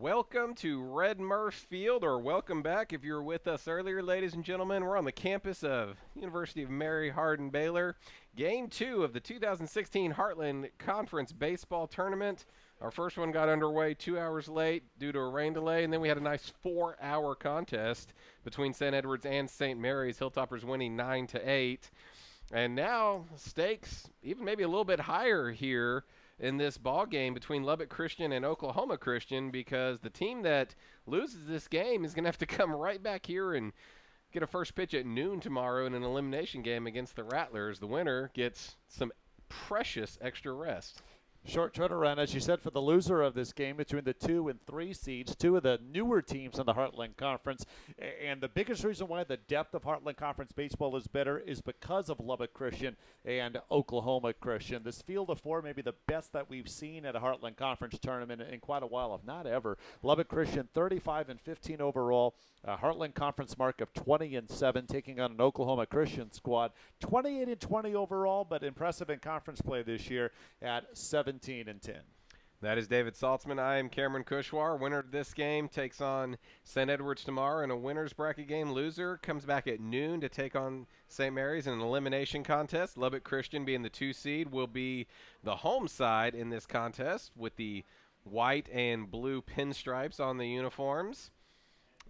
Welcome to Red Murph Field, or welcome back if you were with us earlier, ladies and gentlemen. We're on the campus of University of Mary Hardin-Baylor. Game 2 of the 2016 Heartland Conference Baseball Tournament. Our first one got underway 2 hours late due to a rain delay, and then we had a nice 4-hour contest between St. Edward's and St. Mary's, Hilltoppers winning 9-8. And now stakes even maybe a little bit higher here in this ball game between Lubbock Christian and Oklahoma Christian, because the team that loses this game is going to have to come right back here and get a first pitch at noon tomorrow in an elimination game against the Rattlers. The winner gets some precious extra rest. Short turnaround, as you said, for the loser of this game between the 2 and 3 seeds, two of the newer teams in the Heartland Conference. And the biggest reason why the depth of Heartland Conference baseball is better is because of Lubbock Christian and Oklahoma Christian. This field of four may be the best that we've seen at a Heartland Conference tournament in quite a while, if not ever. Lubbock Christian 35-15 overall, a Heartland Conference mark of 20-7, taking on an Oklahoma Christian squad 28-20 overall, but impressive in conference play this year at 17-10. That is David Saltzman. I am Cameron Kushwar. Winner of this game takes on St. Edward's tomorrow in a winner's bracket game. Loser comes back at noon to take on St. Mary's in an elimination contest. Lubbock Christian, being the 2 seed, will be the home side in this contest with the white and blue pinstripes on the uniforms.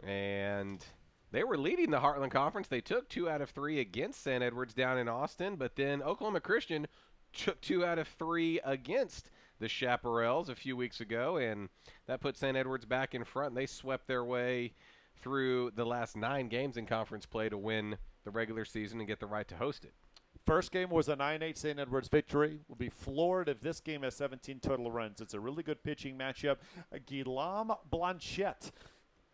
And they were leading the Heartland Conference. They took 2 out of 3 against St. Edward's down in Austin, but then Oklahoma Christian took 2 out of 3 against the Chaparrals a few weeks ago, and that put St. Edward's back in front. And they swept their way through the last 9 games in conference play to win the regular season and get the right to host it. First game was a 9-8 St. Edward's victory. Will be floored if this game has 17 total runs. It's a really good pitching matchup. Guillaume Blanchette,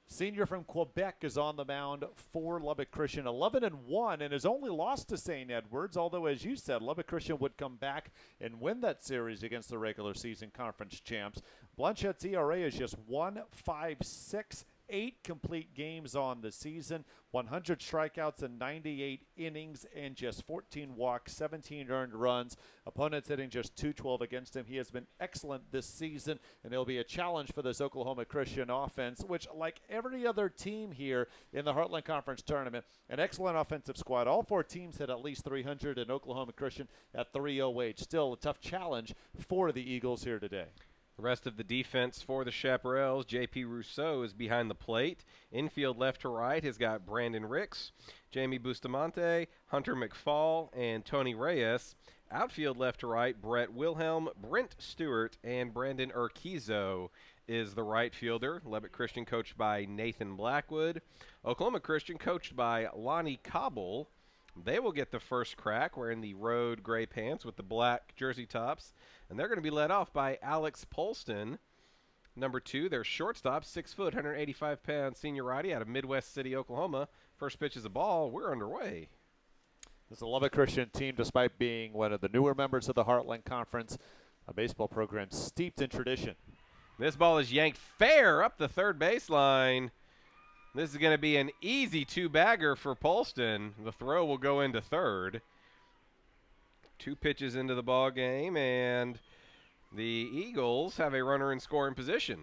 senior from Quebec, is on the mound for Lubbock Christian, 11-1, and has only lost to St. Edward's, although, as you said, Lubbock Christian would come back and win that series against the regular season conference champs. Blanchette's ERA is just 1.56, 8 complete games on the season, 100 strikeouts in 98 innings, and just 14 walks, 17 earned runs. Opponents hitting just .212 against him. He has been excellent this season, and it'll be a challenge for this Oklahoma Christian offense, which, like every other team here in the Heartland Conference tournament, an excellent offensive squad. All 4 teams hit at least 300, and Oklahoma Christian at 308. Still a tough challenge for the Eagles here today. The rest of the defense for the Chaparrals, J.P. Rousseau is behind the plate. Infield left to right has got Brandon Ricks, Jamie Bustamante, Hunter McFall, and Tony Reyes. Outfield left to right, Brett Wilhelm, Brent Stewart, and Brandon Urquizo is the right fielder. Lubbock Christian coached by Nathan Blackwood. Oklahoma Christian coached by Lonnie Cobble. They will get the first crack wearing the road gray pants with the black jersey tops. And they're going to be led off by Alex Polston. Number 2, their shortstop, 6 foot, 185-pound senior righty out of Midwest City, Oklahoma. First pitch is a ball. We're underway. This is a Lubbock Christian team, despite being one of the newer members of the Heartland Conference, a baseball program steeped in tradition. This ball is yanked fair up the third baseline. This is going to be an easy 2-bagger for Polston. The throw will go into third. 2 pitches into the ball game, and the Eagles have a runner in scoring position.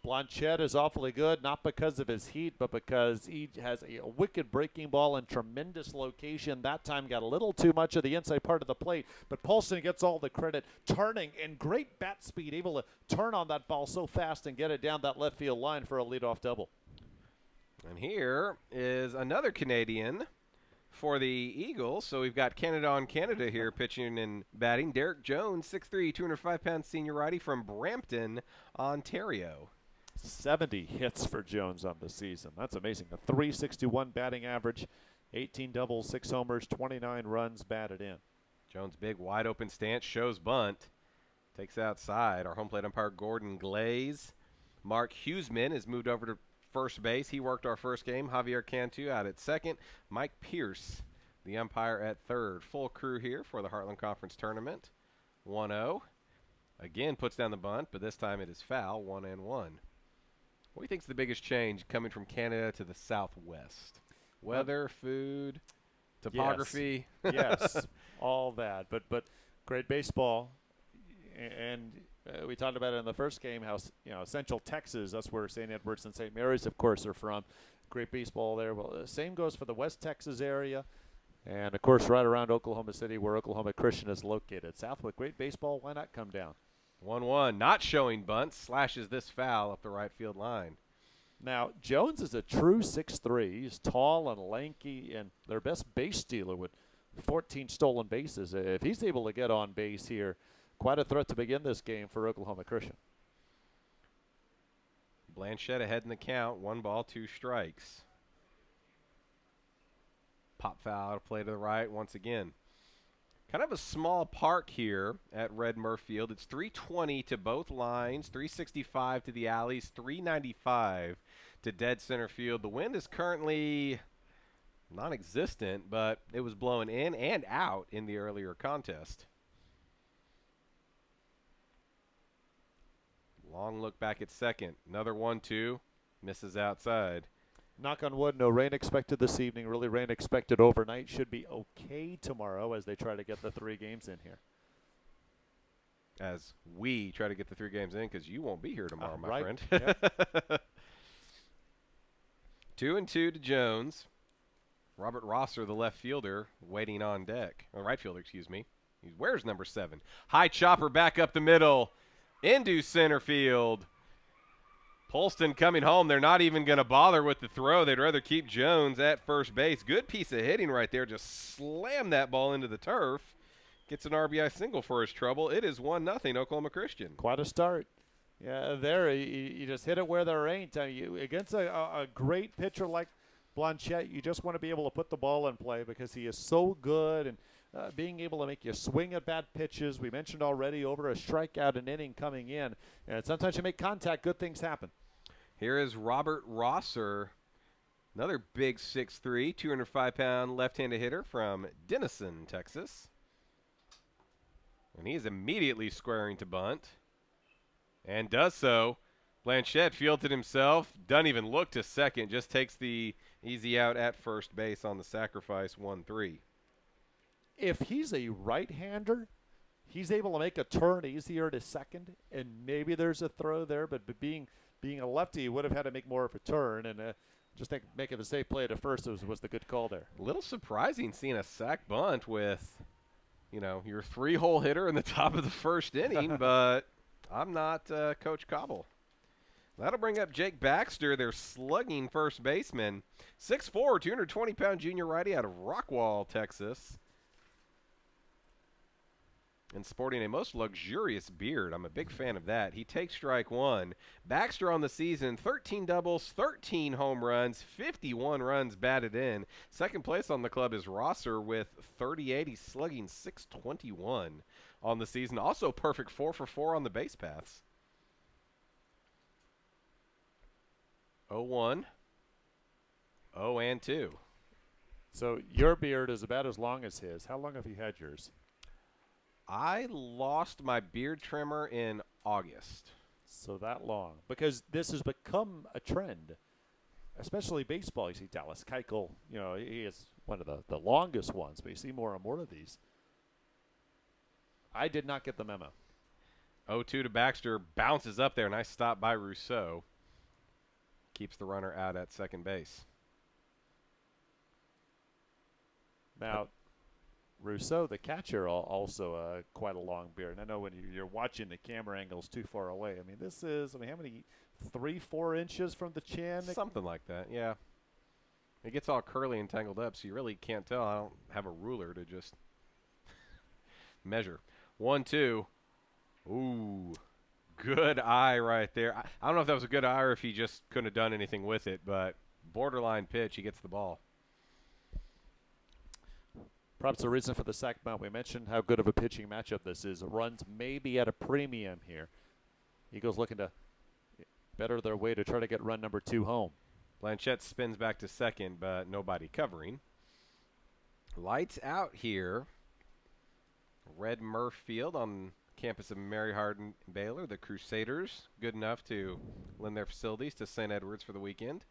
Blanchette is awfully good, not because of his heat, but because he has a wicked breaking ball in tremendous location. That time got a little too much of the inside part of the plate, but Polston gets all the credit, turning and great bat speed, able to turn on that ball so fast and get it down that left field line for a leadoff double. And here is another Canadian for the Eagles. So we've got Canada on Canada here pitching and batting. Derek Jones, 6'3", 205-pound senior righty from Brampton, Ontario. 70 hits for Jones on the season. That's amazing. A .361 batting average, 18 doubles, 6 homers, 29 runs batted in. Jones' big wide open stance shows bunt. Takes outside. Our home plate umpire, Gordon Glaze. Mark Huseman has moved over to first base. He worked our first game. Javier Cantu out at second. Mike Pierce, the umpire, at third. Full crew here for the Heartland Conference Tournament. 1-0. Again puts down the bunt, but this time it is foul, 1-1. What do you think is the biggest change coming from Canada to the Southwest? Weather, food, topography? Yes, all that. But great baseball. And we talked about it in the first game, how Central Texas, that's where St. Edwards and St. Mary's, of course, are from. Great baseball there. Well, the same goes for the West Texas area. And, of course, right around Oklahoma City where Oklahoma Christian is located. Southwick, great baseball. Why not come down? 1-1, not showing bunts, slashes this foul up the right field line. Now, Jones is a true 6'3". He's tall and lanky, and their best base stealer with 14 stolen bases. If he's able to get on base here, quite a threat to begin this game for Oklahoma Christian. Blanchette ahead in the count. 1 ball, 2 strikes. Pop foul to play to the right once again. Kind of a small park here at Red Murph Field. It's 320 to both lines, 365 to the alleys, 395 to dead center field. The wind is currently non-existent, but it was blowing in and out in the earlier contest. Long look back at second. Another 1-2. Misses outside. Knock on wood, no rain expected this evening. Really rain expected overnight. Should be okay tomorrow as they try to get the 3 games in here. As we try to get the 3 games in, because you won't be here tomorrow, my right. friend. Yep. 2-2 to Jones. Robert Rosser, the left fielder, waiting on deck. Or right fielder, excuse me. He wears number 7. High chopper back up the middle. Into center field. Polston coming home. They're not even going to bother with the throw. They'd rather keep Jones at first base. Good piece of hitting right there. Just slam that ball into the turf. Gets an RBI single for his trouble. It is 1-0 Oklahoma Christian. Quite a start. Yeah, there you just hit it where there ain't. Against a great pitcher like Blanchette, you just want to be able to put the ball in play because he is so good and being able to make you swing at bad pitches. We mentioned already over a strikeout an inning coming in. And sometimes you make contact, good things happen. Here is Robert Rosser, another big 6'3", 205-pound left-handed hitter from Denison, Texas. And he is immediately squaring to bunt. And does so. Blanchette fields it himself. Doesn't even look to second. Just takes the easy out at first base on the sacrifice 1-3. If he's a right-hander, he's able to make a turn easier to second. And maybe there's a throw there. But being a lefty, he would have had to make more of a turn. And just making a safe play to first was the good call there. A little surprising seeing a sac bunt with, your 3-hole hitter in the top of the first inning. But I'm not Coach Cobble. That'll bring up Jake Baxter, their slugging first baseman. 6'4", 220-pound junior righty out of Rockwall, Texas. And sporting a most luxurious beard. I'm a big fan of that. He takes strike 1. Baxter on the season, 13 doubles, 13 home runs, 51 runs batted in. Second place on the club is Rosser with 38. He's slugging .621 on the season. Also perfect 4 for 4 on the base paths. 0-1, 0-2. So your beard is about as long as his. How long have you had yours? I lost my beard trimmer in August. So that long. Because this has become a trend, especially baseball. You see Dallas Keuchel, he is one of the longest ones, but you see more and more of these. I did not get the memo. 0-2 to Baxter, bounces up there. Nice stop by Rousseau. Keeps the runner out at second base. Now, Rousseau, the catcher, also quite a long beard. And I know when you're watching the camera angles too far away. I mean, this is, how many? 3-4 inches from the chin? Something like that, yeah. It gets all curly and tangled up, so you really can't tell. I don't have a ruler to just measure. 1-2. Ooh, good eye right there. I don't know if that was a good eye or if he just couldn't have done anything with it, but borderline pitch, he gets the ball. Perhaps the reason for the sack bunt, we mentioned how good of a pitching matchup this is. Runs may be at a premium here. Eagles looking to better their way to try to get run number 2 home. Blanchette spins back to second, but nobody covering. Lights out here. Red Murph Field on campus of Mary Hardin Baylor. The Crusaders, good enough to lend their facilities to St. Edwards for the weekend.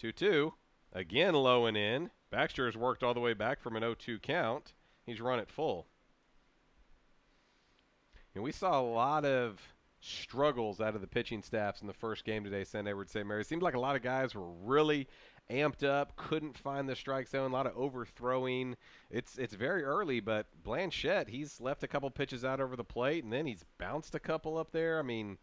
2-2. Again low and in. Baxter has worked all the way back from an 0-2 count. He's run it full. And we saw a lot of struggles out of the pitching staffs in the first game today, St. Edward St. Mary. It seemed like a lot of guys were really amped up, couldn't find the strike zone, a lot of overthrowing. It's very early, but Blanchette, he's left a couple pitches out over the plate, and then he's bounced a couple up there. I mean,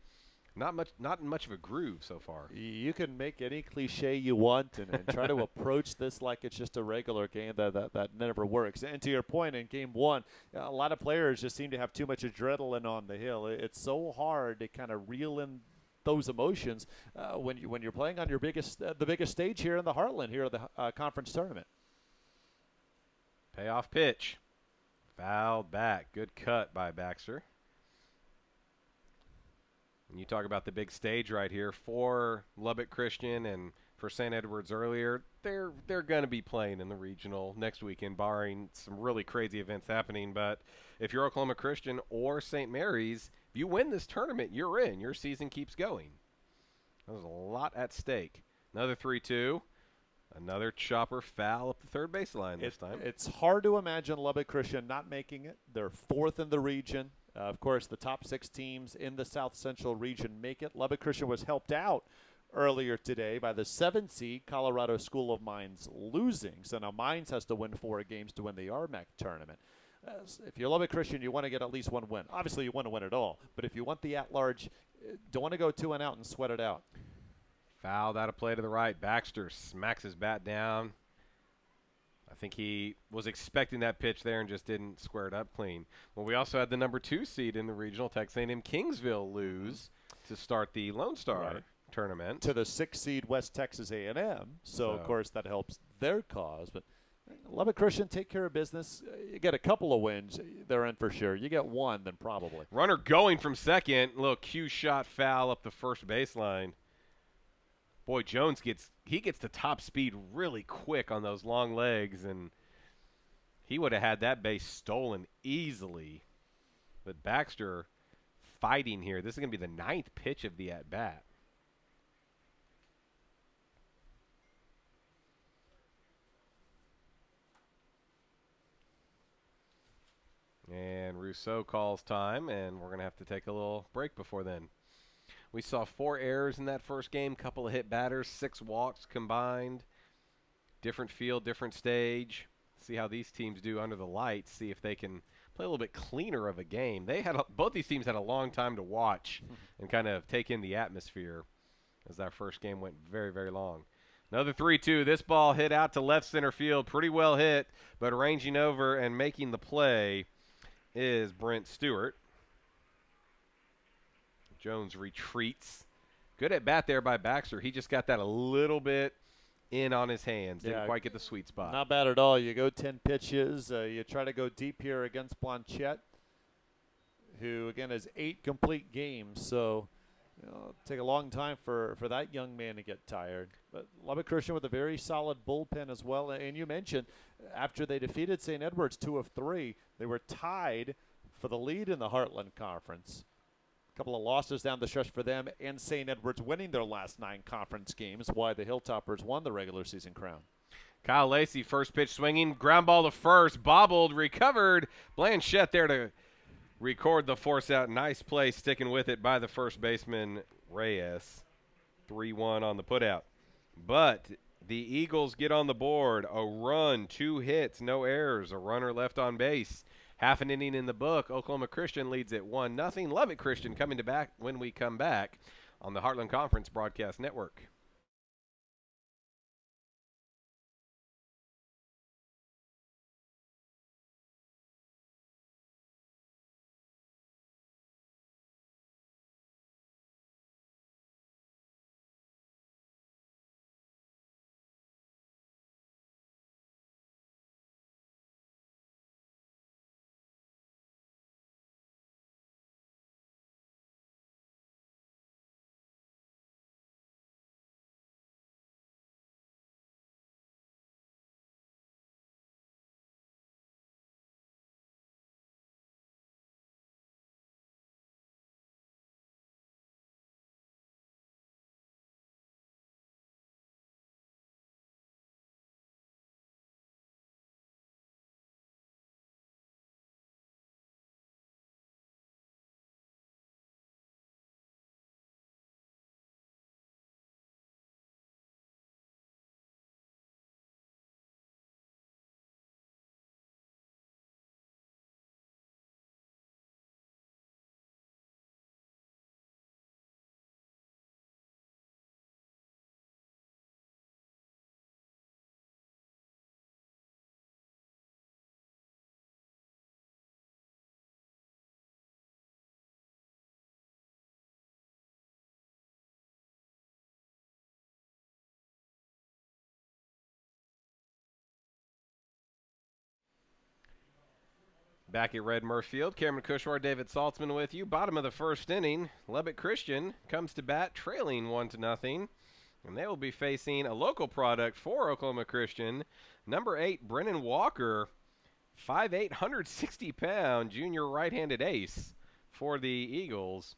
not in much of a groove so far. You can make any cliche you want and try to approach this like it's just a regular game. That never works. And to your point, in game one, a lot of players just seem to have too much adrenaline on the hill. It's so hard to kind of reel in those emotions when you're playing on your the biggest stage here in the Heartland, here at the conference tournament. Payoff pitch. Fouled back. Good cut by Baxter. And you talk about the big stage right here for Lubbock Christian and for St. Edwards earlier. They're going to be playing in the regional next weekend, barring some really crazy events happening. But if you're Oklahoma Christian or St. Mary's, if you win this tournament, you're in. Your season keeps going. There's a lot at stake. Another 3-2. Another chopper foul up the third baseline this time. It's hard to imagine Lubbock Christian not making it. They're fourth in the region. Of course, the top 6 teams in the South Central region make it. Lubbock Christian was helped out earlier today by the 7th seed Colorado School of Mines losing. So now Mines has to win 4 games to win the RMAC tournament. If you're Lubbock Christian, you want to get at least one win. Obviously, you want to win it all. But if you want the at-large, don't want to go 2 and out and sweat it out. Fouled out of play to the right. Baxter smacks his bat down. I think he was expecting that pitch there and just didn't square it up clean. Well, we also had the number 2 seed in the regional, Texas A&M Kingsville, lose to start the Lone Star tournament. To the 6th seed West Texas A&M. So, of course, that helps their cause. But Lubbock Christian, take care of business. You get a couple of wins, they're in for sure. You get one, then probably. Runner going from second. Little cue shot foul up the first baseline. Boy, Jones gets to top speed really quick on those long legs, and he would have had that base stolen easily. But Baxter fighting here. This is going to be the 9th pitch of the at-bat. And Rousseau calls time, and we're going to have to take a little break before then. We saw 4 errors in that first game, couple of hit batters, 6 walks combined. Different field, different stage. See how these teams do under the lights, see if they can play a little bit cleaner of a game. Both these teams had a long time to watch and kind of take in the atmosphere as that first game went very, very long. Another 3-2. This ball hit out to left center field. Pretty well hit, but ranging over and making the play is Brent Stewart. Jones retreats. Good at bat there by Baxter. He just got that a little bit in on his hands. Didn't quite get the sweet spot. Not bad at all. You go 10 pitches. You try to go deep here against Blanchette, who, again, has 8 complete games. So it'll take a long time for that young man to get tired. But Lubbock Christian with a very solid bullpen as well. And you mentioned after they defeated St. Edwards 2 of 3, they were tied for the lead in the Heartland Conference. Couple of losses down the stretch for them, and St. Edwards winning their last 9 conference games, why the Hilltoppers won the regular season crown. Kyle Lacey, first pitch swinging, ground ball to first, bobbled, recovered. Blanchette there to record the force out. Nice play, sticking with it by the first baseman, Reyes. 3-1 on the putout. But the Eagles get on the board. A run, 2 hits, no errors, a runner left on base. Half an inning in the book. Oklahoma Christian leads at 1-0. Lubbock Christian coming to back when we come back on the Heartland Conference Broadcast Network. Back at Red Murph Field, Cameron Cushmore, David Saltzman with you. Bottom of the first inning, Lubbock Christian comes to bat trailing 1-0. And they will be facing a local product for Oklahoma Christian, number 8, Brennan Walker, 5'8", 160-pound junior right-handed ace for the Eagles.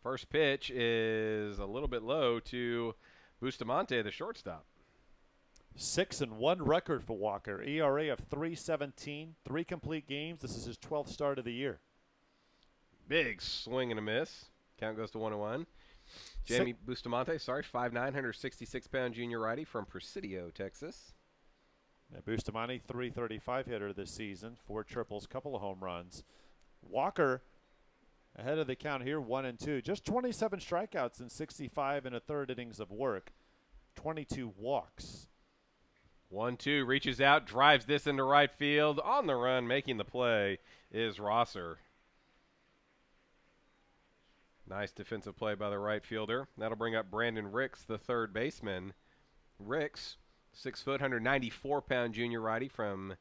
First pitch is a little bit low to Bustamante, the shortstop. 6-1 record for Walker. ERA of 3.17, 3 complete games. This is his 12th start of the year. Big swing and a miss. Count goes to 1-1. Jamie Bustamante, 5'9", 166-pound junior righty from Presidio, Texas. Now Bustamante, 335 hitter this season, 4 triples, couple of home runs. Walker ahead of the count here, 1-2. Just 27 strikeouts in 65 and a third innings of work. 22 walks. 1-2, reaches out, drives this into right field. On the run, making the play is Rosser. Nice defensive play by the right fielder. That'll bring up Brandon Ricks, the third baseman. Ricks, 6 foot, 194-pound junior righty from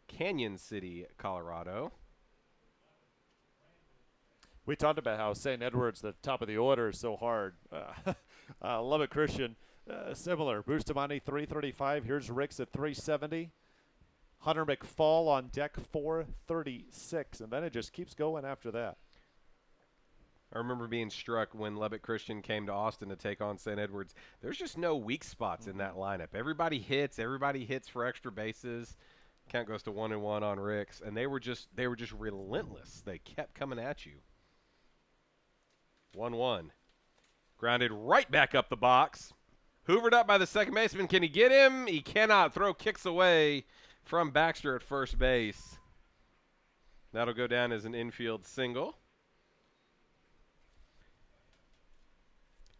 Canyon City, Colorado. We talked about how St. Edward's, the top of the order, is so hard. Lubbock Christian, similar. Bustamante, 335. Here's Ricks at 370. Hunter McFall on deck, 436. And then it just keeps going after that. I remember being struck when Lubbock Christian came to Austin to take on St. Edward's. There's just no weak spots in that lineup. Everybody hits for extra bases. Count goes to 1-1 on Ricks, and they were just relentless. They kept coming at you. 1-1. Grounded right back up the box. Hoovered up by the second baseman. Can he get him? He cannot. Throw kicks away from Baxter at first base. That'll go down as an infield single.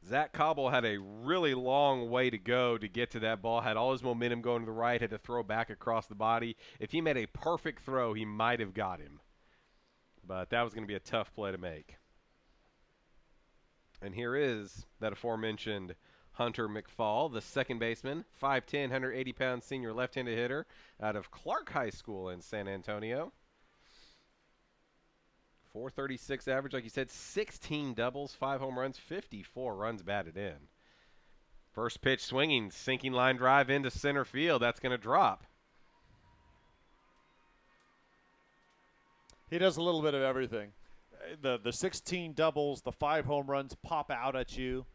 Zach Cobble had a really long way to go to get to that ball, had all his momentum going to the right, had to throw back across the body. If he made a perfect throw, he might have got him. But that was going to be a tough play to make. And here is that aforementioned Hunter McFall, the second baseman, 5'10", 180-pound senior left-handed hitter out of Clark High School in San Antonio. 436 average, like you said, 16 doubles, 5 home runs, 54 runs batted in. First pitch swinging, sinking line drive into center field. That's going to drop. He does a little bit of everything. The 16 doubles, the 5 home runs pop out at you.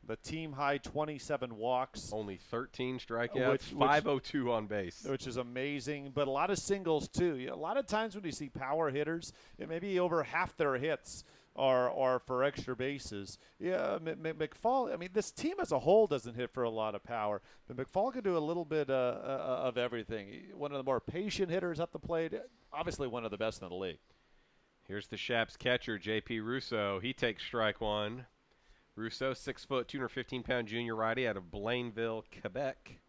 The team high 27 walks. Only 13 strikeouts, 502 on base. Which is amazing, but a lot of singles too. A lot of times when you see power hitters, maybe over half their hits are for extra bases. Yeah, McFall, I mean, this team as a whole doesn't hit for a lot of power, but McFall can do a little bit of everything. One of the more patient hitters at the plate, obviously one of the best in the league. Here's the Shaps catcher, J.P. Russo. He takes strike one. Russo, 6 foot, 215-pound junior righty out of Blainville, Quebec.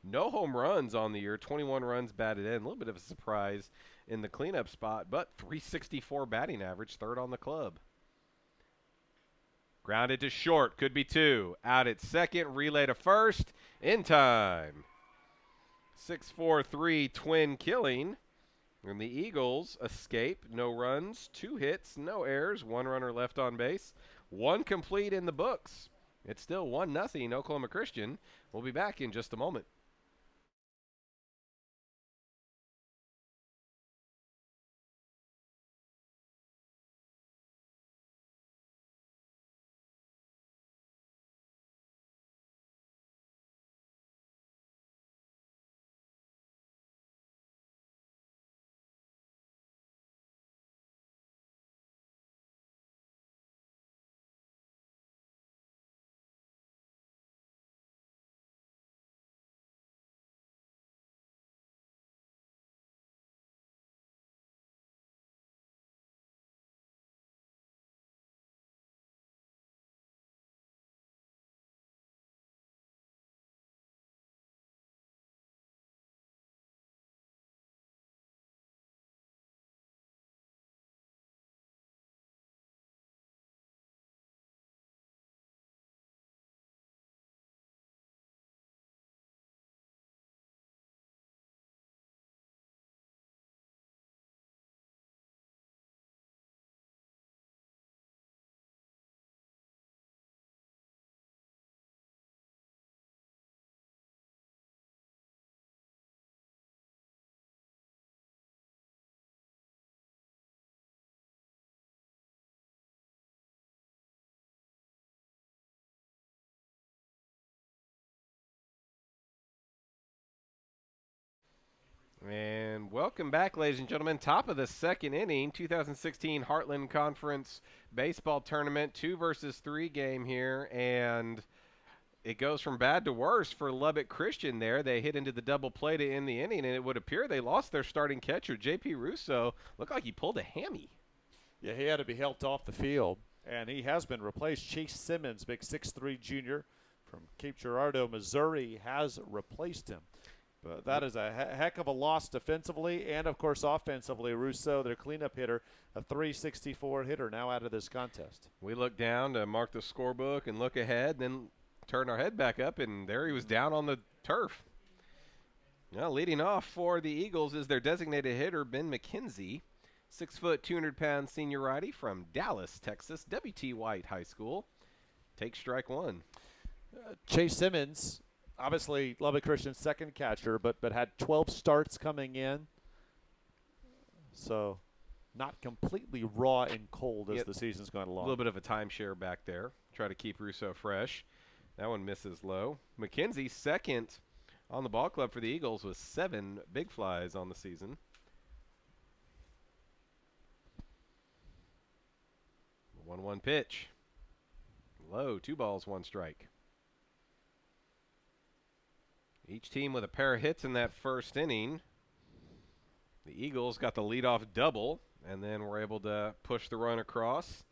No home runs on the year, 21 runs batted in. A little bit of a surprise in the cleanup spot, but 364 batting average, third on the club. Grounded to short, could be 2. Out at second, relay to first, in time. 6-4-3 twin killing. And the Eagles escape, no runs, 2 hits, no errors, 1 runner left on base. 1 complete in the books. It's still 1-0 Oklahoma Christian. We'll be back in just a moment. And welcome back, ladies and gentlemen. Top of the second inning, 2016 Heartland Conference Baseball Tournament, 2-versus-3 game here. And it goes from bad to worse for Lubbock Christian there. They hit into the double play to end the inning, and it would appear they lost their starting catcher, J.P. Russo. Looked like he pulled a hammy. Yeah, he had to be helped off the field, and he has been replaced. Chase Simmons, big 6'3" junior from Cape Girardeau, Missouri, has replaced him. But that is a heck of a loss defensively and, of course, offensively. Russo, their cleanup hitter, a .364 hitter now out of this contest. We look down to mark the scorebook and look ahead, then turn our head back up, and there he was down on the turf. Now, leading off for the Eagles is their designated hitter, Ben McKenzie, 6 foot, 200-pound senior righty from Dallas, Texas, W.T. White High School. Take strike one. Chase Simmons, obviously Lubbock Christian's second catcher, but had 12 starts coming in. So not completely raw and cold as the season's going along. A little bit of a timeshare back there. Try to keep Russo fresh. That one misses low. McKenzie, second on the ball club for the Eagles with 7 big flies on the season. The 1-1 pitch. Low, 2 balls, 1 strike. Each team with a pair of hits in that first inning. The Eagles got the leadoff double, and then were able to push the run across.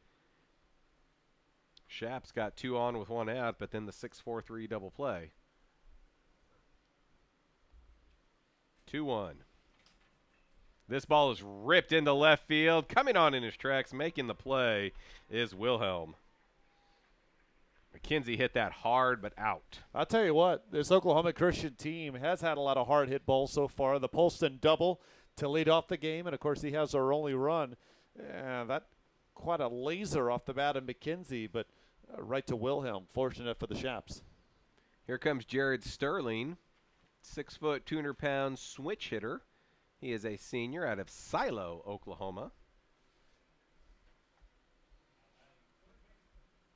Shaps got 2 on with 1 out, but then the 6-4-3 double play. 2-1. This ball is ripped into left field. Coming on in his tracks, making the play is Wilhelm. McKenzie hit that hard, but out. I'll tell you what, this Oklahoma Christian team has had a lot of hard hit balls so far. The Polston double to lead off the game, and of course he has our only run. That quite a laser off the bat of McKenzie, but right to Wilhelm. Fortunate for the Shaps. Here comes Jared Sterling, 6 foot, 200-pound switch hitter. He is a senior out of Silo, Oklahoma.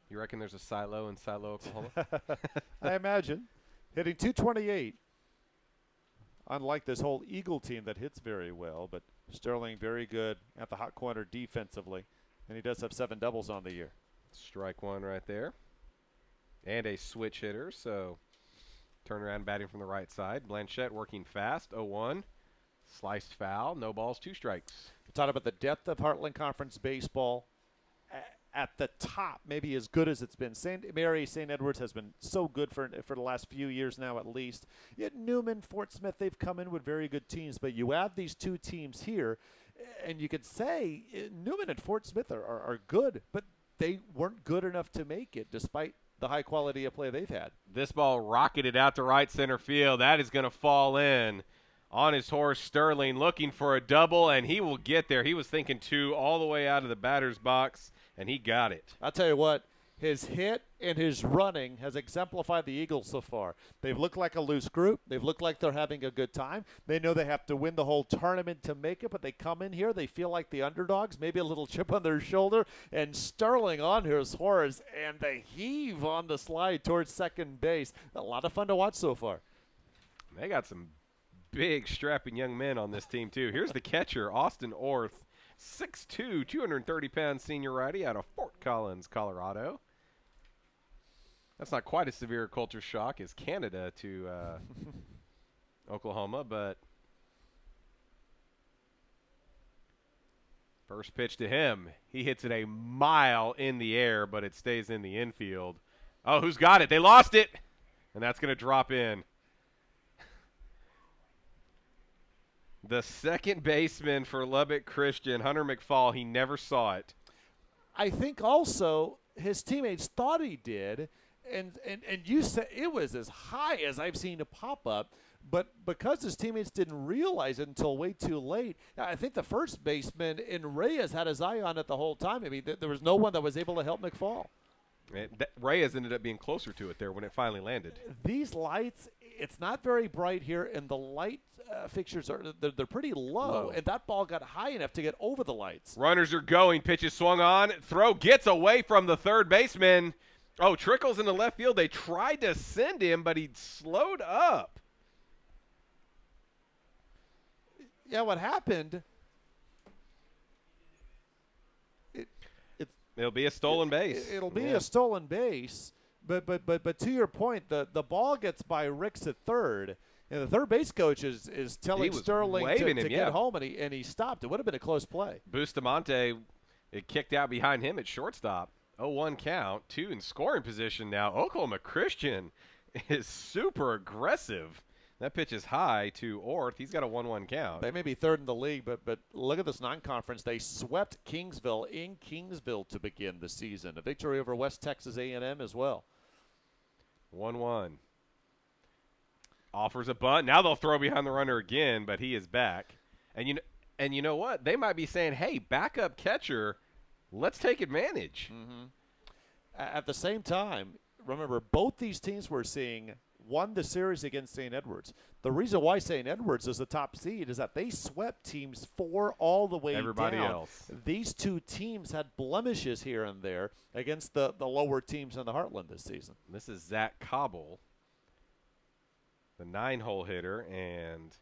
You reckon there's a silo in Silo, Oklahoma? I imagine. Hitting .228. Unlike this whole Eagle team that hits very well, but Sterling very good at the hot corner defensively. And he does have 7 doubles on the year. Strike one right there. And a switch hitter, so turn around batting from the right side. Blanchette working fast, 0-1. Sliced foul, no balls, 2 strikes. We're talking about the depth of Heartland Conference baseball. At the top, maybe as good as it's been. St. Edwards has been so good for the last few years now, at least. Yet Newman, Fort Smith, they've come in with very good teams. But you have these 2 teams here, and you could say Newman and Fort Smith are good, but they weren't good enough to make it, despite the high quality of play they've had. This ball rocketed out to right center field. That is going to fall in. On his horse, Sterling looking for a double, and he will get there. He was thinking 2 all the way out of the batter's box, and he got it. I'll tell you what, his hit and his running has exemplified the Eagles so far. They've looked like a loose group. They've looked like they're having a good time. They know they have to win the whole tournament to make it, but they come in here. They feel like the underdogs, maybe a little chip on their shoulder, and Sterling on his horse, and they heave on the slide towards second base. A lot of fun to watch so far. They got some big, strapping young men on this team, too. Here's the catcher, Austin Orth, 6'2", 230-pound senior righty out of Fort Collins, Colorado. That's not quite a severe culture shock as Canada to Oklahoma, but first pitch to him. He hits it a mile in the air, but it stays in the infield. Oh, who's got it? They lost it, and that's going to drop in. The second baseman for Lubbock Christian, Hunter McFall, he never saw it. I think also his teammates thought he did, and you said it was as high as I've seen it pop up, but because his teammates didn't realize it until way too late, I think the first baseman in Reyes had his eye on it the whole time. I mean, there was no one that was able to help McFall. Reyes ended up being closer to it there when it finally landed. These lights, it's not very bright here, and the light fixtures they're pretty low, and that ball got high enough to get over the lights. Runners are going. Pitch is swung on. Throw gets away from the third baseman. Oh, trickles in the left field. They tried to send him, but he slowed up. Yeah, what happened? It'll be a stolen base. It'll be a stolen base. But to your point, the ball gets by Ricks at third. And the third base coach is telling Sterling to get home, and he stopped. It would have been a close play. Bustamante, it kicked out behind him at shortstop. 0-1 count, 2 in scoring position now. Oklahoma Christian is super aggressive. That pitch is high to Orth. He's got a 1-1 count. They may be third in the league, but look at this non-conference. They swept Kingsville in Kingsville to begin the season. A victory over West Texas A&M as well. 1-1. Offers a bunt. Now they'll throw behind the runner again, but he is back. And you know what? They might be saying, hey, backup catcher, let's take advantage. Mm-hmm. At the same time, remember, both these teams we're seeing won the series against St. Edwards. The reason why St. Edwards is the top seed is that they swept teams 4 all the way Everybody down. else. These two teams had blemishes here and there against the lower teams in the Heartland this season. This is Zach Cobble, the 9-hole hitter and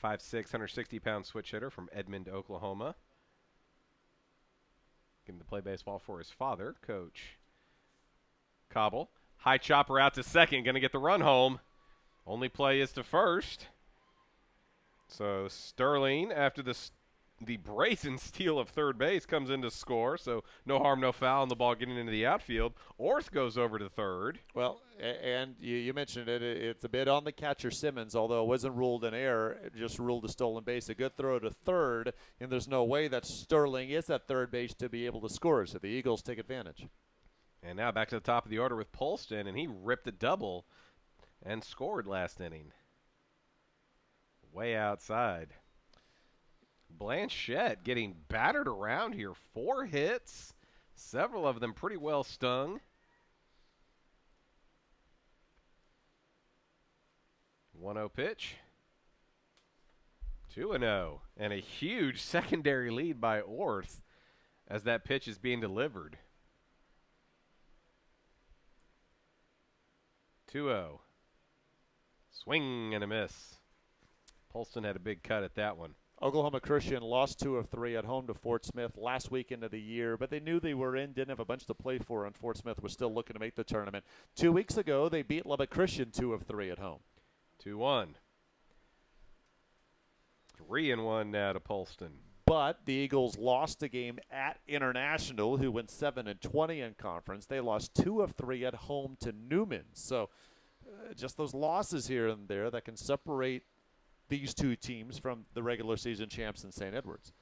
5'6", 160-pound switch hitter from Edmond, Oklahoma. Getting to play baseball for his father, Coach Cobble. High chopper out to second, going to get the run home. Only play is to first. So Sterling, after the brazen steal of third base, comes in to score. So no harm, no foul, and the ball getting into the outfield. Orth goes over to third. Well, and you mentioned it. It's a bit on the catcher, Simmons, although it wasn't ruled an error. It just ruled a stolen base. A good throw to third, and there's no way that Sterling is at third base to be able to score. So the Eagles take advantage. And now back to the top of the order with Polston, and he ripped a double and scored last inning. Way outside. Blanchette getting battered around here. 4 hits, several of them pretty well stung. 1-0 pitch. 2-0. And a huge secondary lead by Orth as that pitch is being delivered. 2-0. Swing and a miss. Polston had a big cut at that one. Oklahoma Christian lost 2 of 3 at home to Fort Smith last weekend of the year, but they knew they were in, didn't have a bunch to play for, and Fort Smith was still looking to make the tournament. 2 weeks ago, they beat Lubbock Christian 2 of 3 at home. 2-1. 3-1 now to Polston. But the Eagles lost a game at International, who went 7-20 in conference. They lost 2 of 3 at home to Newman. So just those losses here and there that can separate these two teams from the regular season champs in St. Edwards.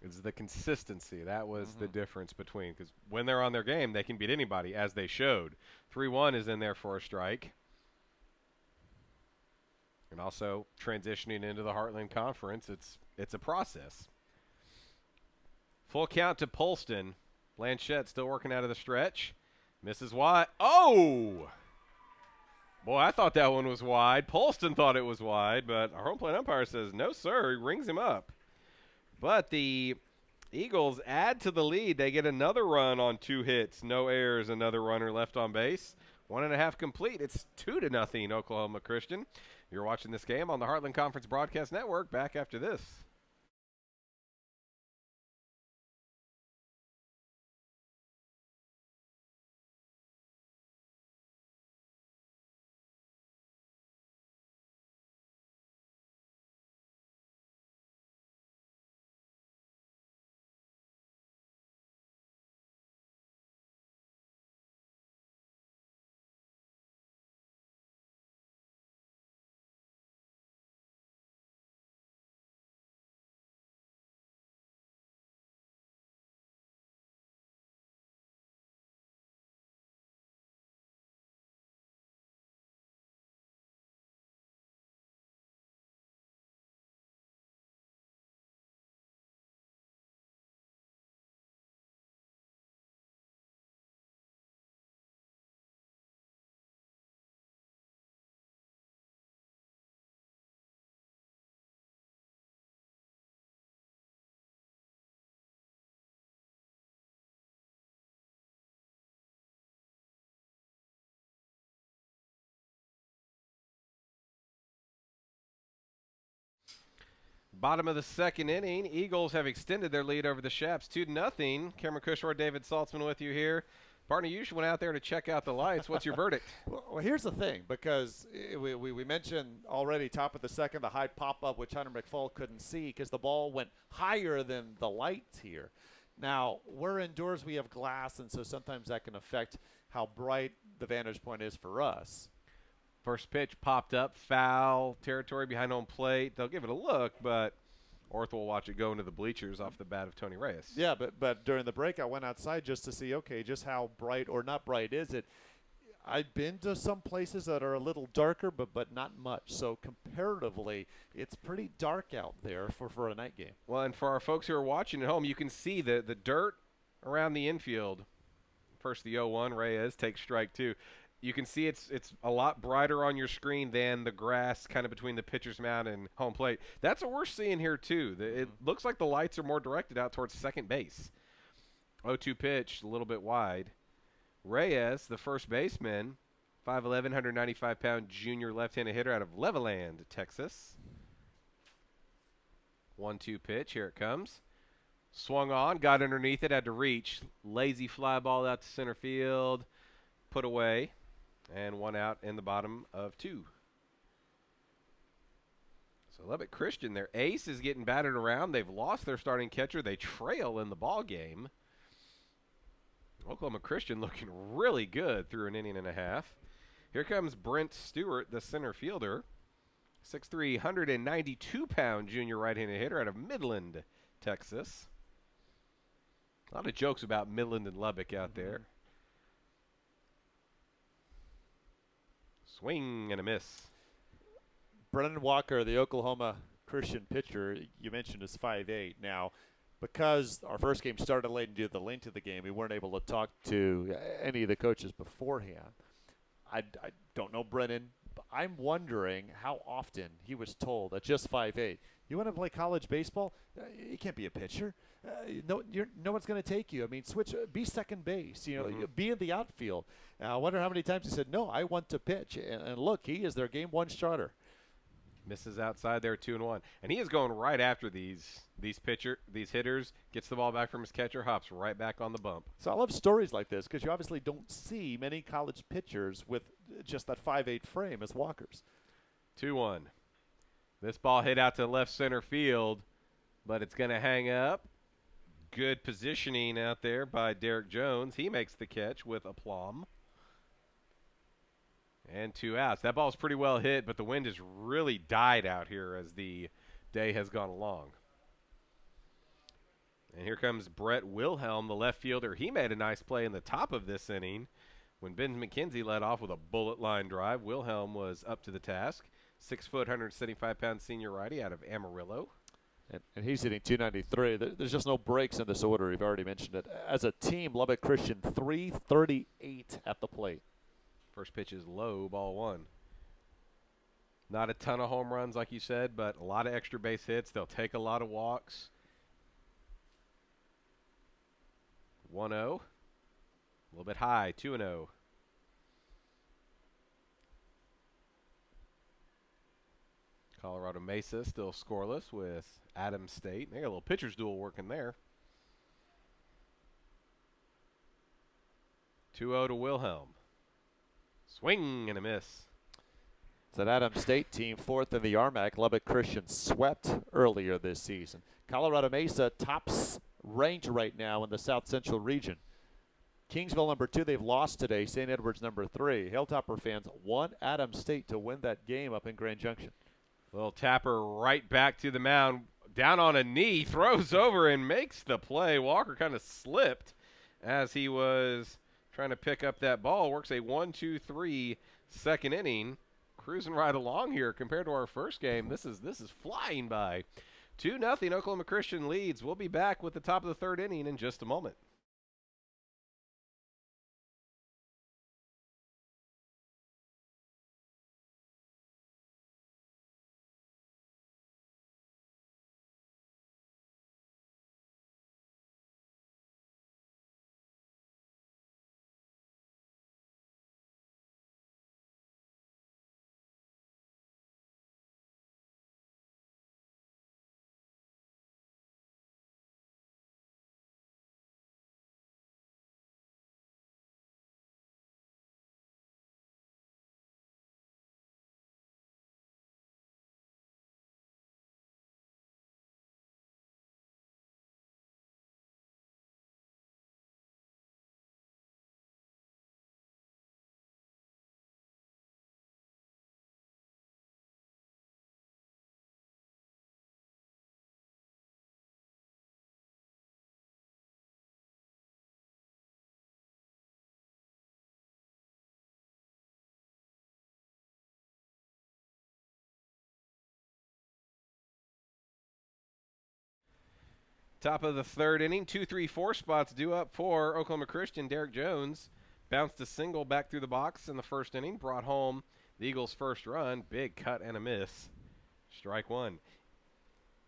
It's the consistency. That was the difference between, because when they're on their game, they can beat anybody, as they showed. 3-1 is in there for a strike. And also transitioning into the Heartland Conference, it's a process. Full count to Polston. Blanchette still working out of the stretch. Misses wide. Oh! Boy, I thought that one was wide. Polston thought it was wide, but our home plate umpire says, no, sir. He rings him up. But the Eagles add to the lead. They get another run on 2 hits. No errors, another runner left on base. 1.5 complete. It's 2-0 Oklahoma Christian. You're watching this game on the Heartland Conference Broadcast Network. Back after this. Bottom of the second inning, Eagles have extended their lead over the Chaps 2-0. Cameron Cushore, David Saltzman with you here. Partner, you went out there to check out the lights. What's your verdict? Well, here's the thing, because we mentioned already top of the second, the high pop-up, which Hunter McFall couldn't see because the ball went higher than the lights here. Now, we're indoors, we have glass, and so sometimes that can affect how bright the vantage point is for us. First pitch popped up, foul territory behind home plate. They'll give it a look, but Orth will watch it go into the bleachers off the bat of Tony Reyes. Yeah, but during the break, I went outside just to see, okay, just how bright or not bright is it. I've been to some places that are a little darker, but not much. So comparatively, it's pretty dark out there for a night game. Well, and for our folks who are watching at home, you can see the dirt around the infield. First the 0-1, Reyes takes strike two. You can see it's a lot brighter on your screen than the grass kind of between the pitcher's mound and home plate. That's what we're seeing here, too. It looks like the lights are more directed out towards second base. 0-2 pitch, a little bit wide. Reyes, the first baseman, 5'11", 195-pound junior left-handed hitter out of Levelland, Texas. 1-2 pitch, here it comes. Swung on, got underneath it, had to reach. Lazy fly ball out to center field, put away. And one out in the bottom of two. So Lubbock Christian, their ace is getting battered around. They've lost their starting catcher. They trail in the ball game. Oklahoma Christian looking really good through an inning and a half. Here comes Brent Stewart, the center fielder. 6'3", 192-pound junior right-handed hitter out of Midland, Texas. A lot of jokes about Midland and Lubbock out there. Swing and a miss. Brennan Walker, the Oklahoma Christian pitcher, you mentioned is 5'8". Now, because our first game started late and due to the length of the game, we weren't able to talk to any of the coaches beforehand. I don't know Brennan, but I'm wondering how often he was told at just 5'8", you want to play college baseball? You can't be a pitcher. No one's going to take you. I mean, switch, be second base. Be in the outfield. I wonder how many times he said, "No, I want to pitch." And look, he is their game one starter. Misses outside there, 2-1, and he is going right after these hitters. Gets the ball back from his catcher, hops right back on the bump. So I love stories like this because you obviously don't see many college pitchers with just that 5'8" frame as Walker's. 2-1. This ball hit out to left center field, but it's going to hang up. Good positioning out there by Derek Jones. He makes the catch with aplomb. And 2 outs. That ball's pretty well hit, but the wind has really died out here as the day has gone along. And here comes Brett Wilhelm, the left fielder. He made a nice play in the top of this inning when Ben McKenzie led off with a bullet line drive. Wilhelm was up to the task. 6 foot, 175-pound senior righty out of Amarillo. And he's hitting 293. There's just no breaks in this order. We've already mentioned it. As a team, Lubbock Christian 338 at the plate. First pitch is low, ball 1. Not a ton of home runs, like you said, but a lot of extra base hits. They'll take a lot of walks. 1-0. A little bit high, 2-0. Colorado Mesa still scoreless with Adams State. They got a little pitcher's duel working there. 2-0 to Wilhelm. Swing and a miss. It's an Adams State team, 4th in the RMAC. Lubbock Christian swept earlier this season. Colorado Mesa tops range right now in the South Central region. Kingsville number 2, they've lost today. St. Edwards number 3. Hilltopper fans want Adams State to win that game up in Grand Junction. Little tapper right back to the mound. Down on a knee, throws over and makes the play. Walker kind of slipped as he was trying to pick up that ball. Works a 1-2-3 second inning. Cruising right along here compared to our first game. This is flying by. 2-0 Oklahoma Christian leads. We'll be back with the top of the third inning in just a moment. Top of the third inning, 2-3-4 spots due up for Oklahoma Christian. Derek Jones bounced a single back through the box in the first inning, brought home the Eagles' first run. Big cut and a miss. Strike one.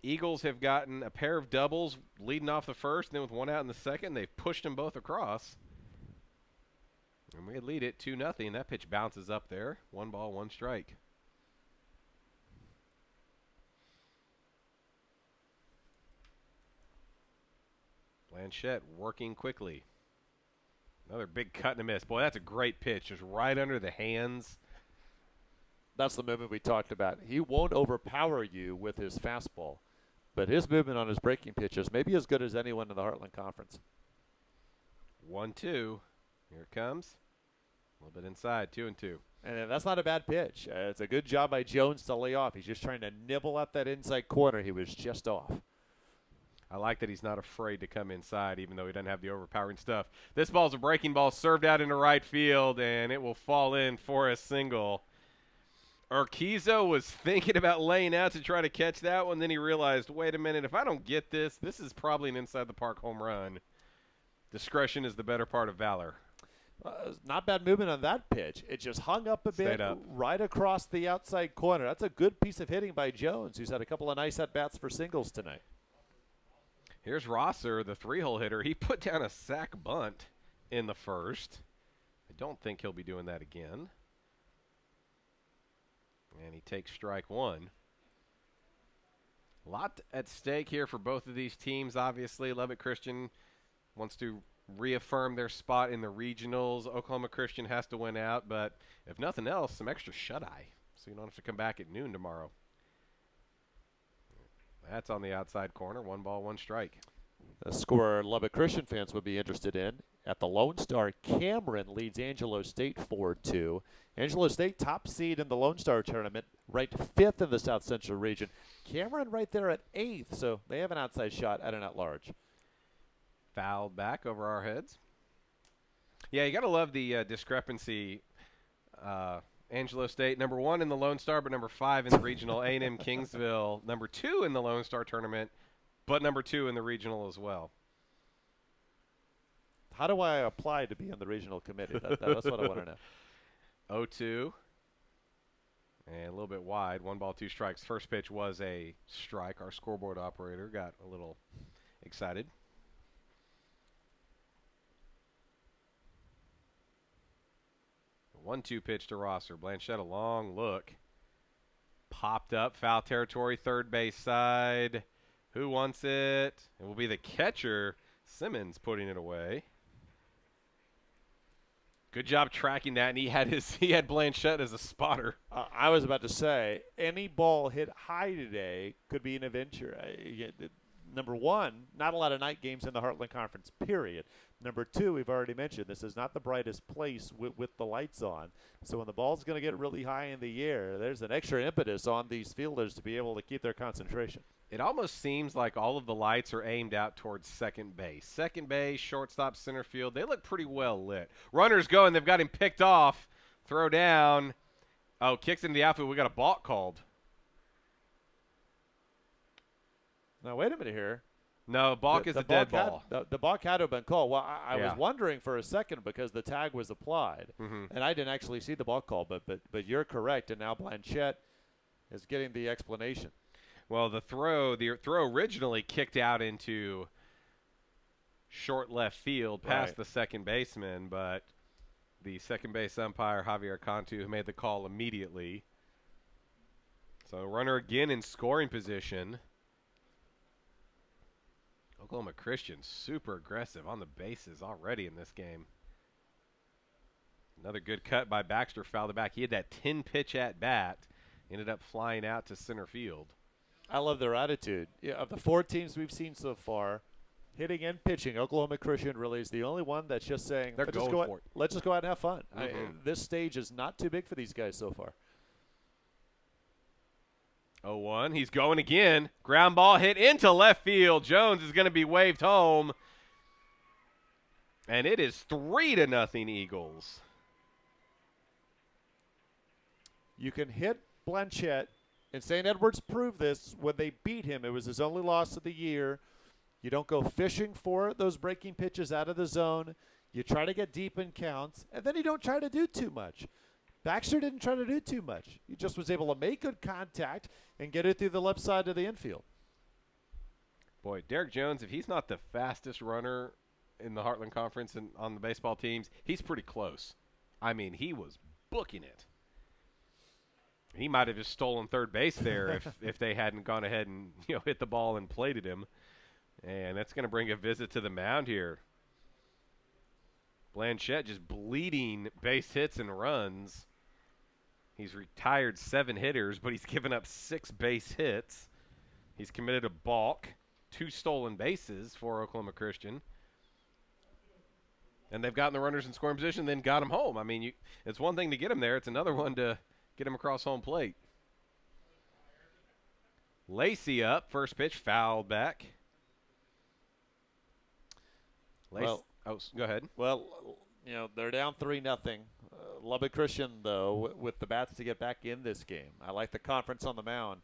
Eagles have gotten a pair of doubles leading off the first, and then with one out in the second, they've pushed them both across. And we lead it 2-0. That pitch bounces up there. 1 ball, 1 strike. Blanchette working quickly. Another big cut and a miss. Boy, that's a great pitch. Just right under the hands. That's the movement we talked about. He won't overpower you with his fastball, but his movement on his breaking pitches may be as good as anyone in the Heartland Conference. 1-2. Here it comes. A little bit inside, 2-2. And that's not a bad pitch. It's a good job by Jones to lay off. He's just trying to nibble at that inside corner. He was just off. I like that he's not afraid to come inside, even though he doesn't have the overpowering stuff. This ball's a breaking ball served out into right field, and it will fall in for a single. Urquizo was thinking about laying out to try to catch that one. Then he realized, wait a minute, if I don't get this, this is probably an inside-the-park home run. Discretion is the better part of valor. Not bad movement on that pitch. It just hung up a bit right across the outside corner. That's a good piece of hitting by Jones, who's had a couple of nice at-bats for singles tonight. Here's Rosser, the 3-hole hitter. He put down a sac bunt in the first. I don't think he'll be doing that again. And he takes strike one. A lot at stake here for both of these teams, obviously. Lubbock Christian wants to reaffirm their spot in the regionals. Oklahoma Christian has to win out, but if nothing else, some extra shut-eye, so you don't have to come back at noon tomorrow. That's on the outside corner. 1 ball, 1 strike. A score Lubbock Christian fans would be interested in. At the Lone Star, Cameron leads Angelo State 4-2. Angelo State, top seed in the Lone Star tournament, ranked 5th in the South Central region. Cameron right there at 8th, so they have an outside shot at an at-large. Fouled back over our heads. Yeah, you got to love the discrepancy. Angelo State, number 1 in the Lone Star, but number 5 in the regional. A&M Kingsville, number 2 in the Lone Star tournament, but number 2 in the regional as well. How do I apply to be on the regional committee? That's what I want to know. 0-2. And a little bit wide. 1 ball, 2 strikes. First pitch was a strike. Our scoreboard operator got a little excited. A 1-2 pitch to Rosser. Blanchette, a long look. Popped up. Foul territory, third base side. Who wants it? It will be the catcher, Simmons, putting it away. Good job tracking that, and he had Blanchette as a spotter. I was about to say, any ball hit high today could be an adventure. Number 1, not a lot of night games in the Heartland Conference, period. Number 2, we've already mentioned, this is not the brightest place with the lights on. So when the ball's going to get really high in the air, there's an extra impetus on these fielders to be able to keep their concentration. It almost seems like all of the lights are aimed out towards second base. Second base, shortstop, center field, they look pretty well lit. Runners go, and they've got him picked off. Throw down. Oh, kicks into the outfield. We got a balk called. Now, wait a minute here. No, balk is a dead ball. The balk had to have been called. Well, I was wondering for a second because the tag was applied, and I didn't actually see the balk call, but you're correct, and now Blanchette is getting the explanation. Well, the throw originally kicked out into short left field past the second baseman, but the second base umpire, Javier Cantu, who made the call immediately. So runner again in scoring position. Oklahoma Christian super aggressive on the bases already in this game. Another good cut by Baxter, fouled it back. He had that 10-pitch at bat, ended up flying out to center field. I love their attitude. Yeah, of the 4 teams we've seen so far, hitting and pitching, Oklahoma Christian really is the only one that's just saying, let's just go out and have fun. This stage is not too big for these guys so far. 0-1. He's going again. Ground ball hit into left field. Jones is going to be waved home. And it is 3-0 Eagles. You can hit Blanchette, and St. Edwards proved this when they beat him. It was his only loss of the year. You don't go fishing for those breaking pitches out of the zone. You try to get deep in counts, and then you don't try to do too much. Baxter didn't try to do too much. He just was able to make good contact and get it through the left side of the infield. Boy, Derek Jones, if he's not the fastest runner in the Heartland Conference and on the baseball teams, he's pretty close. I mean, he was booking it. He might have just stolen third base there if they hadn't gone ahead and hit the ball and plated him. And that's going to bring a visit to the mound here. Blanchette just bleeding base hits and runs. He's retired 7 hitters, but he's given up 6 base hits. He's committed a balk, 2 stolen bases for Oklahoma Christian. And they've gotten the runners in scoring position, then got him home. I mean, it's one thing to get him there. It's another one to get him across home plate. Lacey up. First pitch, fouled back. Go ahead. Well, they're down 3-0. Lubbock Christian, though, with the bats to get back in this game. I like the conference on the mound.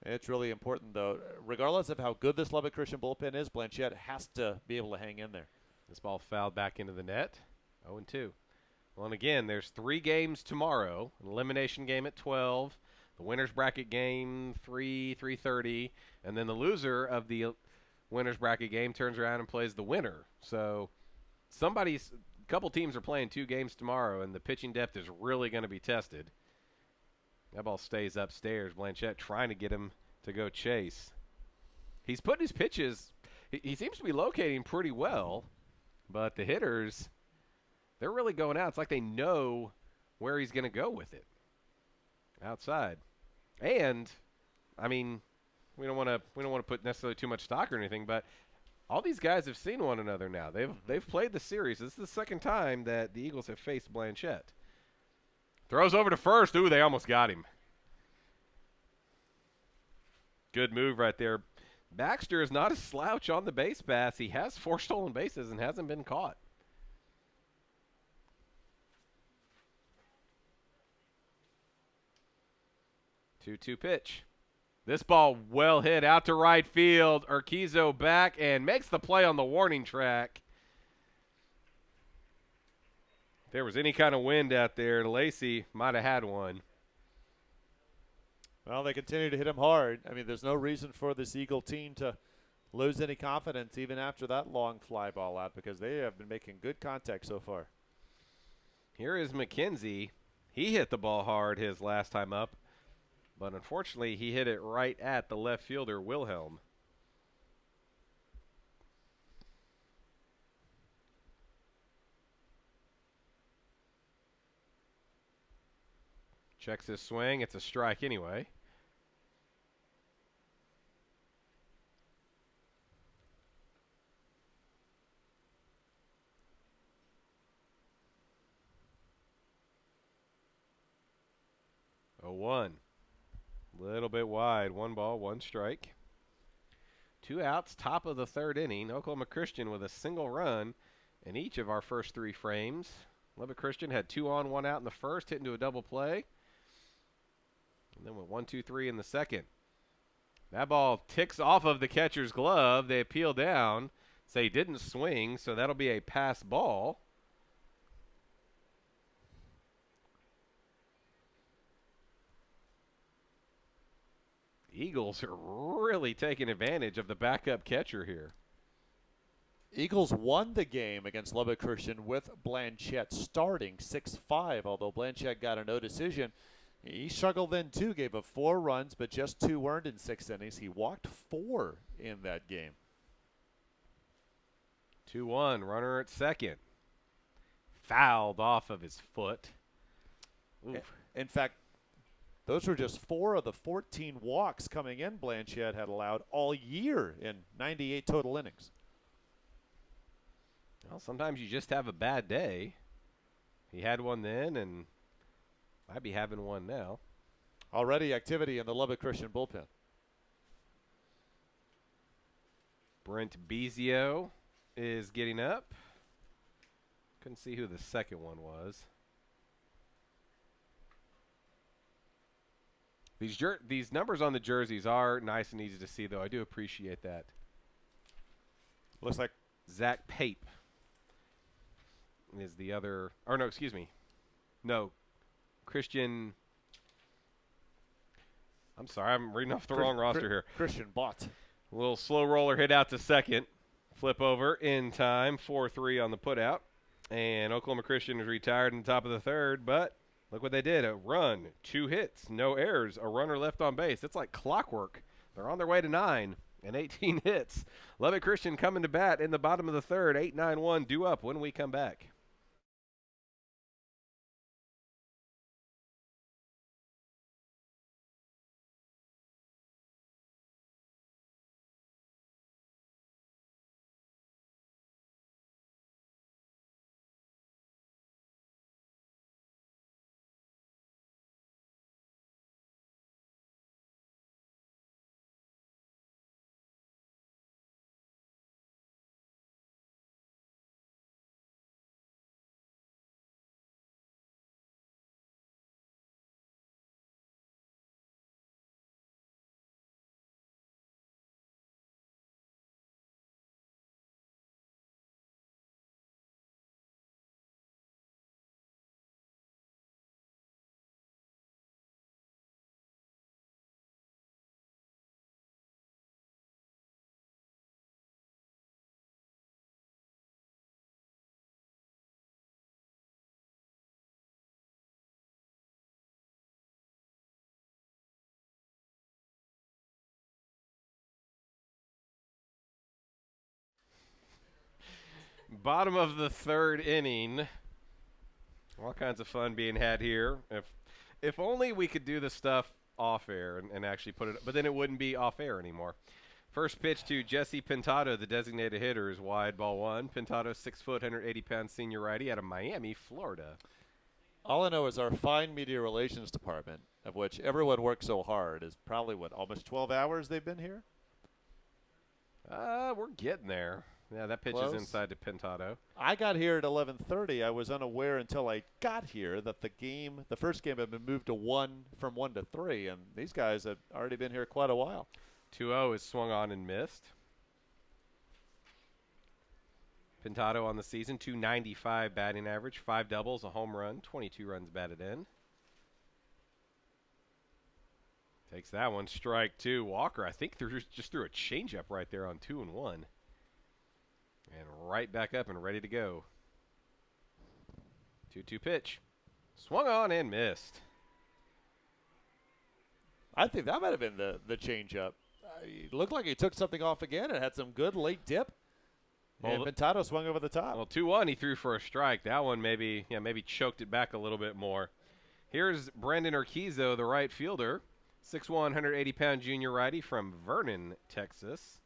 It's really important, though. Regardless of how good this Lubbock Christian bullpen is, Blanchette has to be able to hang in there. This ball fouled back into the net. 0-2. Well, and again, there's 3 games tomorrow. An elimination game at 12. The winner's bracket game, 3:30. And then the loser of the winner's bracket game turns around and plays the winner. So a couple teams are playing 2 games tomorrow, and the pitching depth is really going to be tested. That ball stays upstairs. Blanchette trying to get him to go chase. He's putting his pitches. He seems to be locating pretty well, but the hitters, they're really going out. It's like they know where he's going to go with it. Outside. And, I mean, we don't want to put necessarily too much stock or anything, but all these guys have seen one another now. They've played the series. This is the second time that the Eagles have faced Blanchette. Throws over to first. Ooh, they almost got him. Good move right there. Baxter is not a slouch on the base pass. He has 4 stolen bases and hasn't been caught. Two pitch. This ball well hit out to right field. Urquizo back and makes the play on the warning track. If there was any kind of wind out there, Lacey might have had one. Well, they continue to hit him hard. I mean, there's no reason for this Eagle team to lose any confidence even after that long fly ball out because they have been making good contact so far. Here is McKenzie. He hit the ball hard his last time up, but unfortunately he hit it right at the left fielder, Wilhelm. Checks his swing. It's a strike anyway. A 1. Little bit wide. 1 ball, 1 strike. 2 outs, top of the 3rd inning. Oklahoma Christian with a single run in each of our first 3 frames. Lubbock Christian had 2 on, 1 out in the first, hit into a double play. And then went 1, 2, 3 in the second. That ball ticks off of the catcher's glove. They appeal down, say he didn't swing, so that'll be a pass ball. Eagles are really taking advantage of the backup catcher here. Eagles won the game against Lubbock Christian with Blanchette starting 6-5, although Blanchette got a no decision. He struggled then, too, gave up 4 runs, but just 2 earned in 6 innings. He walked 4 in that game. 2-1, runner at second. Fouled off of his foot. Oof. In fact, those were just 4 of the 14 walks coming in Blanchette had allowed all year in 98 total innings. Well, sometimes you just have a bad day. He had one then, and might be having one now. Already activity in the Lubbock Christian bullpen. Brent Bezio is getting up. Couldn't see who the second one was. These numbers on the jerseys are nice and easy to see, though. I do appreciate that. Looks like Zach Pape is the other. Or no, excuse me. No, Christian. I'm sorry, I'm reading off the wrong roster here. Christian Bott. A little slow roller hit out to second. Flip over in time. 4-3 on the putout. And Oklahoma Christian is retired in the top of the third, but look what they did. A run, 2 hits, no errors, a runner left on base. It's like clockwork. They're on their way to 9 and 18 hits. Lubbock Christian coming to bat in the bottom of the third. 8-9-1 due up when we come back. Bottom of the third inning. All kinds of fun being had here. If only we could do the stuff off air and actually put it, but then it wouldn't be off air anymore. First pitch to Jesse Pintado, the designated hitter, is wide, ball 1. Pintado, 6 foot, 180-pound senior righty out of Miami, Florida. All I know is our fine media relations department, of which everyone works so hard, is probably, almost 12 hours they've been here? We're getting there. Yeah, that pitch Close. is inside to Pintado. I got here at 11:30. I was unaware until I got here that the first game had been moved to from 1 to 3, and these guys had already been here quite a while. 2-0 is swung on and missed. Pintado on the season, .295 batting average, 5 doubles, a home run, 22 runs batted in. Takes that one, strike 2. Walker, I think just threw a changeup right there on 2-1. And right back up and ready to go. 2-2 pitch. Swung on and missed. I think that might have been the changeup. It looked like he took something off again and had some good late dip. And Pintado swung over the top. Well, 2-1 he threw for a strike. That one maybe choked it back a little bit more. Here's Brandon Urquizo, the right fielder. 6'1", 180-pound junior righty from Vernon, Texas.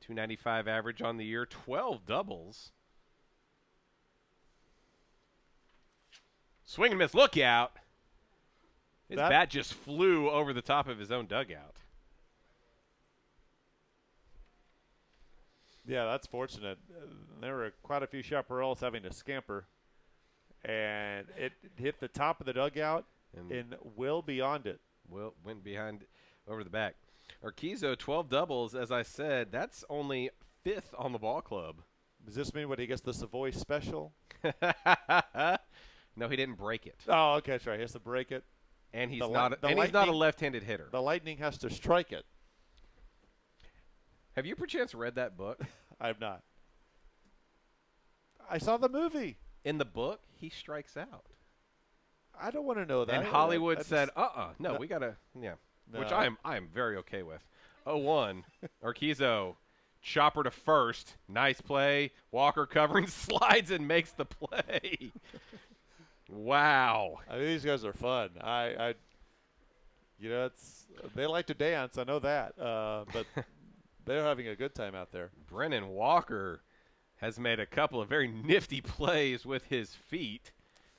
.295 average on the year, 12 doubles. Swing and miss, look out. His bat just flew over the top of his own dugout. Yeah, that's fortunate. There were quite a few chaparrals having to scamper. And it hit the top of the dugout and well beyond it. Well, went behind over the back. Urquizo, 12 doubles, as I said. That's only 5th on the ball club. Does this mean he gets the Savoy special? No, he didn't break it. Oh, okay, that's right. He has to break it. And he's not a left-handed hitter. The Lightning has to strike it. Have you perchance read that book? I have not. I saw the movie. In the book, he strikes out. I don't want to know that. And Hollywood said, no, we got to, no. Which I am very okay with. 0-1, Urquizo, chopper to first. Nice play. Walker covering, slides and makes the play. Wow. These guys are fun. They like to dance. I know that. But they're having a good time out there. Brennan Walker has made a couple of very nifty plays with his feet,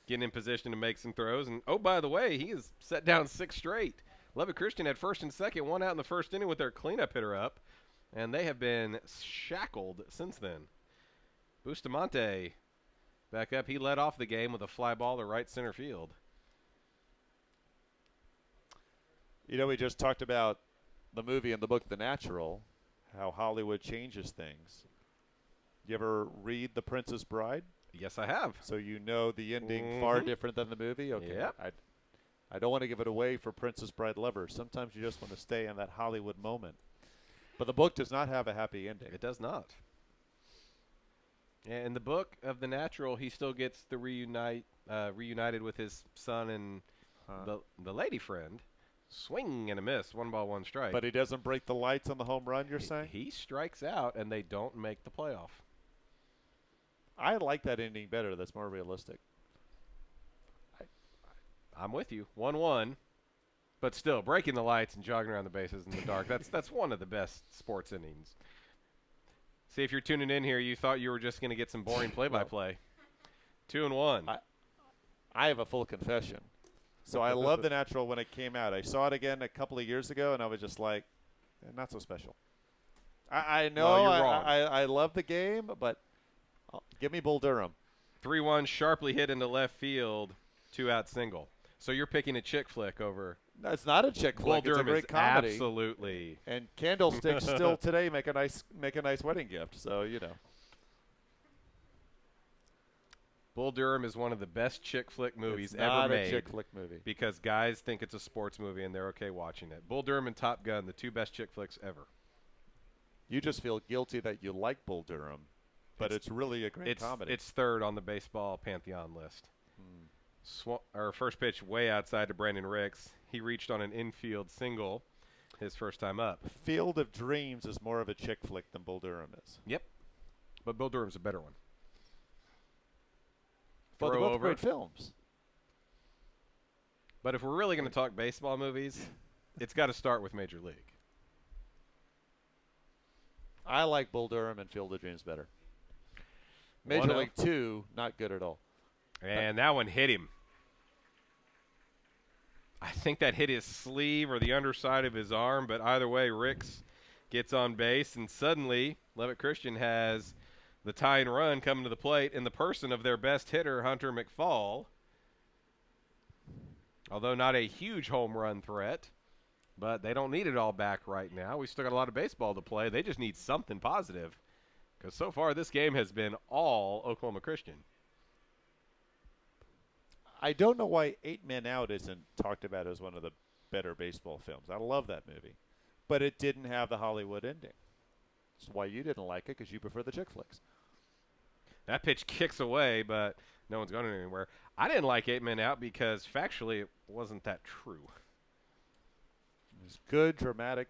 getting in position to make some throws. And, oh, by the way, he has set down 6 straight. Lubbock Christian had first and second, 1 out in the first inning with their cleanup hitter up, and they have been shackled since then. Bustamante back up. He led off the game with a fly ball to right center field. We just talked about the movie and the book The Natural, how Hollywood changes things. You ever read The Princess Bride? Yes, I have. So you know the ending far different than the movie? Okay. Yep. I don't want to give it away for Princess Bride lovers. Sometimes you just want to stay in that Hollywood moment. But the book does not have a happy ending. It does not. In the book of The Natural, he still gets the reunited with his son and the lady friend. Swing and a miss, 1-ball, 1 strike. But he doesn't break the lights on the home run, you're saying? He strikes out, and they don't make the playoff. I like that ending better. That's more realistic. I'm with you. 1-1. But still, breaking the lights and jogging around the bases in the dark, that's one of the best sports innings. See, if you're tuning in here, you thought you were just going to get some boring play-by-play. 2-1. I have a full confession. So I love The Natural when it came out. I saw it again a couple of years ago, and I was just like, not so special. I know well, you're wrong. I love the game, but give me Bull Durham. 3-1, sharply hit into left field, 2-out single. So you're picking a chick flick over. No, it's not a chick flick. Bull Durham it's a great comedy. Absolutely. And candlesticks still today make a nice wedding gift. So you know. Bull Durham is one of the best chick flick movies it's ever not made. a chick flick movie. Because guys think it's a sports movie and they're okay watching it. Bull Durham and Top Gun, the two best chick flicks ever. You just feel guilty that you like Bull Durham, but it's really a great comedy. It's third on the baseball pantheon list. Our first pitch way outside to Brandon Ricks. He reached on an infield single his first time up. Field of Dreams is more of a chick flick than Bull Durham is. Yep. But Bull Durham's a better one. Well, they're Throw both over. great films. But if we're really going to talk baseball movies, it's got to start with Major League. I like Bull Durham and Field of Dreams better. Major League 2, not good at all. And that one hit him. I think that hit his sleeve or the underside of his arm, but either way, Ricks gets on base, and suddenly Lubbock Christian has the tying run coming to the plate in the person of their best hitter, Hunter McFall. Although not a huge home run threat, but they don't need it all back right now. We still got a lot of baseball to play. They just need something positive, because so far this game has been all Oklahoma Christian. I don't know why 8 Men Out isn't talked about as one of the better baseball films. I love that movie. But it didn't have the Hollywood ending. That's why you didn't like it, because you prefer the chick flicks. That pitch kicks away, but no one's going anywhere. I didn't like 8 Men Out because factually it wasn't that true. It's good, dramatic.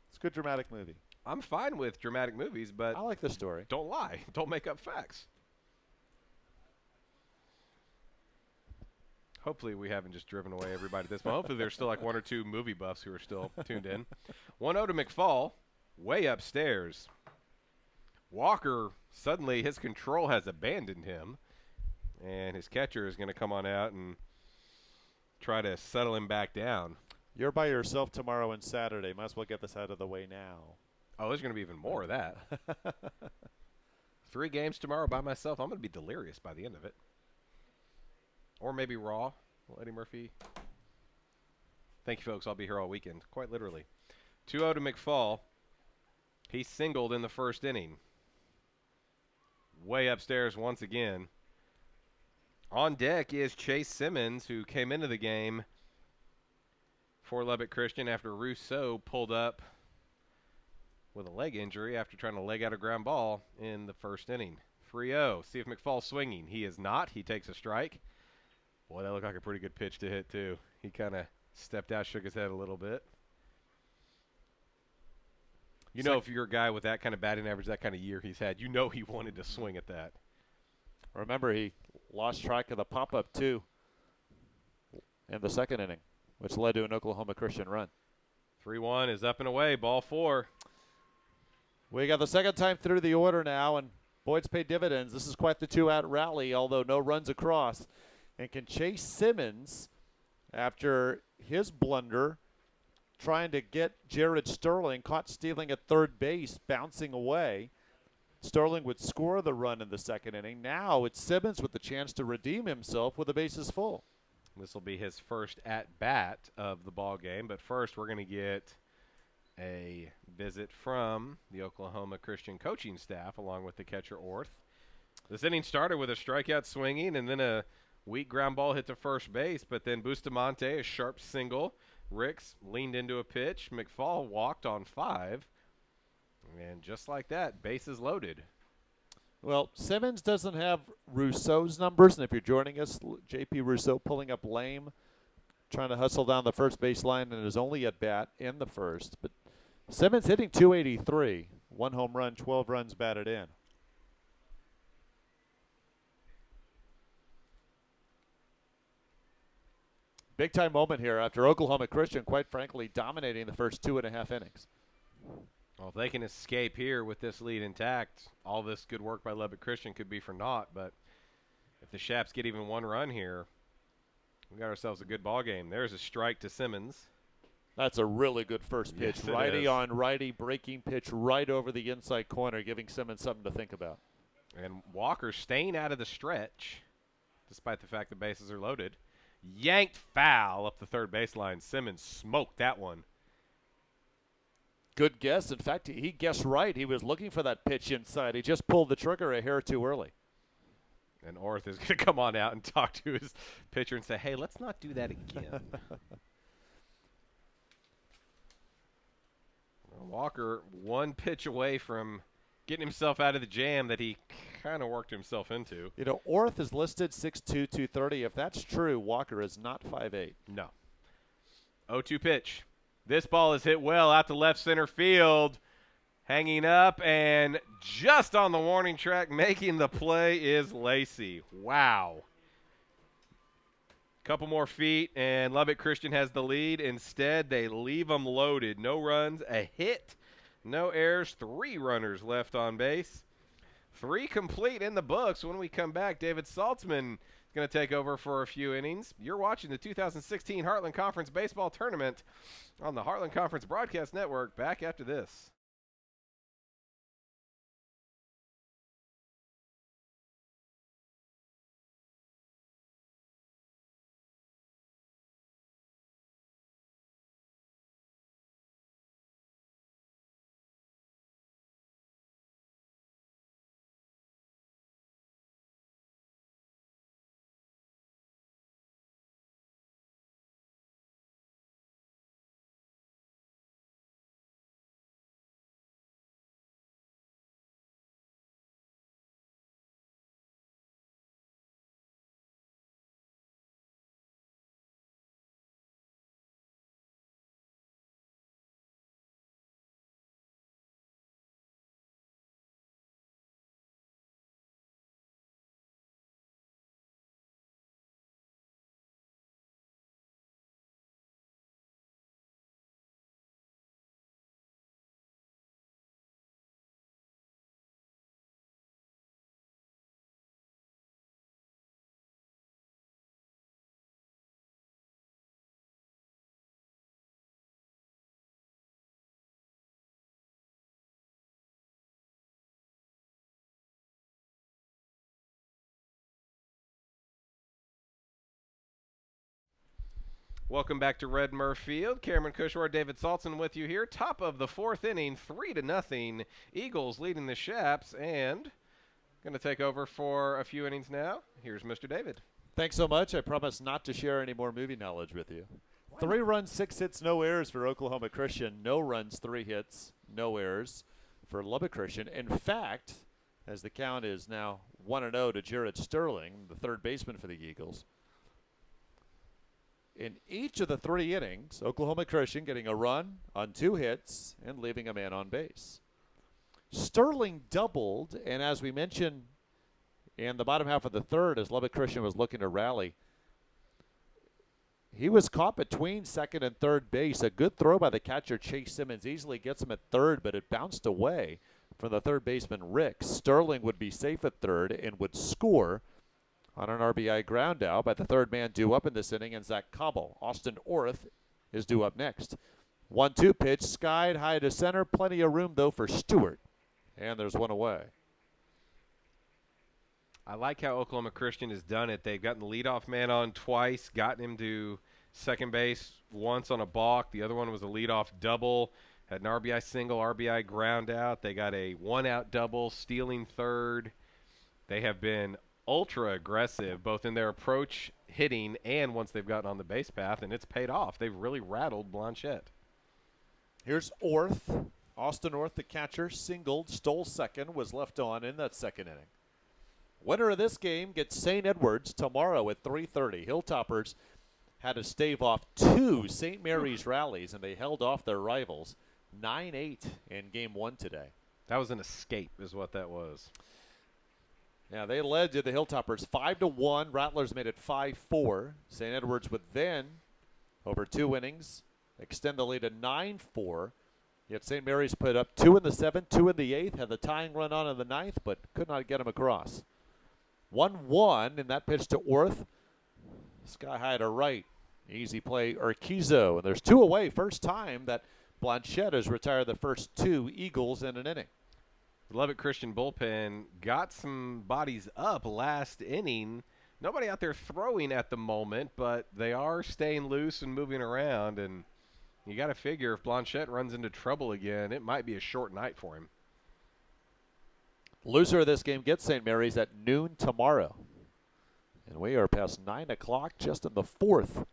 It's a good dramatic movie. I'm fine with dramatic movies, but I like the story. don't lie. Don't make up facts. Hopefully we haven't just driven away everybody at this point. Hopefully there's still like one or two movie buffs who are still tuned in. 1-0 to McFall, way upstairs. Walker, suddenly his control has abandoned him, and his catcher is going to come on out and try to settle him back down. You're by yourself tomorrow and Saturday. Might as well get this out of the way now. Oh, there's going to be even more of that. 3 games tomorrow by myself. I'm going to be delirious by the end of it. Or maybe raw. Well, Eddie Murphy. Thank you, folks. I'll be here all weekend, quite literally. 2-0 to McFall. He singled in the first inning. Way upstairs once again. On deck is Chase Simmons, who came into the game for Lubbock Christian after Rousseau pulled up with a leg injury after trying to leg out a ground ball in the first inning. 3-0. See if McFall's swinging. He is not. He takes a strike. Boy, that looked like a pretty good pitch to hit, too. He kind of stepped out, shook his head a little bit. You know, if you're a guy with that kind of batting average, that kind of year he's had, you know he wanted to swing at that. Remember, he lost track of the pop-up, too, in the second inning, which led to an Oklahoma Christian run. 3-1 is up and away, ball 4. We got the second time through the order now, and Boyd's paid dividends. This is quite the 2-out rally, although no runs across. And can Chase Simmons, after his blunder, trying to get Jared Sterling caught stealing at third base, bouncing away. Sterling would score the run in the second inning. Now it's Simmons with the chance to redeem himself with the bases full. This will be his first at-bat of the ball game. But first we're going to get a visit from the Oklahoma Christian coaching staff along with the catcher Orth. This inning started with a strikeout swinging and then a weak ground ball hit to first base, but then Bustamante, a sharp single. Ricks leaned into a pitch. McFall walked on 5. And just like that, bases loaded. Well, Simmons doesn't have Rousseau's numbers, and if you're joining us, J.P. Rousseau pulling up lame, trying to hustle down the first base line, and is only at bat in the first. But Simmons hitting .283, 1 home run, 12 runs batted in. Big-time moment here after Oklahoma Christian, quite frankly, dominating the first 2.5 innings. Well, if they can escape here with this lead intact, all this good work by Lubbock Christian could be for naught. But if the Shaps get even 1 run here, we got ourselves a good ball game. There's a strike to Simmons. That's a really good first pitch. Yes, righty on righty, breaking pitch right over the inside corner, giving Simmons something to think about. And Walker staying out of the stretch, despite the fact the bases are loaded. Yanked foul up the third baseline. Simmons smoked that one. Good guess. In fact, he guessed right. He was looking for that pitch inside. He just pulled the trigger a hair too early. And Orth is going to come on out and talk to his pitcher and say, hey, let's not do that again. Walker 1 pitch away from getting himself out of the jam that he kind of worked himself into. You know, Orth is listed 6'2", 230. If that's true, Walker is not 5'8". No. 0-2 pitch. This ball is hit well out to left center field. Hanging up and just on the warning track making the play is Lacey. Wow. Couple more feet and Lubbock Christian has the lead. Instead, they leave them loaded. No runs, a hit, no errors, 3 runners left on base. 3 complete in the books. When we come back, David Saltzman is going to take over for a few innings. You're watching the 2016 Heartland Conference Baseball Tournament on the Heartland Conference Broadcast Network. Back after this. Welcome back to Red Murph Field. Cameron Cushore, David Saltzman with you here. Top of the 4th inning, 3-0. Eagles leading the Shaps, and going to take over for a few innings now. Here's Mr. David. Thanks so much. I promise not to share any more movie knowledge with you. 3 runs, 6 hits, no errors for Oklahoma Christian. No runs, 3 hits, no errors for Lubbock Christian. In fact, as the count is now 1-0 to Jared Sterling, the third baseman for the Eagles. In each of the 3 innings, Oklahoma Christian getting a run on 2 hits and leaving a man on base. Sterling doubled, and as we mentioned in the bottom half of the third, as Lubbock Christian was looking to rally, he was caught between second and third base. A good throw by the catcher, Chase Simmons, easily gets him at third, but it bounced away from the third baseman, Rick. Sterling would be safe at third and would score on an RBI ground out by the third man due up in this inning, and Zach Cobble. Austin Orth is due up next. 1-2 pitch, skied high to center. Plenty of room, though, for Stewart. And there's one away. I like how Oklahoma Christian has done it. They've gotten the leadoff man on twice, gotten him to second base once on a balk. The other one was a leadoff double. Had an RBI single, RBI ground out. They got a one-out double, stealing third. They have been ultra aggressive, both in their approach hitting and once they've gotten on the base path, and it's paid off. They've really rattled Blanchette. Here's Orth. Austin Orth, the catcher, singled, stole second, was left on in that second inning. Winner of this game gets St. Edwards tomorrow at 3:30. Hilltoppers had to stave off 2 St. Mary's rallies, and they held off their rivals 9-8 in game 1 today. That was an escape is what that was. Yeah, they led to the Hilltoppers 5-1. Rattlers made it 5-4. St. Edwards would then, over 2 innings, extend the lead to 9-4. Yet St. Mary's put up 2 in the 7th, 2 in the 8th, had the tying run on in the 9th, but could not get him across. 1-1 in that pitch to Orth. Sky high to right. Easy play, Urquizo. And there's 2 away. First time that Blanchette has retired the first 2 Eagles in an inning. The Lubbock Christian bullpen got some bodies up last inning. Nobody out there throwing at the moment, but they are staying loose and moving around. And you got to figure if Blanchette runs into trouble again, it might be a short night for him. Loser of this game gets St. Mary's at noon tomorrow. And we are past 9 o'clock just in the 4th.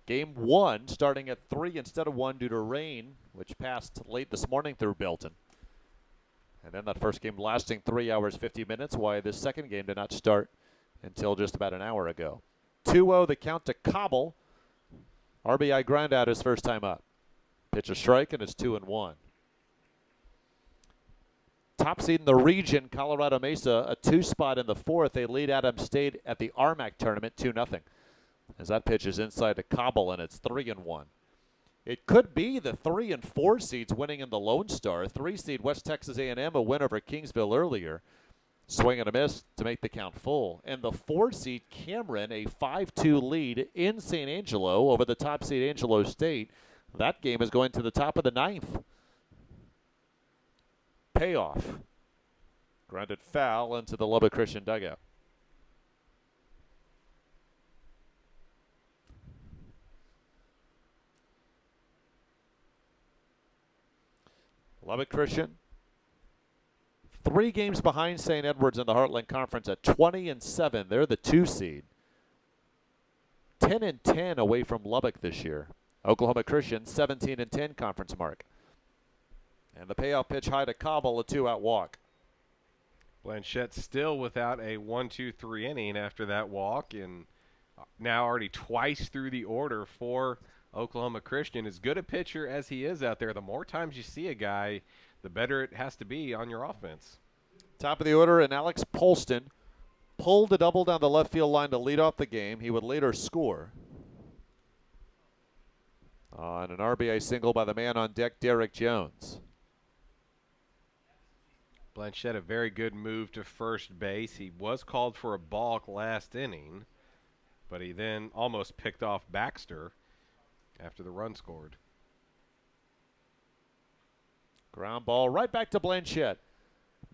Game 1 starting at 3 instead of 1 due to rain, which passed late this morning through Belton. And then that first game lasting 3 hours, 50 minutes, why this second game did not start until just about an hour ago. 2-0 the count to Cobble. RBI ground out his first time up. Pitch a strike, and it's 2-1. Top seed in the region, Colorado Mesa, a 2 spot in the 4th. They lead Adams State at the RMAC tournament 2-0. As that pitch is inside to Cobble, and it's 3-1. It could be the 3 and 4 seeds winning in the Lone Star. 3 seed West Texas A&M, a win over Kingsville earlier. Swing and a miss to make the count full. And the 4 seed Cameron, a 5-2 lead in San Angelo over the top seed Angelo State. That game is going to the top of the 9th. Payoff. Grounded foul into the Lubbock Christian dugout. Lubbock Christian, 3 games behind St. Edwards in the Heartland Conference at 20-7. They're the 2 seed. 10-10 away from Lubbock this year. Oklahoma Christian 17-10 conference mark. And the payoff pitch high to Cobble, a 2-out walk. Blanchette still without a 1-2-3 inning after that walk, and now already twice through the order for Oklahoma Christian. As good a pitcher as he is out there, the more times you see a guy, the better it has to be on your offense. Top of the order, and Alex Polston pulled a double down the left field line to lead off the game. He would later score on an RBI single by the man on deck, Derek Jones. Blanchette, a very good move to first base. He was called for a balk last inning, but he then almost picked off Baxter after the run scored. Ground ball right back to Blanchette.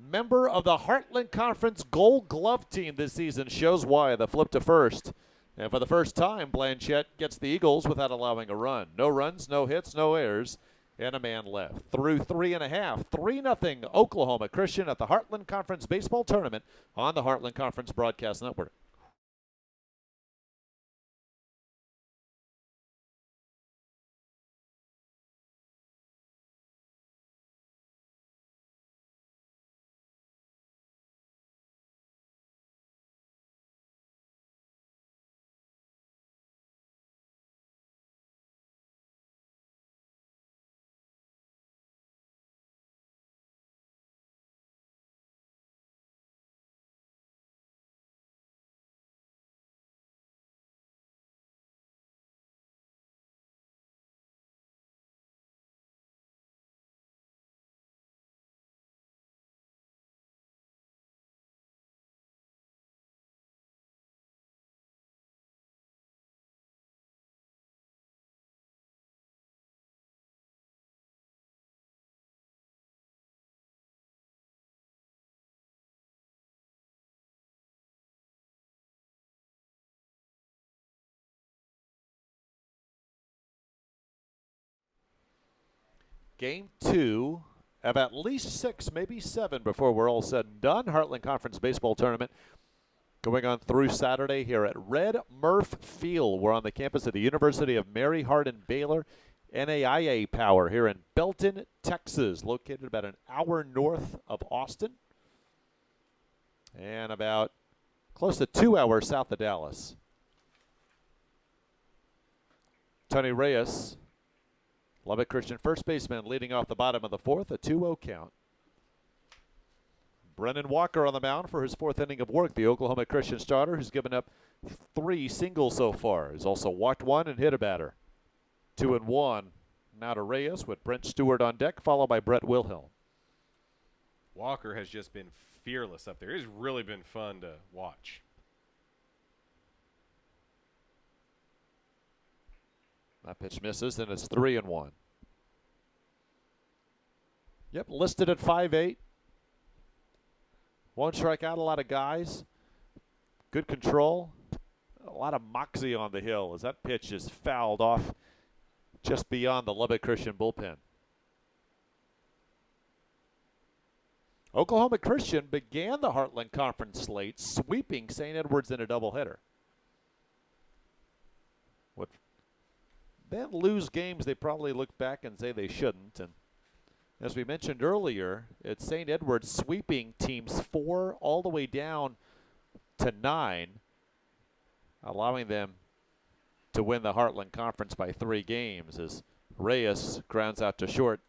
Member of the Heartland Conference Gold Glove team this season, shows why. The flip to first. And for the first time, Blanchette gets the Eagles without allowing a run. No runs, no hits, no errors, and a man left. Through 3.5, 3-0 Oklahoma Christian at the Heartland Conference Baseball Tournament on the Heartland Conference Broadcast Network. Game 2 of at least 6, maybe 7 before we're all said and done. Heartland Conference Baseball Tournament going on through Saturday here at Red Murph Field. We're on the campus of the University of Mary Hardin-Baylor. NAIA Power here in Belton, Texas, located about an hour north of Austin and about close to 2 hours south of Dallas. Tony Reyes, Lubbock Christian first baseman, leading off the bottom of the fourth, a 2-0 count. Brennan Walker on the mound for his fourth inning of work, the Oklahoma Christian starter, who's given up 3 singles so far. He's also walked 1 and hit a batter. 2-1 now to Reyes with Brent Stewart on deck, followed by Brett Wilhelm. Walker has just been fearless up there. It's really been fun to watch. That pitch misses, and it's 3-1. Yep, listed at 5'8". Won't strike out a lot of guys. Good control. A lot of moxie on the hill as that pitch is fouled off just beyond the Lubbock Christian bullpen. Oklahoma Christian began the Heartland Conference slate sweeping St. Edwards in a doubleheader. Would then lose games they probably look back and say they shouldn't. And as we mentioned earlier, it's St. Edwards sweeping teams 4 all the way down to 9, allowing them to win the Heartland Conference by 3 games as Reyes grounds out to short.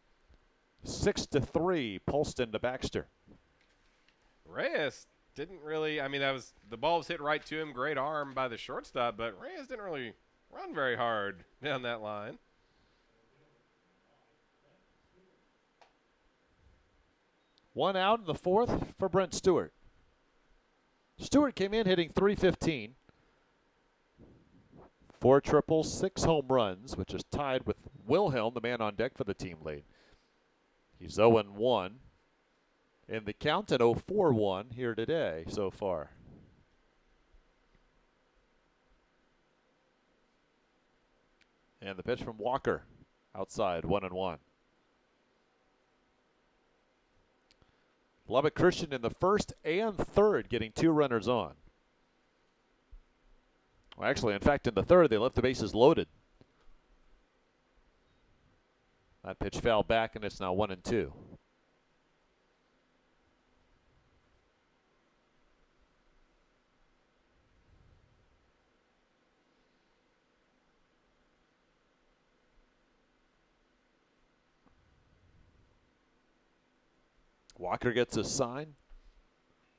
6-3, Polston to Baxter. Reyes didn't really, I mean, the ball was hit right to him. Great arm by the shortstop, but Reyes didn't really run very hard down that line. One out in the fourth for Brent Stewart. Stewart came in hitting .315. 4 triples, 6 home runs, which is tied with Wilhelm, the man on deck for the team lead. He's 0-1 in the count and 0-4-1 here today so far. And the pitch from Walker outside, 1-1. Lubbock Christian in the first and third getting 2 runners on. Well, actually, in fact, in the third, they left the bases loaded. That pitch fouled back, and it's now 1-2. Walker gets a sign,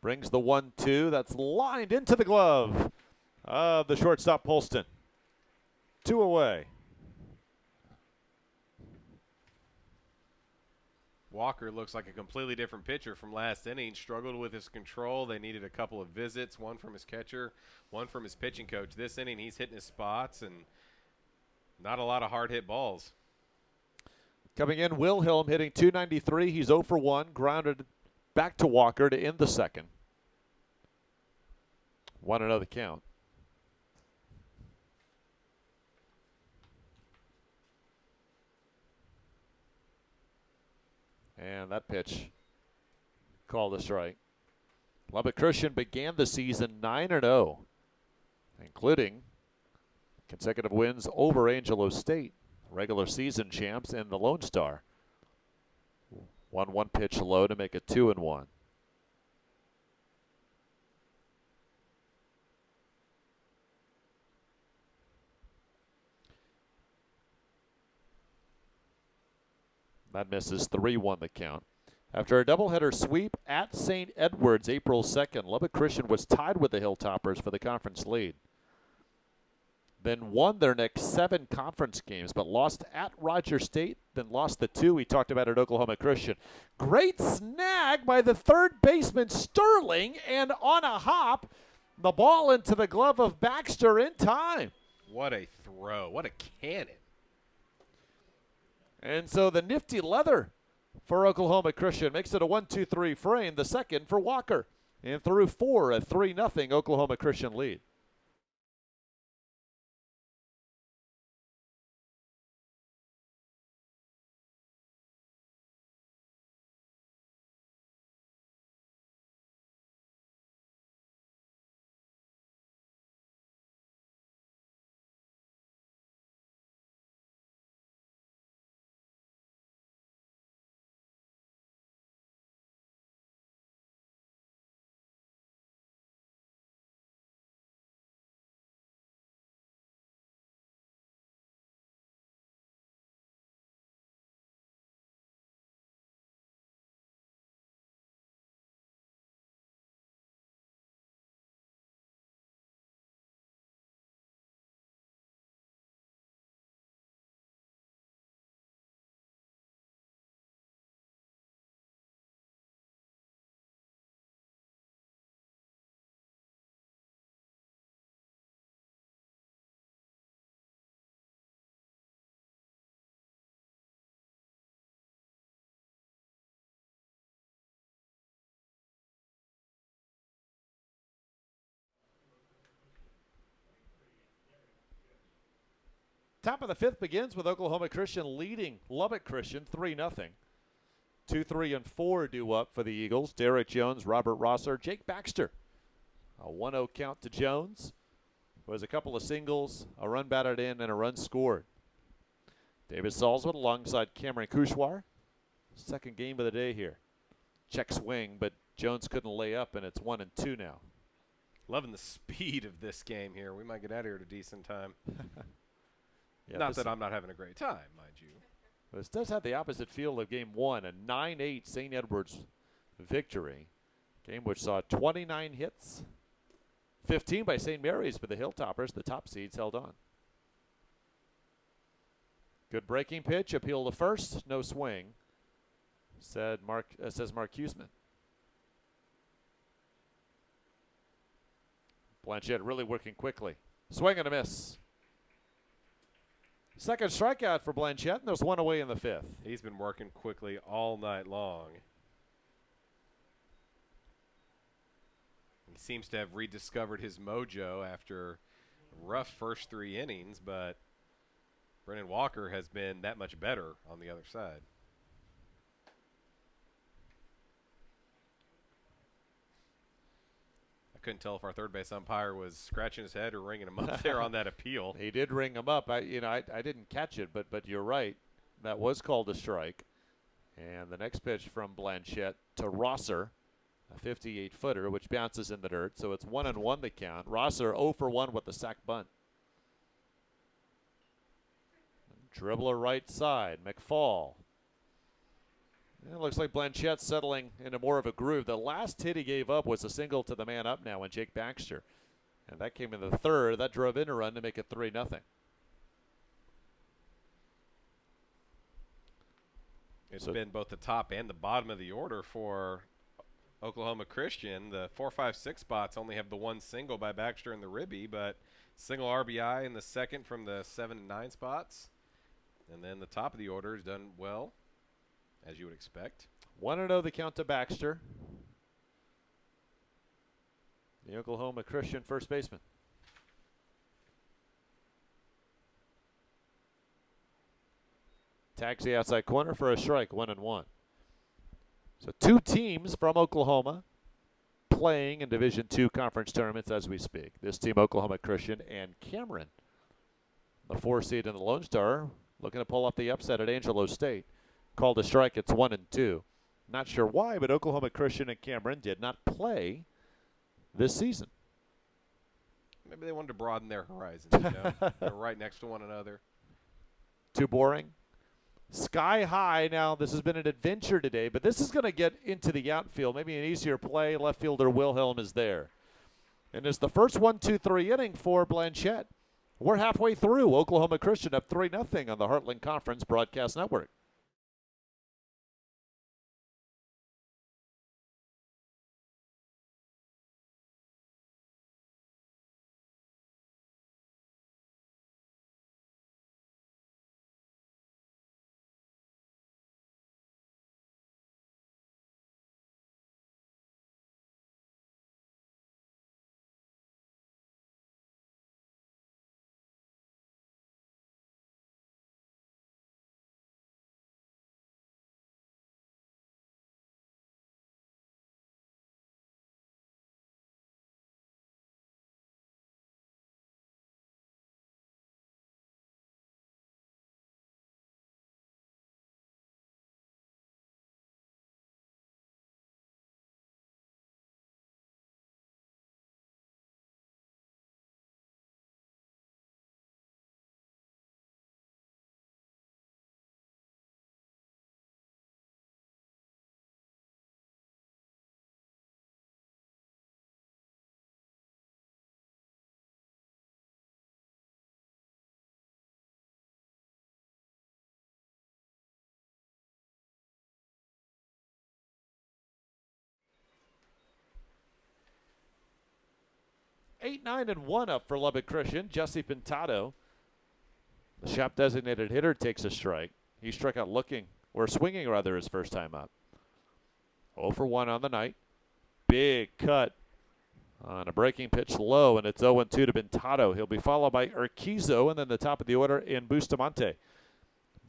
brings the 1-2. That's lined into the glove of the shortstop Polston. 2 away. Walker looks like a completely different pitcher from last inning. Struggled with his control. They needed a couple of visits, one from his catcher, one from his pitching coach. This inning, he's hitting his spots and not a lot of hard hit balls. Coming in, Wilhelm hitting .293. He's 0-for-1, grounded back to Walker to end the second. 1-0 count. And that pitch called a strike. Lubbock Christian began the season 9-0, including consecutive wins over Angelo State, regular season champs, and the Lone Star. 1-1 pitch low to make it 2-1. That misses. 3-1 the count. After a doubleheader sweep at St. Edwards April 2nd, Lubbock Christian was tied with the Hilltoppers for the conference lead. Then won their next 7 conference games, but lost at Roger State, then lost the 2 we talked about at Oklahoma Christian. Great snag by the third baseman Sterling, and on a hop, the ball into the glove of Baxter in time. What a throw. What a cannon. And so the nifty leather for Oklahoma Christian makes it a 1-2-3 frame, the second for Walker. And through 4, a 3-0 Oklahoma Christian lead. Top of the fifth begins with Oklahoma Christian leading Lubbock Christian 3-0. 2, 3, and 4 due up for the Eagles. Derek Jones, Robert Rosser, Jake Baxter. A 1-0 count to Jones. Was a couple of singles, a run batted in, and a run scored. David Salzman alongside Cameron Kushwar. Second game of the day here. Check swing, but Jones couldn't lay up, and it's 1-2 now. Loving the speed of this game here. We might get out of here at a decent time. Yeah, not that I'm not having a great time, mind you. This does have the opposite feel of game one, a 9-8 St. Edward's victory. Game which saw 29 hits, 15 by St. Mary's, but the Hilltoppers, the top seeds, held on. Good breaking pitch, appeal to first, no swing, says Mark Huseman. Blanchette really working quickly. Swing and a miss. Second strikeout for Blanchette, and there's one away in the fifth. He's been working quickly all night long. He seems to have rediscovered his mojo after a rough first 3 innings, but Brennan Walker has been that much better on the other side. I couldn't tell if our third base umpire was scratching his head or ringing him up there on that appeal. He did ring him up. I didn't catch it, but you're right. That was called a strike. And the next pitch from Blanchette to Rosser, a 58-footer, which bounces in the dirt. So it's 1-1 the count. Rosser 0 for 1 with the sac bunt. Dribbler right side, McFall. It looks like Blanchette's settling into more of a groove. The last hit he gave up was a single to the man up now in Jake Baxter. And that came in the third. That drove in a run to make it 3-0. It's been both the top and the bottom of the order for Oklahoma Christian. The 4, 5, 6 spots only have the one single by Baxter and the Ribby, but single RBI in the second from the 7 and 9 spots. And then the top of the order is done well, as you would expect. 1-0 the count to Baxter. The Oklahoma Christian first baseman. Tags the outside corner for a strike, 1-1. So 2 teams from Oklahoma playing in Division II conference tournaments as we speak. This team, Oklahoma Christian and Cameron. The 4 seed in the Lone Star looking to pull off the upset at Angelo State. Called a strike, it's 1-2. Not sure why, but Oklahoma Christian and Cameron did not play this season. Maybe they wanted to broaden their horizons, you know? They're right next to one another. Too boring? Sky high. Now, this has been an adventure today, but this is going to get into the outfield. Maybe an easier play. Left fielder Wilhelm is there. And it's the first 1-2-3 inning for Blanchette. We're halfway through. Oklahoma Christian up 3-0 on the Heartland Conference Broadcast Network. Eight, 9, and 1 up for Lubbock Christian. Jesse Pintado, the shop designated hitter, takes a strike. He struck out swinging rather, his first time up. 0 for 1 on the night. Big cut On a breaking pitch low, and it's 0-2 to Pintado. He'll be followed by Urquizo, and then the top of the order in Bustamante.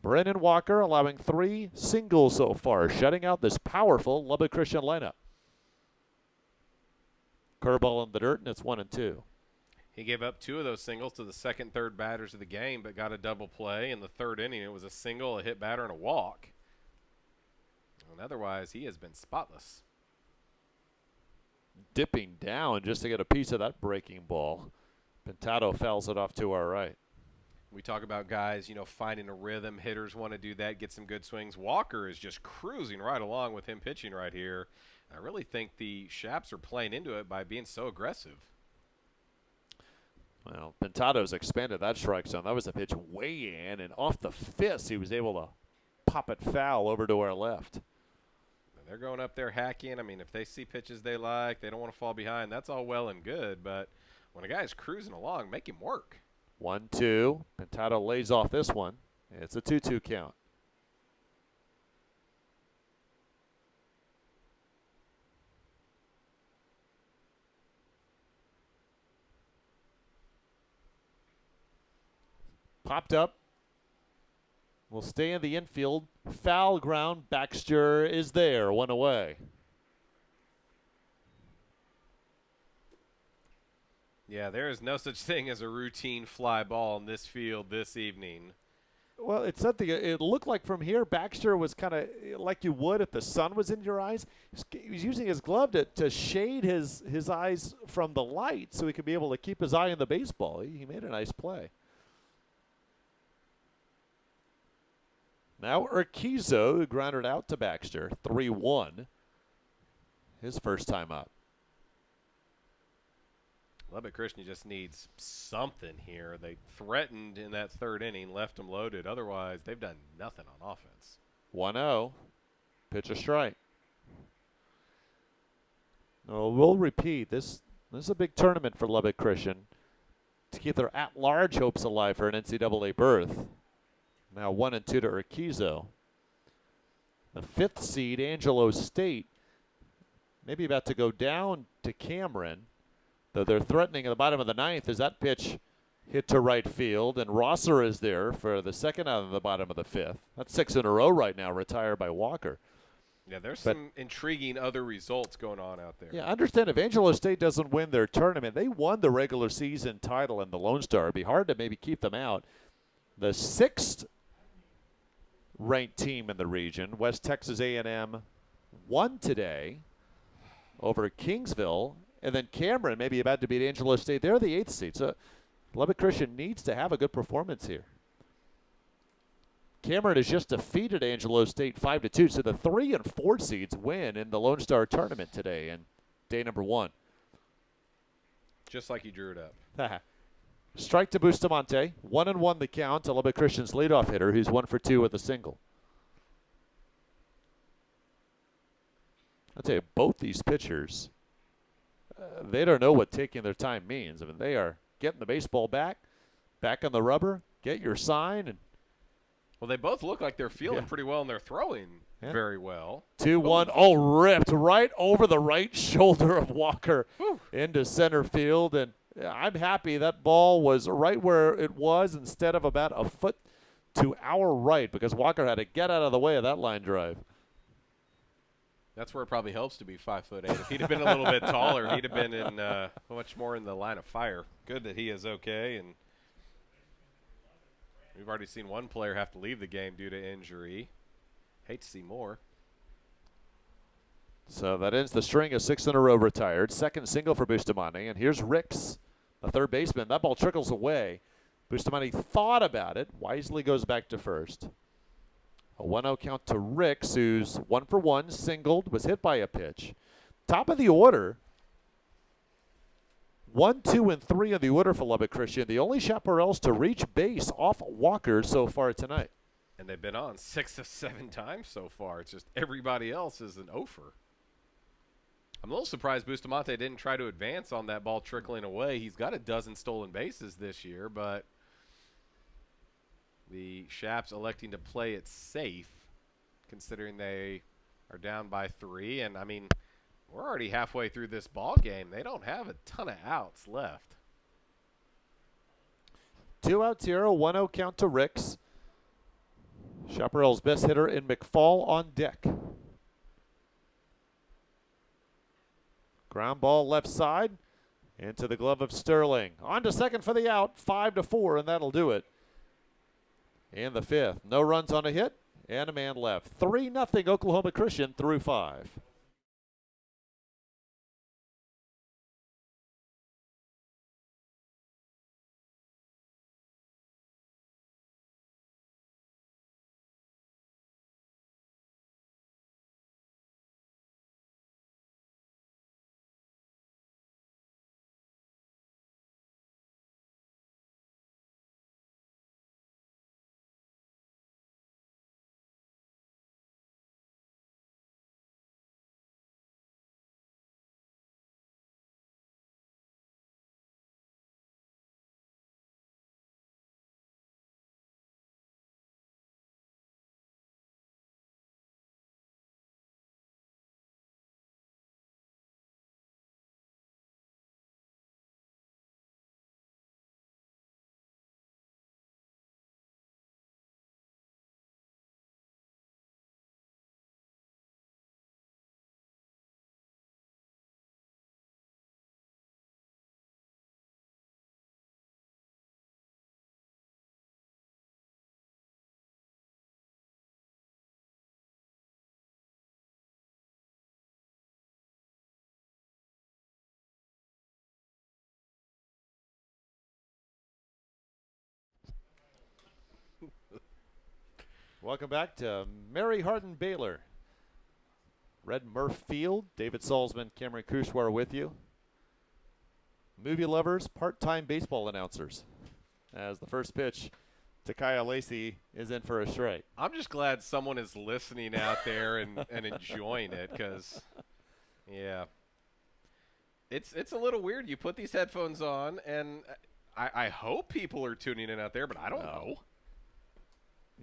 Brennan Walker allowing 3 singles so far, shutting out this powerful Lubbock Christian lineup. Curveball in the dirt, and it's 1-2. He gave up 2 of those singles to the second, third batters of the game, but got a double play in the third inning. It was a single, a hit batter, and a walk. And otherwise, he has been spotless. Dipping down just to get a piece of that breaking ball. Pintado fouls it off to our right. We talk about guys, finding a rhythm. Hitters want to do that, get some good swings. Walker is just cruising right along with him pitching right here. I really think the Shaps are playing into it by being so aggressive. Well, Pintado's expanded that strike zone. That was a pitch way in, and off the fist, he was able to pop it foul over to our left. They're going up there hacking. I mean, if they see pitches they like, they don't want to fall behind. That's all well and good, but when a guy's cruising along, make him work. 1-2. Pintado lays off this one. It's a 2-2 count. Popped up. Will stay in the infield. Foul ground. Baxter is there. 1 away. Yeah, there is no such thing as a routine fly ball in this field this evening. Well, it's something. It looked like from here, Baxter was kind of like you would if the sun was in your eyes. He was using his glove to shade his eyes from the light so he could be able to keep his eye on the baseball. He made a nice play. Now Urquizo, who grounded out to Baxter, 3-1. His first time up. Lubbock Christian just needs something here. They threatened in that third inning, left them loaded. Otherwise, they've done nothing on offense. 1-0. Pitch a strike. No, we'll repeat. This is a big tournament for Lubbock Christian to keep their at-large hopes alive for an NCAA berth. Now 1-2 to Urquizo. The 5th seed, Angelo State, maybe about to go down to Cameron. Though they're threatening at the bottom of the 9th as that pitch hit to right field. And Rosser is there for the second out of the bottom of the 5th. That's 6 in a row right now, retired by Walker. Yeah, there's some intriguing other results going on out there. Yeah, understand if Angelo State doesn't win their tournament, they won the regular season title in the Lone Star. It'd be hard to maybe keep them out. The 6th ranked team in the region, West Texas A&M, won today over Kingsville. And then Cameron maybe about to beat Angelo State. They're the 8th seed. So Lubbock Christian needs to have a good performance here. Cameron has just defeated Angelo State 5-2. So the 3 and 4 seeds win in the Lone Star tournament today and day number 1. Just like you drew it up. Strike to Bustamante. 1-1 the count to Lubbock Christian's leadoff hitter, who's 1 for 2 with a single. I'll tell you, both these pitchers, they don't know what taking their time means. I mean, they are getting the baseball back on the rubber, get your sign. And well, they both look like they're feeling pretty well, and they're throwing very well. 2-1. Oh, ripped right over the right shoulder of Walker into center field. And I'm happy that ball was right where it was instead of about a foot to our right, because Walker had to get out of the way of that line drive. That's where it probably helps to be 5'8". If he'd have been a little bit taller, he'd have been in much more in the line of fire. Good that he is okay, and we've already seen one player have to leave the game due to injury. Hate to see more. So that ends the string of 6 in a row retired. Second single for Bustamante, and here's Ricks, the third baseman. That ball trickles away. Bustamante thought about it, wisely goes back to first. A 1-0 count to Ricks, who's 1 for 1, singled, was hit by a pitch. Top of the order, 1, 2, and 3 on the order for Lubbock Christian. The only chaparrals to reach base off Walker so far tonight. And they've been on 6 of 7 times so far. It's just everybody else is an offer. I'm a little surprised Bustamante didn't try to advance on that ball trickling away. He's got a dozen stolen bases this year, but the Shaps electing to play it safe, considering they are down by 3. And, I mean, We're already halfway through this ball game. They don't have a ton of outs left. 2 outs here, a 1-0 count to Ricks. Chaparral's best hitter in McFall on deck. Ground ball left side into the glove of Sterling. On to second for the out, 5-4, and that'll do it. In the fifth, no runs on a hit and a man left. 3-0 Oklahoma Christian through 5. Welcome back to Mary Hardin Baylor. Red Murph Field, David Salzman, Cameron Kushwar with you. Movie lovers, part-time baseball announcers. As the first pitch to Kyle Lacey is in for a strike. I'm just glad someone is listening out there and enjoying it because, yeah. It's a little weird. You put these headphones on, and I hope people are tuning in out there, but I don't know.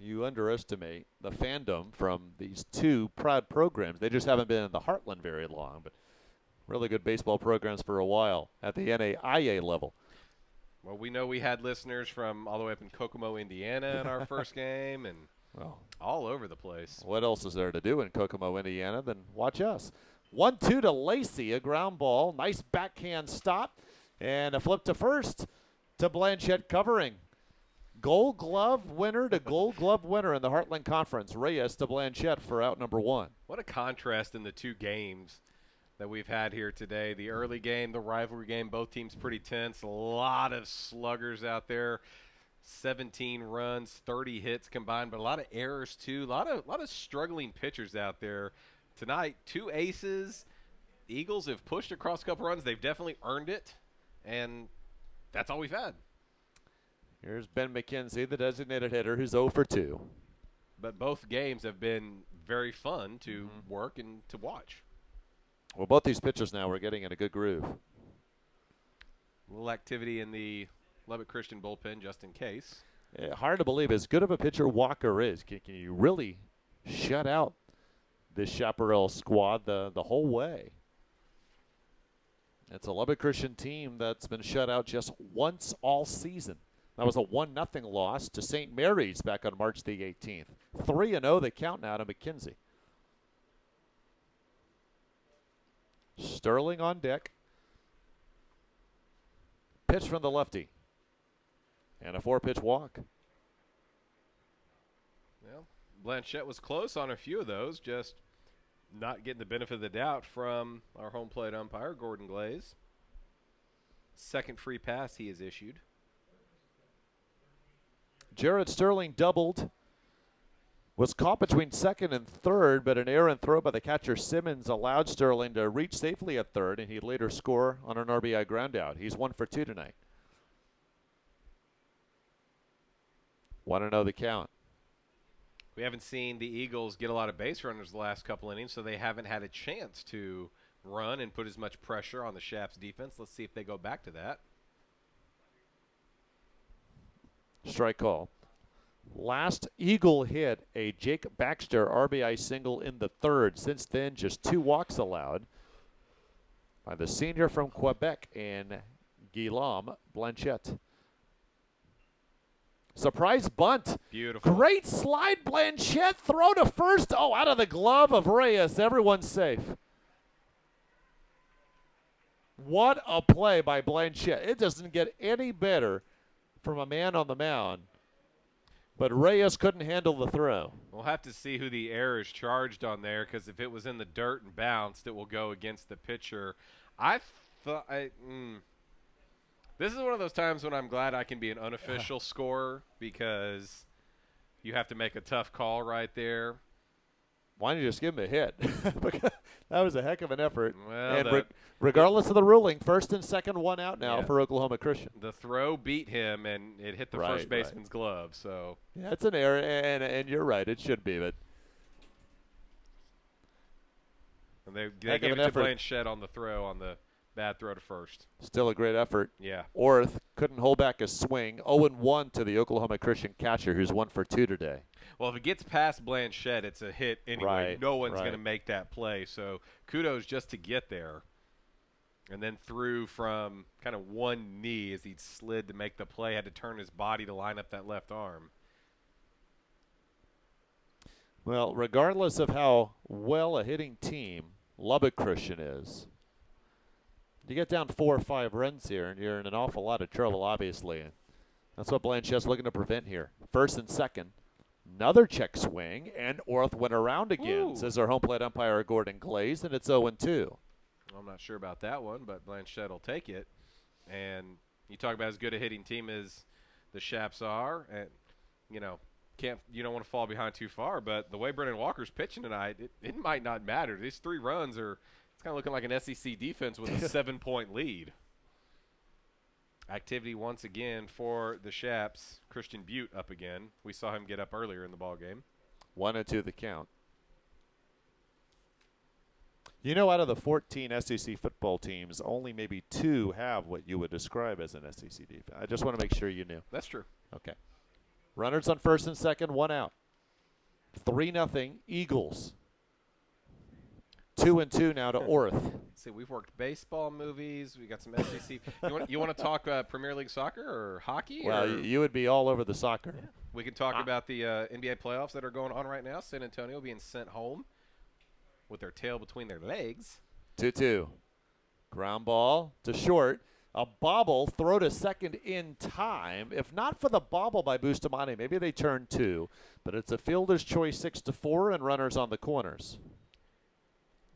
You underestimate the fandom from these two proud programs. They just haven't been in the Heartland very long, but really good baseball programs for a while at the NAIA level. Well, we know we had listeners from all the way up in Kokomo, Indiana in our first game, and all over the place. What else is there to do in Kokomo, Indiana than watch us? 1-2 to Lacey, a ground ball. Nice backhand stop, and a flip to first to Blanchette covering. Gold Glove winner to Gold Glove winner in the Heartland Conference. Reyes to Blanchette for out number 1. What a contrast in the two games that we've had here today. The early game, the rivalry game, both teams pretty tense. A lot of sluggers out there. 17 runs, 30 hits combined, but a lot of errors too. A lot of struggling pitchers out there. Tonight, 2 aces. Eagles have pushed across a couple runs. They've definitely earned it, and that's all we've had. Here's Ben McKenzie, the designated hitter, who's 0 for 2. But both games have been very fun to work and to watch. Well, both these pitchers now are getting in a good groove. A little activity in the Lubbock Christian bullpen just in case. Hard to believe as good of a pitcher Walker is. Can you really shut out this Chaparral squad the whole way? It's a Lubbock Christian team that's been shut out just once all season. That was a 1-0 loss to St. Mary's back on March the 18th. 3-0 the count now to McKenzie. Sterling on deck. Pitch from the lefty. And a 4-pitch walk. Well, Blanchette was close on a few of those, just not getting the benefit of the doubt from our home plate umpire, Gordon Glaze. Second free pass he has issued. Jarrett Sterling doubled. Was caught between second and third, but an errant throw by the catcher Simmons allowed Sterling to reach safely at third, and he'd later score on an RBI groundout. He's 1 for 2 tonight. 1-0 the count. We haven't seen the Eagles get a lot of base runners the last couple innings, so they haven't had a chance to run and put as much pressure on the Shaps defense. Let's see if they go back to that. Strike call. Last Eagle hit a Jake Baxter RBI single in the third. Since then, just 2 walks allowed. by the senior from Quebec in Guillaume Blanchette. Surprise bunt. Beautiful. Great slide, Blanchette. Throw to first. Oh, out of the glove of Reyes. Everyone's safe. What a play by Blanchette. It doesn't get any better from a man on the mound. But Reyes couldn't handle the throw. We'll have to see who the error is charged on there, because if it was in the dirt and bounced, it will go against the pitcher. This is one of those times when I'm glad I can be an unofficial scorer, because you have to make a tough call right there. Why don't you just give him a hit? That was a heck of an effort. Well, and regardless of the ruling, first and second, one out now for Oklahoma Christian. The throw beat him, and it hit the first baseman's glove. So yeah, it's an error, and you're right. It should be, but and they gave it to Blanchette on the throw, on the bad throw to first. Still a great effort. Yeah. Orth couldn't hold back a swing. 0-1 to the Oklahoma Christian catcher, who's 1 for 2 today. Well, if it gets past Blanchette, it's a hit anyway. No one's going to make that play. So kudos just to get there. And then threw from kind of one knee as he slid to make the play. Had to turn his body to line up that left arm. Well, regardless of how well a hitting team Lubbock Christian is, you get down 4 or 5 runs here, and you're in an awful lot of trouble, obviously. And that's what Blanchette's looking to prevent here. First and second. Another check swing, and Orth went around again, says our home plate umpire Gordon Glaze, and it's 0-2. I'm not sure about that one, but Blanchette will take it. And you talk about as good a hitting team as the Shaps are, and you don't want to fall behind too far. But the way Brennan Walker's pitching tonight, it might not matter. These 3 runs it's kind of looking like an SEC defense with a 7-point lead. Activity once again for the Shaps. Christian Butte up again. We saw him get up earlier in the ball game. 1-2 the count. Out of the 14 SEC football teams, only maybe 2 have what you would describe as an SEC defense. I just want to make sure you knew. That's true. Okay. Runners on first and second, 1 out. 3-0 Eagles. 2-2 now to Orth. See, we've worked baseball movies. We got some SEC. You want to talk Premier League soccer or hockey? Well, you would be all over the soccer. Yeah. We can talk about the NBA playoffs that are going on right now. San Antonio being sent home with their tail between their legs. 2-2. Ground ball to short. A bobble, throw to second in time. If not for the bobble by Bustamante, maybe they turn 2. But it's a fielder's choice 6-4 and runners on the corners.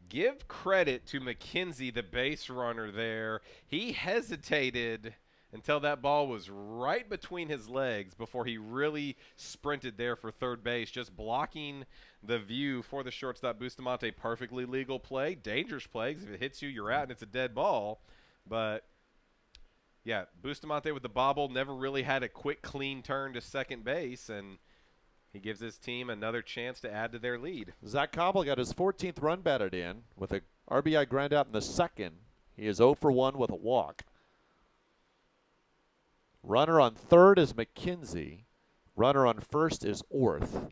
Give credit to McKenzie, the base runner there. He hesitated until that ball was right between his legs before he really sprinted there for third base, just blocking the view for the shortstop Bustamante. Perfectly legal play, dangerous play, because if it hits you, you're out and it's a dead ball. But, yeah, Bustamante with the bobble never really had a quick, clean turn to second base, and he gives his team another chance to add to their lead. Zach Cobble got his 14th run batted in with a RBI ground out in the second. He is 0 for 1 with a walk. Runner on third is McKenzie. Runner on first is Orth.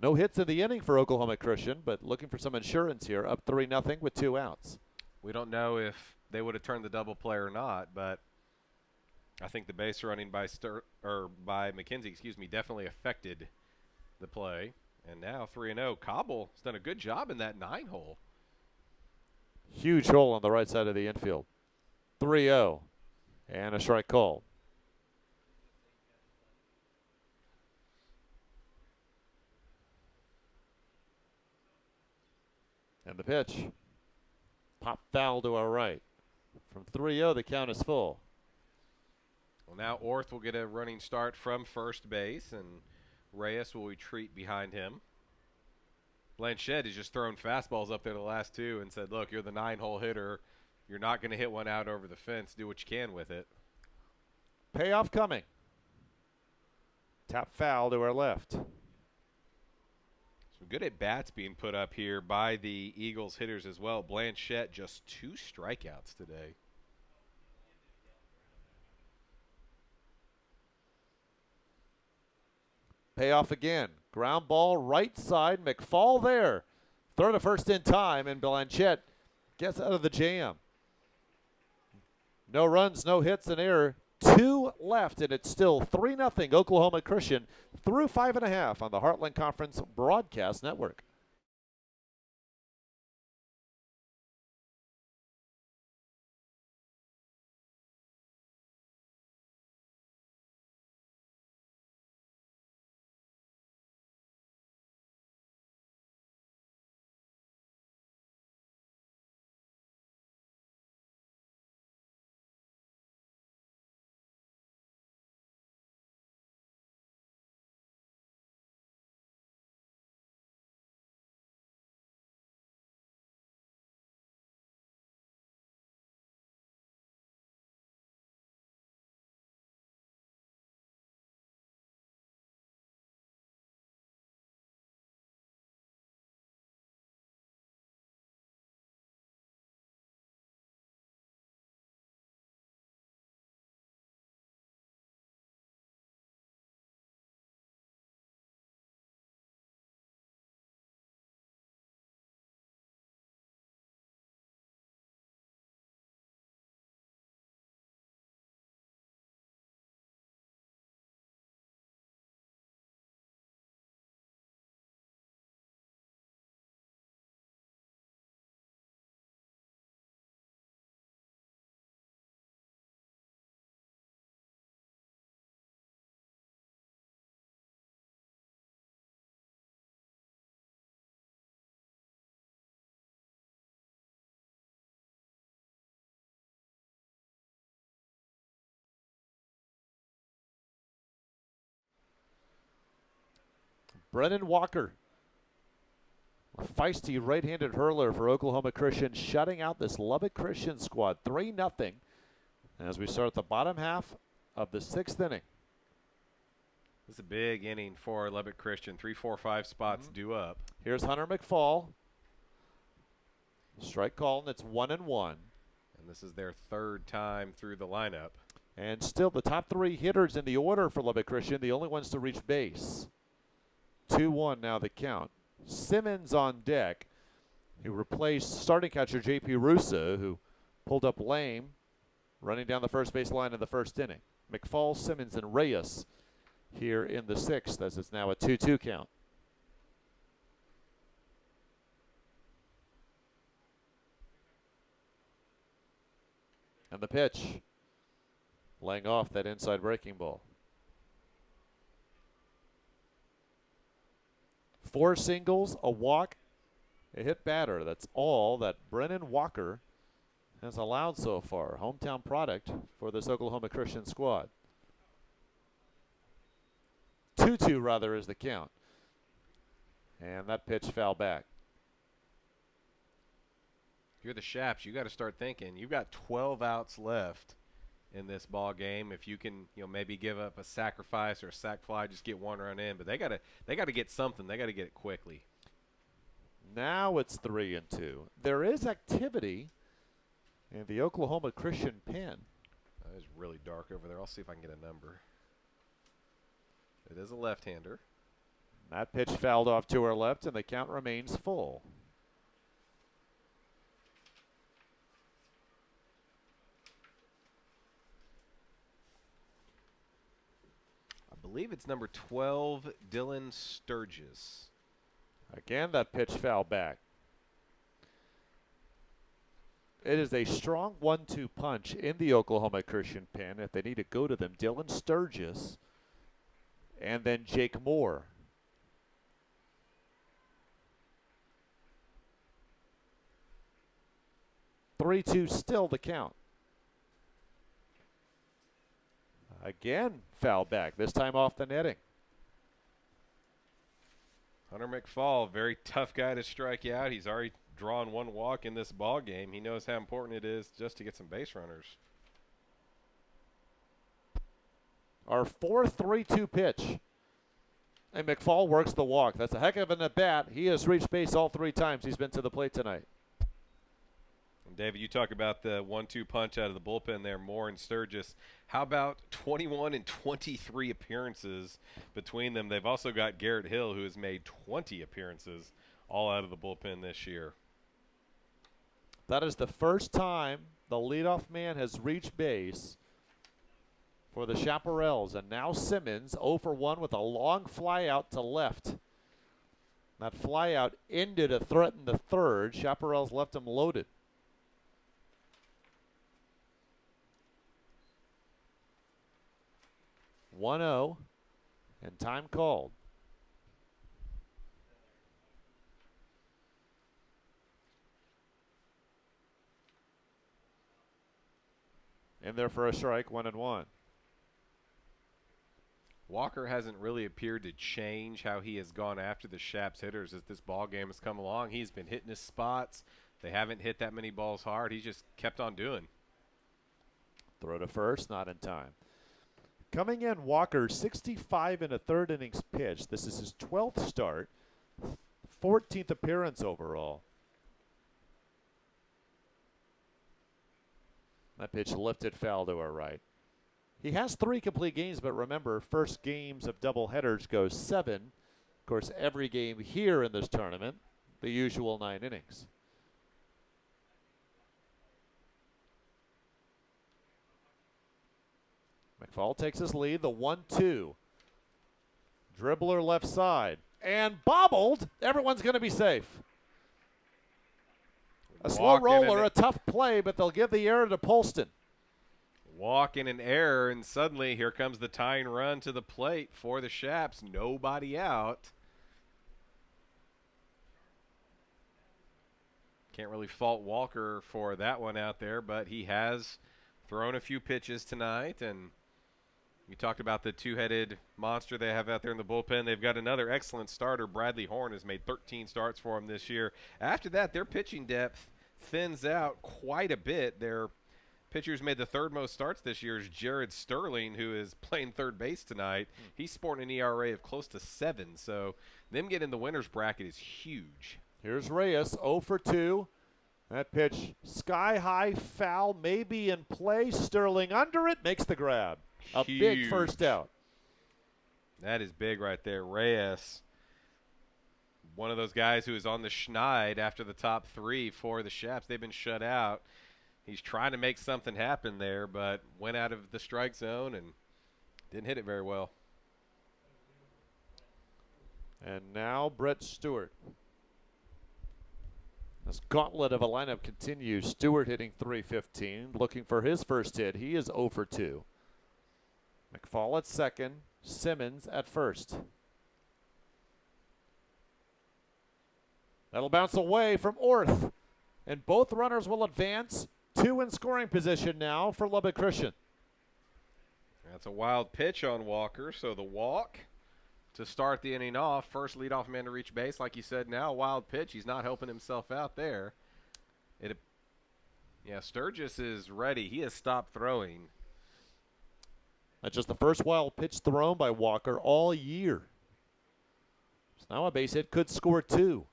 No hits in the inning for Oklahoma Christian, but looking for some insurance here. Up 3-0 with 2 outs. We don't know if they would have turned the double play or not, but I think the base running by McKenzie, definitely affected the play. And now 3-0. Cobble has done a good job in that 9-hole. Huge hole on the right side of the infield. 3-0. And a strike called. And the pitch. Pop foul to our right. From 3-0, the count is full. Well, now Orth will get a running start from first base, and Reyes will retreat behind him. Blanchette has just thrown fastballs up there the last 2 and said, look, you're the 9-hole hitter. You're not going to hit one out over the fence. Do what you can with it. Payoff coming. Tap foul to our left. Some good at-bats being put up here by the Eagles hitters as well. Blanchette just 2 strikeouts today. Payoff again. Ground ball right side. McFall there. Throw to first in time, and Blanchette gets out of the jam. No runs, no hits, an error. 2 left, and it's still 3-0 Oklahoma Christian through 5.5 on the Heartland Conference Broadcast Network. Brennan Walker, a feisty right-handed hurler for Oklahoma Christian, shutting out this Lubbock Christian squad 3-0 as we start the bottom half of the 6th inning. This is a big inning for Lubbock Christian. 3, 4, 5 spots due up. Here's Hunter McFall. Strike call, and it's 1-1. And this is their 3rd time through the lineup. And still the top 3 hitters in the order for Lubbock Christian, the only ones to reach base. 2-1 now the count. Simmons on deck, who replaced starting catcher J.P. Russo, who pulled up lame, running down the first base line in the 1st inning. McFall, Simmons, and Reyes here in the 6th, as it's now a 2-2 count. And the pitch, laying off that inside breaking ball. 4 singles, a walk, a hit batter. That's all that Brennan Walker has allowed so far. Hometown product for this Oklahoma Christian squad. 2-2 rather is the count. And that pitch foul back. If you're the Shaps, you got to start thinking. You've got 12 outs left in this ball game. If you can, maybe give up a sacrifice or a sac fly, just get 1 run in. But they got to get something. They got to get it quickly. Now it's 3-2. There is activity in the Oklahoma Christian pen. It's really dark over there. I'll see if I can get a number. It is a left-hander. That pitch fouled off to her left, and the count remains full. I believe it's number 12, Dylan Sturgis. Again, that pitch foul back. It is a strong 1-2 punch in the Oklahoma Christian pen. If they need to go to them, Dylan Sturgis and then Jake Moore. Three-two still the count. Again, foul back, this time off the netting. Hunter McFall, very tough guy to strike out. He's already drawn 1 walk in this ball game. He knows how important it is just to get some base runners. Our 4-3-2 pitch. And McFall works the walk. That's a heck of an at-bat. He has reached base all 3 times he's been to the plate tonight. And David, you talk about the 1-2 punch out of the bullpen there, Moore and Sturgis. How about 21 and 23 appearances between them? They've also got Garrett Hill, who has made 20 appearances all out of the bullpen this year. That is the first time The leadoff man has reached base for the Chaparrals, and now Simmons 0 for 1 with a long fly out to left. That fly out ended a threat in the third. Chaparrals left him loaded. 1-0, and time called. In there for a strike, 1-1. Walker hasn't really appeared to change how he has gone after the Shaps hitters as this ball game has come along. He's been hitting his spots. They haven't hit that many balls hard. He's just kept on doing. Throw to first, not in time. Coming in, Walker, 65 and a third innings pitched. This is his 12th start, 14th appearance overall. That pitch lifted foul to our right. He has 3 complete games, but remember, first games of doubleheaders go 7. Of course, every game here in this tournament, the usual 9 innings. McFall takes his lead, the 1-2. Dribbler left side. And bobbled. Everyone's going to be safe. A slow roller, a tough play, but they'll give the error to Polston. Walk in an error, and suddenly here comes the tying run to the plate for the Shaps. Nobody out. Can't really fault Walker for that one out there, but he has thrown a few pitches tonight, and you talked about the two-headed monster they have out there in the bullpen. They've got another excellent starter. Bradley Horn has made 13 starts for them this year. After that, their pitching depth thins out quite a bit. Their pitcher who's made the third most starts this year is Jared Sterling, who is playing third base tonight. He's sporting an ERA of close to 7, so them getting in the winner's bracket is huge. Here's Reyes, 0 for 2. That pitch sky-high foul, maybe in play. Sterling under it, makes the grab. A Huge. big first out. That is big right there. Reyes, one of those guys who is on the schneid after the top 3 for the Shaps. They've been shut out. He's trying to make something happen there, but went out of the strike zone and didn't hit it very well. And now Brett Stewart. This gauntlet of a lineup continues. Stewart hitting .315, looking for his first hit. He is 0 for 2. McFall at second, Simmons at first. That'll bounce away from Orth, and both runners will advance. 2 in scoring position now for Lubbock Christian. That's a wild pitch on Walker, so the walk to start the inning off. First leadoff man to reach base, like you said. Now a wild pitch. He's not helping himself out there. Yeah, Sturgis is ready. He has stopped throwing. That's just the first wild pitch thrown by Walker all year. So now a base hit could score 2.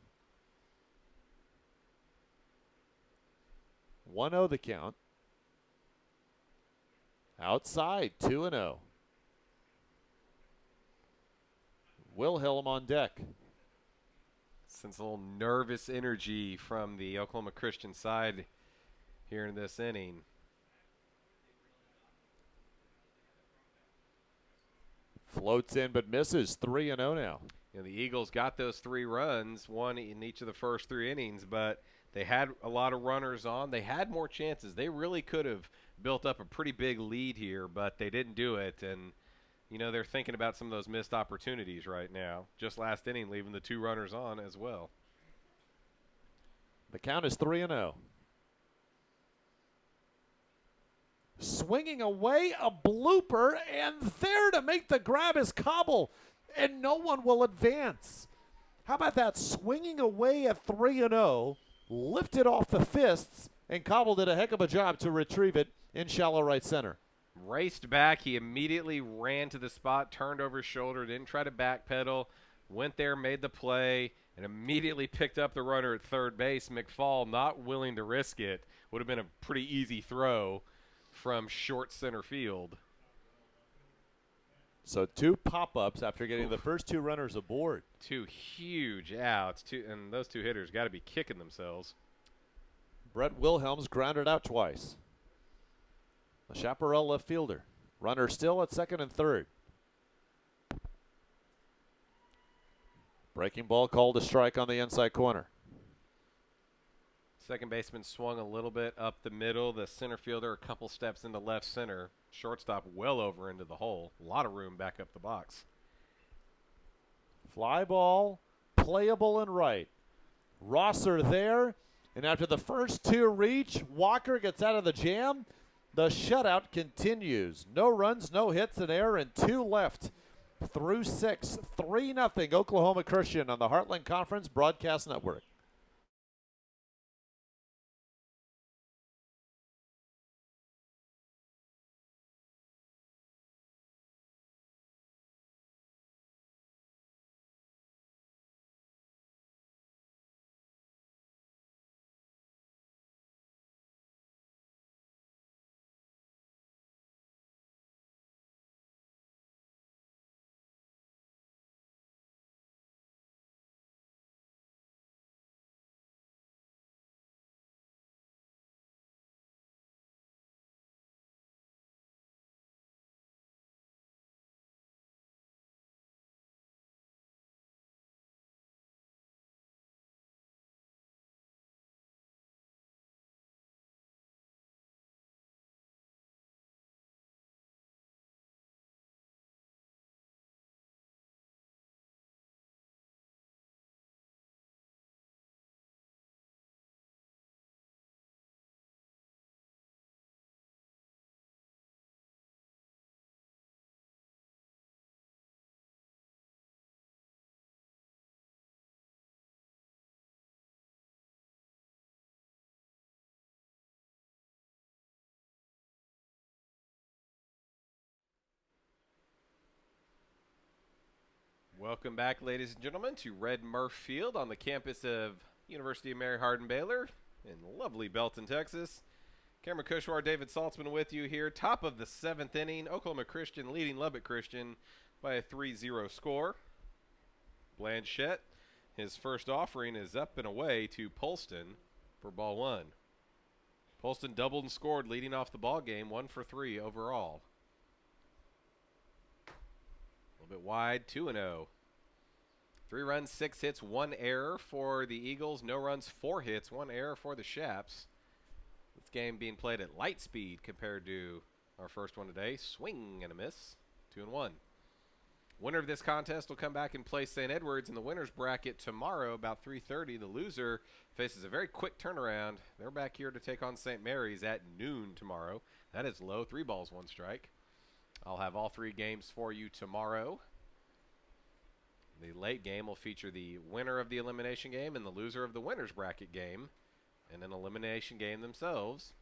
1-0 the count. Outside, 2-0. Wilhelm on deck. Sense a little nervous energy from the Oklahoma Christian side here in this inning. Floats in but misses. 3-0 now. You know, the Eagles got those 3 runs, one in each of the first 3 innings, but they had a lot of runners on. They had more chances. They really could have built up a pretty big lead here, but they didn't do it. And, you know, they're thinking about some of those missed opportunities right now. Just last inning, leaving the 2 runners on as well. The count is 3-0. Swinging away, a blooper, and there to make the grab is Cobble, and no one will advance. How about that? Swinging away at 3-0, lifted off the fists, and Cobble did a heck of a job to retrieve it in shallow right center. Raced back. He immediately ran to the spot, turned over his shoulder, didn't try to backpedal, went there, made the play, and immediately picked up the runner at third base. McFall, not willing to risk it, would have been a pretty easy throw from short center field. So 2 pop-ups after getting the first 2 runners aboard. 2 huge outs, and those 2 hitters got to be kicking themselves. Brett Wilhelms grounded out twice. The Chaparral left fielder. Runner still at second and third. Breaking ball called a strike on the inside corner. Second baseman swung a little bit up the middle. The center fielder a couple steps into left center. Shortstop well over into the hole. A lot of room back up the box. Fly ball, playable and right. Rosser there, and after the first two reach, Walker gets out of the jam. The shutout continues. No runs, no hits, an error, and two left through six. 3-0 Oklahoma Christian on the Heartland Conference Broadcast Network. Welcome back, ladies and gentlemen, to Red Murph Field on the campus of University of Mary Hardin-Baylor in lovely Belton, Texas. Cameron Kushwar, David Saltzman with you here. Top of the seventh inning, Oklahoma Christian leading Lubbock Christian by a 3-0 score. Blanchette, his first offering is up and away to Polston for ball one. Polston doubled and scored, leading off the ball game, 1 for 3 overall. A little bit wide, 2-0. 3 runs, 6 hits, 1 error for the Eagles. No runs, 4 hits, 1 error for the Chaps. This game being played at light speed compared to our first one today. Swing and a miss, 2-1. Winner of this contest will come back and play St. Edwards in the winner's bracket tomorrow about 3:30. The loser faces a very quick turnaround. They're back here to take on St. Mary's at noon tomorrow. That is low, 3 balls, 1 strike. I'll have all 3 games for you tomorrow. The late game will feature the winner of the elimination game and the loser of the winner's bracket game, and an elimination game themselves.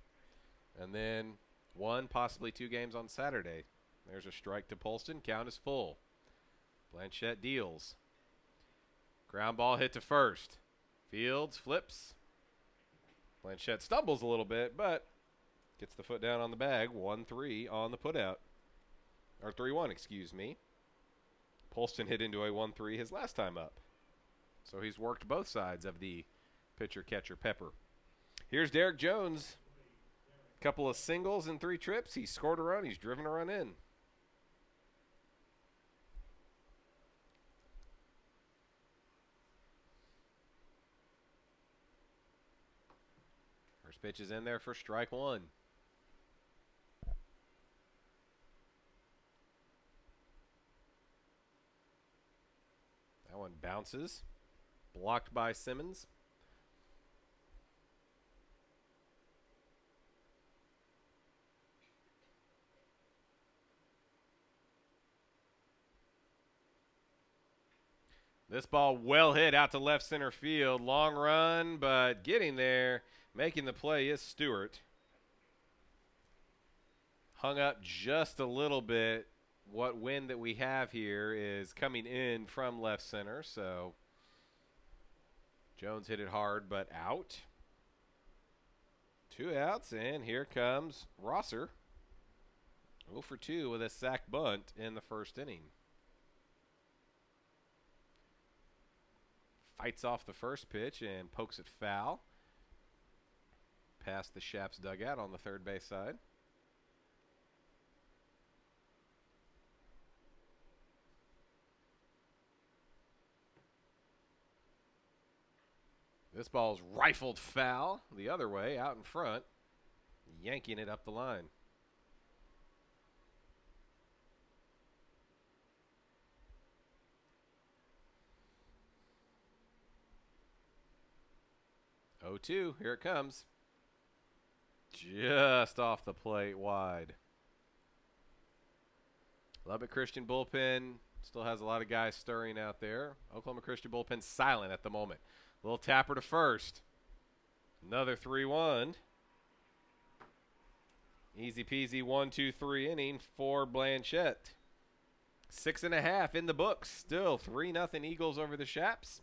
And then 1, possibly 2 games on Saturday. There's a strike to Polston. Count is full. Blanchette deals. Ground ball hit to first. Fields flips. Blanchette stumbles a little bit, but gets the foot down on the bag. 1-3 on the putout. Or 3-1, excuse me. Polston hit into a 1-3 his last time up. So he's worked both sides of the pitcher-catcher pepper. Here's Derek Jones. Couple of singles in 3 trips. He scored a run. He's driven a run in. First pitch is in there for strike 1. That one bounces. Blocked by Simmons. This ball well hit out to left center field. Long run, but getting there, making the play is Stewart. Hung up just a little bit. What wind that we have here is coming in from left center, so Jones hit it hard, but out. 2 outs, and here comes Rosser. 0 for 2 with a sac bunt in the first inning. Fights off the first pitch and pokes it foul. Past the Chaps dugout on the third base side. This ball's rifled foul the other way, out in front, yanking it up the line. Oh, 2, here it comes. Just off the plate, wide. Lubbock Christian bullpen still has a lot of guys stirring out there. Oklahoma Christian bullpen silent at the moment. Little tapper to first. Another 3-1. Easy peasy 1-2-3 inning for Blanchette. 6.5 in the books. Still 3-0 Eagles over the Shaps.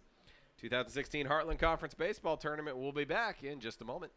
2016 Heartland Conference Baseball Tournament will be back in just a moment.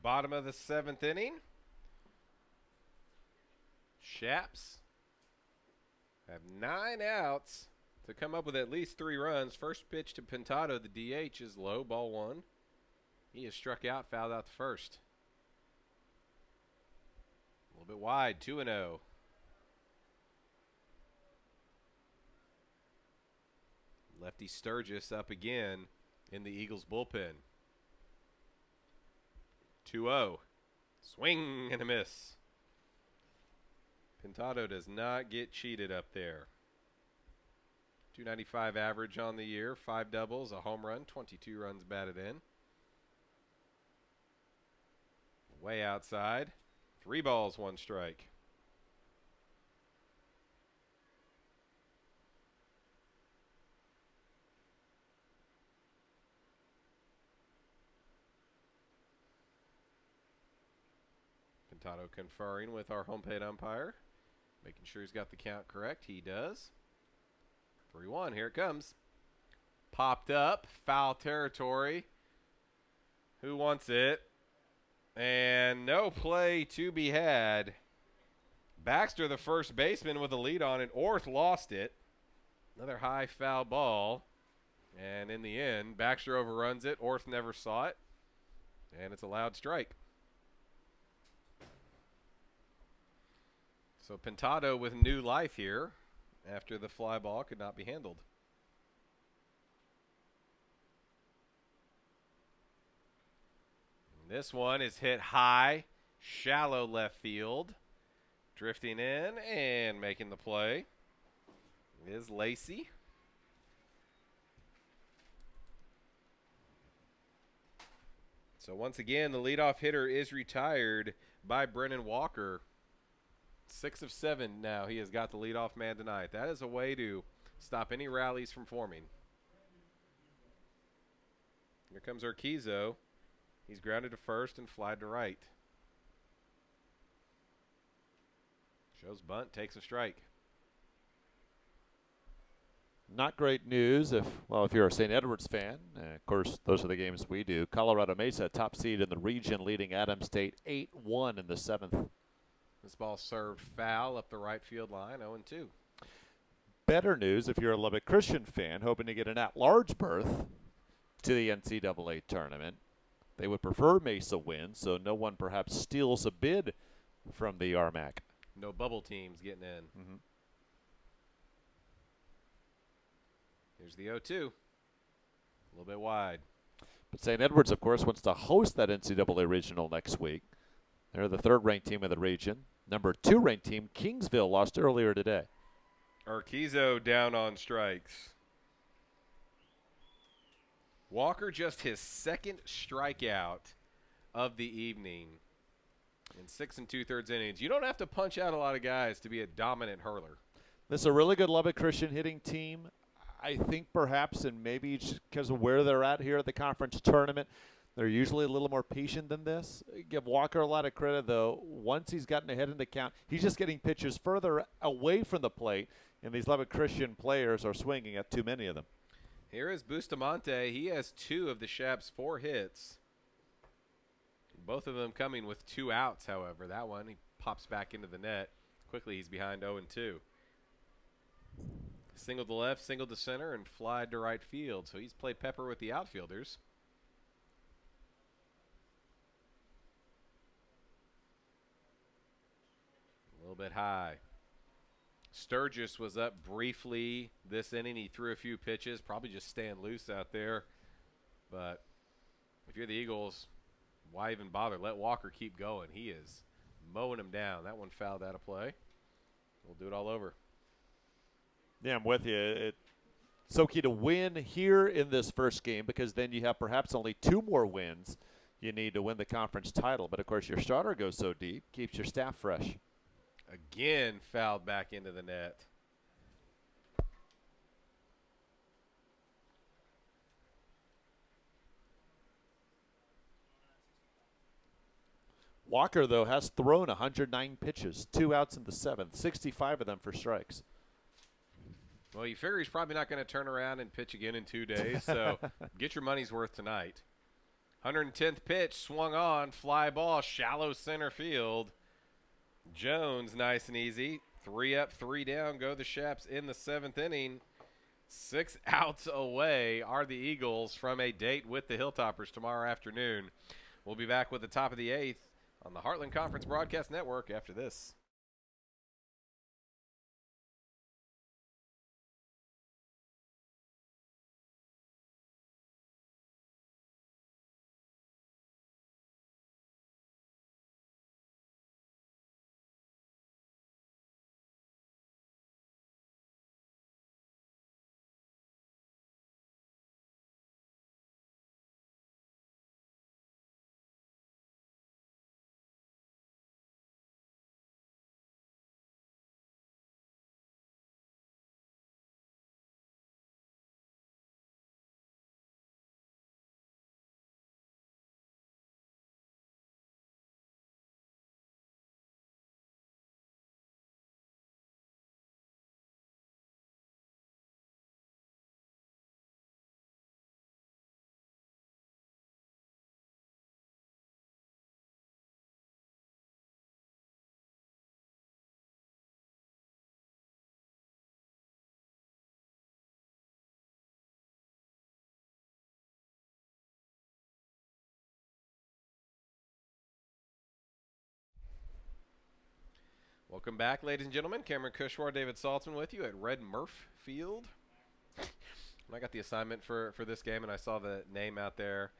Bottom of the 7th inning. Shaps have 9 outs to come up with at least 3 runs. First pitch to Pintado, the DH, is low, ball 1. He is struck out, fouled out the first. A little bit wide, 2-0. Lefty Sturgis up again in the Eagles bullpen. 2-0. Swing and a miss. Pintado does not get cheated up there. 295 average on the year, 5 doubles, a home run, 22 runs batted in. Way outside. 3 balls, 1 strike. Pintado conferring with our home plate umpire, making sure he's got the count correct. He does. 3-1, here it comes. Popped up, foul territory. Who wants it? And no play to be had. Baxter, the first baseman, with a lead on it. Orth lost it. Another high foul ball. And in the end, Baxter overruns it. Orth never saw it. And it's a loud strike. So Pintado with new life here after the fly ball could not be handled. And this one is hit high, shallow left field. Drifting in and making the play is Lacey. So once again, the leadoff hitter is retired by Brennan Walker. 6 of 7 now. He has got the leadoff man tonight. That is a way to stop any rallies from forming. Here comes Urquizo. He's grounded to first and flied to right. Shows bunt, takes a strike. Not great news if you're a St. Edwards fan. Of course, those are the games we do. Colorado Mesa, top seed in the region, leading Adams State 8-1 in the 7th. This ball served foul up the right field line, 0-2. Better news if you're a Lubbock Christian fan hoping to get an at-large berth to the NCAA tournament. They would prefer Mesa win, so no one perhaps steals a bid from the RMAC. No bubble teams getting in. Mm-hmm. Here's the 0-2. A little bit wide. But St. Edwards, of course, wants to host that NCAA regional next week. They're the third-ranked team in the region. Number 2-ranked team, Kingsville, lost earlier today. Urquizo down on strikes. Walker just his second strikeout of the evening in 6 2/3 innings. You don't have to punch out a lot of guys to be a dominant hurler. This is a really good Lubbock Christian hitting team. I think perhaps, and maybe just because of where they're at here at the conference tournament, they're usually a little more patient than this. Give Walker a lot of credit, though. Once he's gotten ahead in the count, he's just getting pitches further away from the plate, and these Lubbock Christian players are swinging at too many of them. Here is Bustamante. He has 2 of the Shaps' 4 hits. Both of them coming with 2 outs, however. That one, he pops back into the net. Quickly, he's behind 0-2. Single to left, single to center, and fly to right field. So he's played pepper with the outfielders. A little bit high. Sturgis was up briefly this inning. He threw a few pitches, probably just staying loose out there. But if you're the Eagles, why even bother? Let Walker keep going. He is mowing him down. That one fouled out of play. We'll do it all over. Yeah, I'm with you. It's so key to win here in this first game because then you have perhaps only 2 more wins you need to win the conference title. But, of course, your starter goes so deep, keeps your staff fresh. Again, fouled back into the net. Walker, though, has thrown 109 pitches, 2 outs in the 7th, 65 of them for strikes. Well, you figure he's probably not going to turn around and pitch again in 2 days, so get your money's worth tonight. 110th pitch, swung on, fly ball, shallow center field. Jones, nice and easy. 3 up, 3 down, go the Shaps in the 7th inning. 6 outs away are the Eagles from a date with the Hilltoppers tomorrow afternoon. We'll be back with the top of the 8th on the Heartland Conference Broadcast Network after this. Welcome back, ladies and gentlemen. Cameron Kushwar, David Saltzman with you at Red Murph Field. When I got the assignment for this game and I saw the name out there,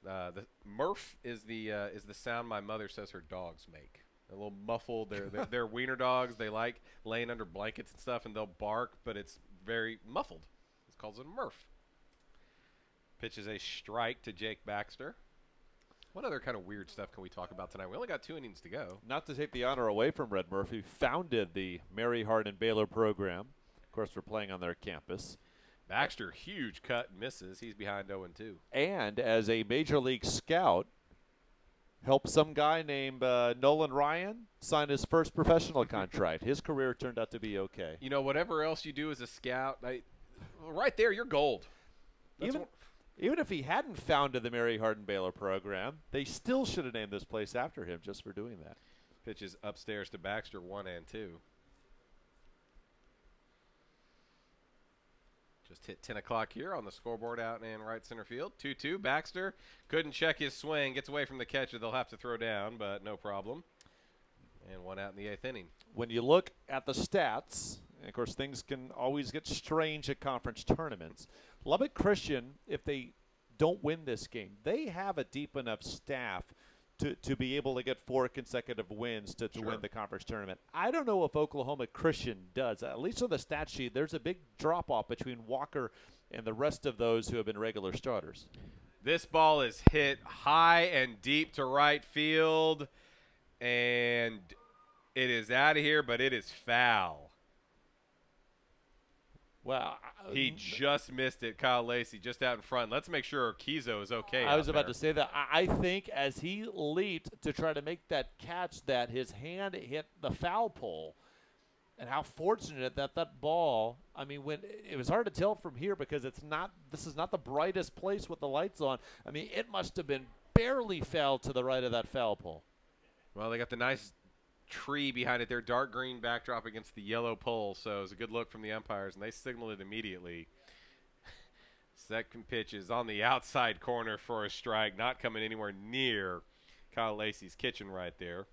the Murph is the sound my mother says her dogs make. A little muffled. They're wiener dogs. They like laying under blankets and stuff, and they'll bark, but it's very muffled. It's called a Murph. Pitches a strike to Jake Baxter. What other kind of weird stuff can we talk about tonight? We only got 2 innings to go. Not to take the honor away from Red Murphy, founded the Mary Hardin Baylor program. Of course, we're playing on their campus. Baxter, huge cut, misses. He's behind 0-2. And as a major league scout, helped some guy named Nolan Ryan sign his first professional contract. His career turned out to be okay. You know, whatever else you do as a scout, right there, you're gold. Even if he hadn't founded the Mary Hardin Baylor program, they still should have named this place after him just for doing that. Pitches upstairs to Baxter, 1-2. Just hit 10 o'clock here on the scoreboard out in right center field. 2-2. Baxter couldn't check his swing. Gets away from the catcher. They'll have to throw down, but no problem. And 1 out in the 8th inning. When you look at the stats, and of course things can always get strange at conference tournaments. Lubbock Christian, if they don't win this game. They have a deep enough staff to be able to get 4 consecutive wins to Sure. win the conference tournament. I don't know if Oklahoma Christian does. At least on the stat sheet, there's a big drop-off between Walker and the rest of those who have been regular starters. This ball is hit high and deep to right field, and it is out of here, but it is foul. Well, He just missed it, Kyle Lacey, just out in front. Let's make sure Kizo is okay. I was about to say that. I think as he leaped to try to make that catch, that his hand hit the foul pole, and how fortunate that ball. I mean, when it was hard to tell from here because it's not. This is not the brightest place with the lights on. I mean, it must have been barely foul to the right of that foul pole. Well, they got the nice tree behind it there, dark green backdrop against the yellow pole, so it was a good look from the umpires, and they signaled it immediately. Second pitch is on the outside corner for a strike, not coming anywhere near Kyle Lacey's kitchen right there.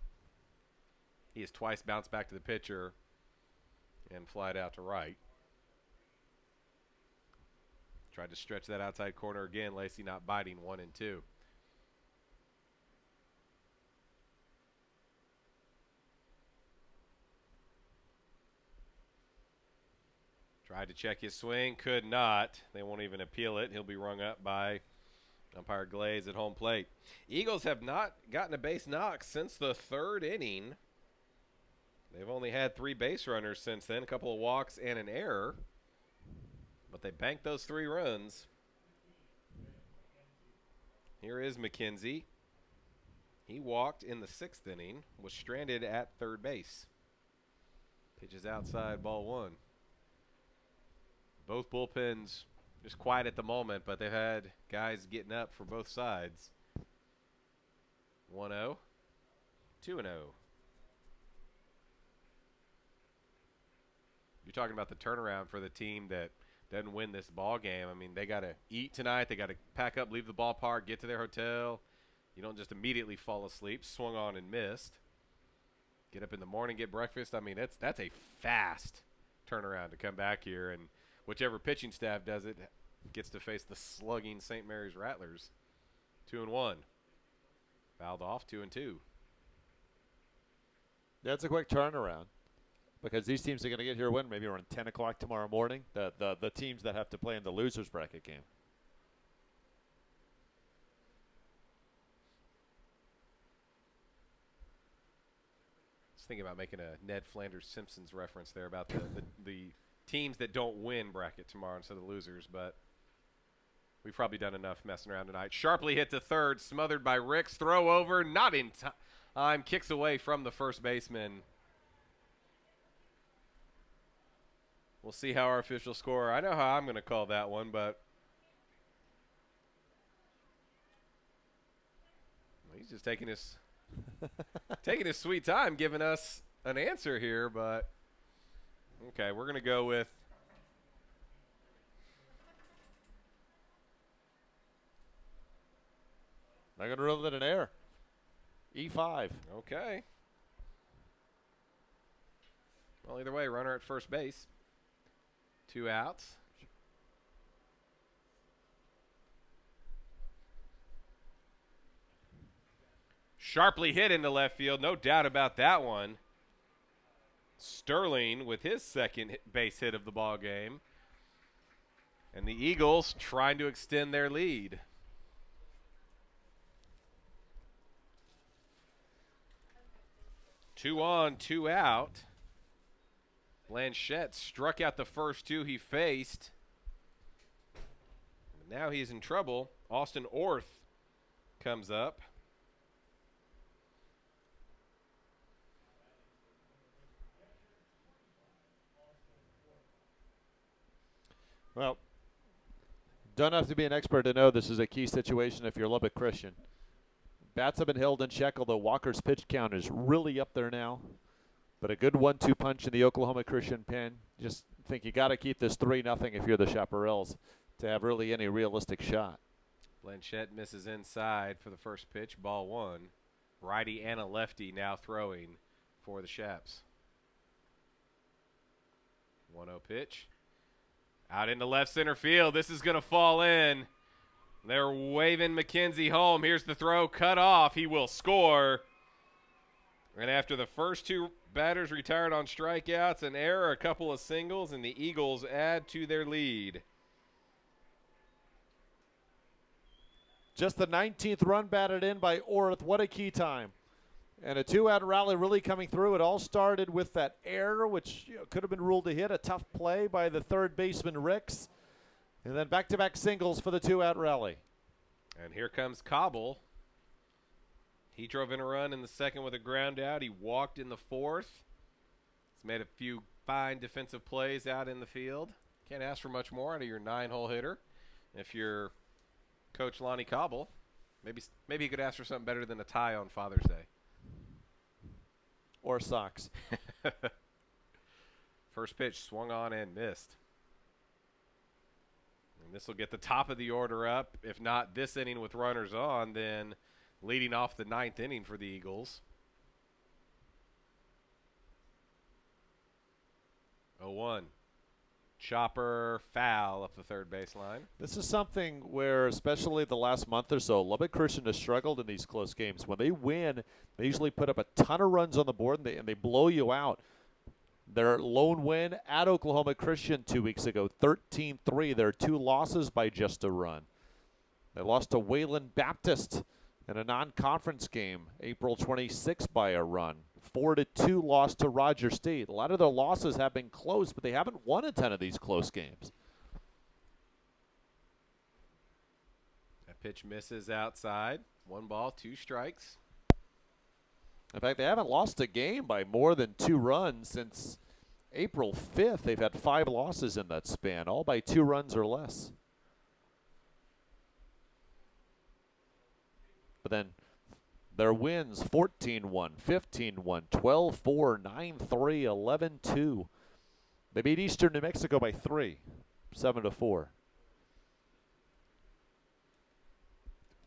He has twice bounced back to the pitcher and flied out to right. Tried to stretch that outside corner again. Lacey not biting, 1-2. Tried to check his swing, could not. They won't even appeal it. He'll be rung up by umpire Glaze at home plate. Eagles have not gotten a base knock since the third inning. They've only had 3 base runners since then, a couple of walks and an error. But they banked those 3 runs. Here is McKenzie. He walked in the 6th inning, was stranded at third base. Pitches outside, ball 1. Both bullpens just quiet at the moment, but they've had guys getting up for both sides. 1-0, 2-0. You're talking about the turnaround for the team that doesn't win this ball game. I mean, they got to eat tonight. They got to pack up, leave the ballpark, get to their hotel. You don't just immediately fall asleep, swung on and missed. Get up in the morning, get breakfast. I mean, that's a fast turnaround to come back here, and whichever pitching staff does it gets to face the slugging St. Mary's Rattlers. 2-1. Fouled off, 2-2. That's a quick turnaround because these teams are going to get here when? Maybe around 10 o'clock tomorrow morning, the teams that have to play in the losers bracket game. I was thinking about making a Ned Flanders Simpsons reference there about the teams that don't win bracket tomorrow instead of the losers, but we've probably done enough messing around tonight. Sharply hit to third, smothered by Ricks. Throw over, not in time. Kicks away from the first baseman. We'll see how our officials score. I know how I'm going to call that one, but he's just taking his sweet time giving us an answer here, but okay, we're going to go with they're going to rule it an error. E5. okay. Well, either way, runner at first base. 2 outs. Sharply hit into left field, no doubt about that one. Sterling with his second base hit of the ball game. And the Eagles trying to extend their lead. Two on, 2 out. Blanchette struck out the first 2 he faced. Now he's in trouble. Austin Orth comes up. Well, don't have to be an expert to know this is a key situation if you're Lubbock Christian. Bats have been held in check, although Walker's pitch count is really up there now. But a good 1-2 punch in the Oklahoma Christian pen. Just think you got to keep this 3-0 if you're the Chaparrals to have really any realistic shot. Blanchette misses inside for the first pitch, ball 1. Righty and a lefty now throwing for the Chaps. 1-0 pitch. Out into left center field. This is going to fall in. They're waving McKenzie home. Here's the throw, cut off. He will score. And after the first two batters retired on strikeouts, an error, a couple of singles, and the Eagles add to their lead. Just the 19th run batted in by Orth. What a key time. And a two-out rally really coming through. It all started with that error, which could have been ruled a hit. A tough play by the third baseman, Ricks. And then back-to-back singles for the two-out rally. And here comes Cobble. He drove in a run in the second with a ground out. He walked in the fourth. He's made a few fine defensive plays out in the field. Can't ask for much more out of your 9-hole hitter. If you're Coach Lonnie Cobble, maybe he could ask for something better than a tie on Father's Day. Or socks. First pitch swung on and missed. And this will get the top of the order up. If not this inning with runners on, then leading off the 9th inning for the Eagles. 0-1. Chopper foul up the third baseline. This is something where, especially the last month or so, Lubbock Christian has struggled in these close games. When they win, they usually put up a ton of runs on the board, and they blow you out. Their lone win at Oklahoma Christian 2 weeks ago, 13-3. Their two losses by just a run. They lost to Wayland Baptist in a non-conference game, April 26 by a run. 4-2 loss to Roger State. A lot of their losses have been close, but they haven't won a ton of these close games. That pitch misses outside. 1 ball, 2 strikes. In fact, they haven't lost a game by more than 2 runs since April 5th. They've had 5 losses in that span, all by 2 runs or less. But then their wins, 14-1, 15-1, 12-4, 9-3, 11-2. They beat Eastern New Mexico by 3, 7-4.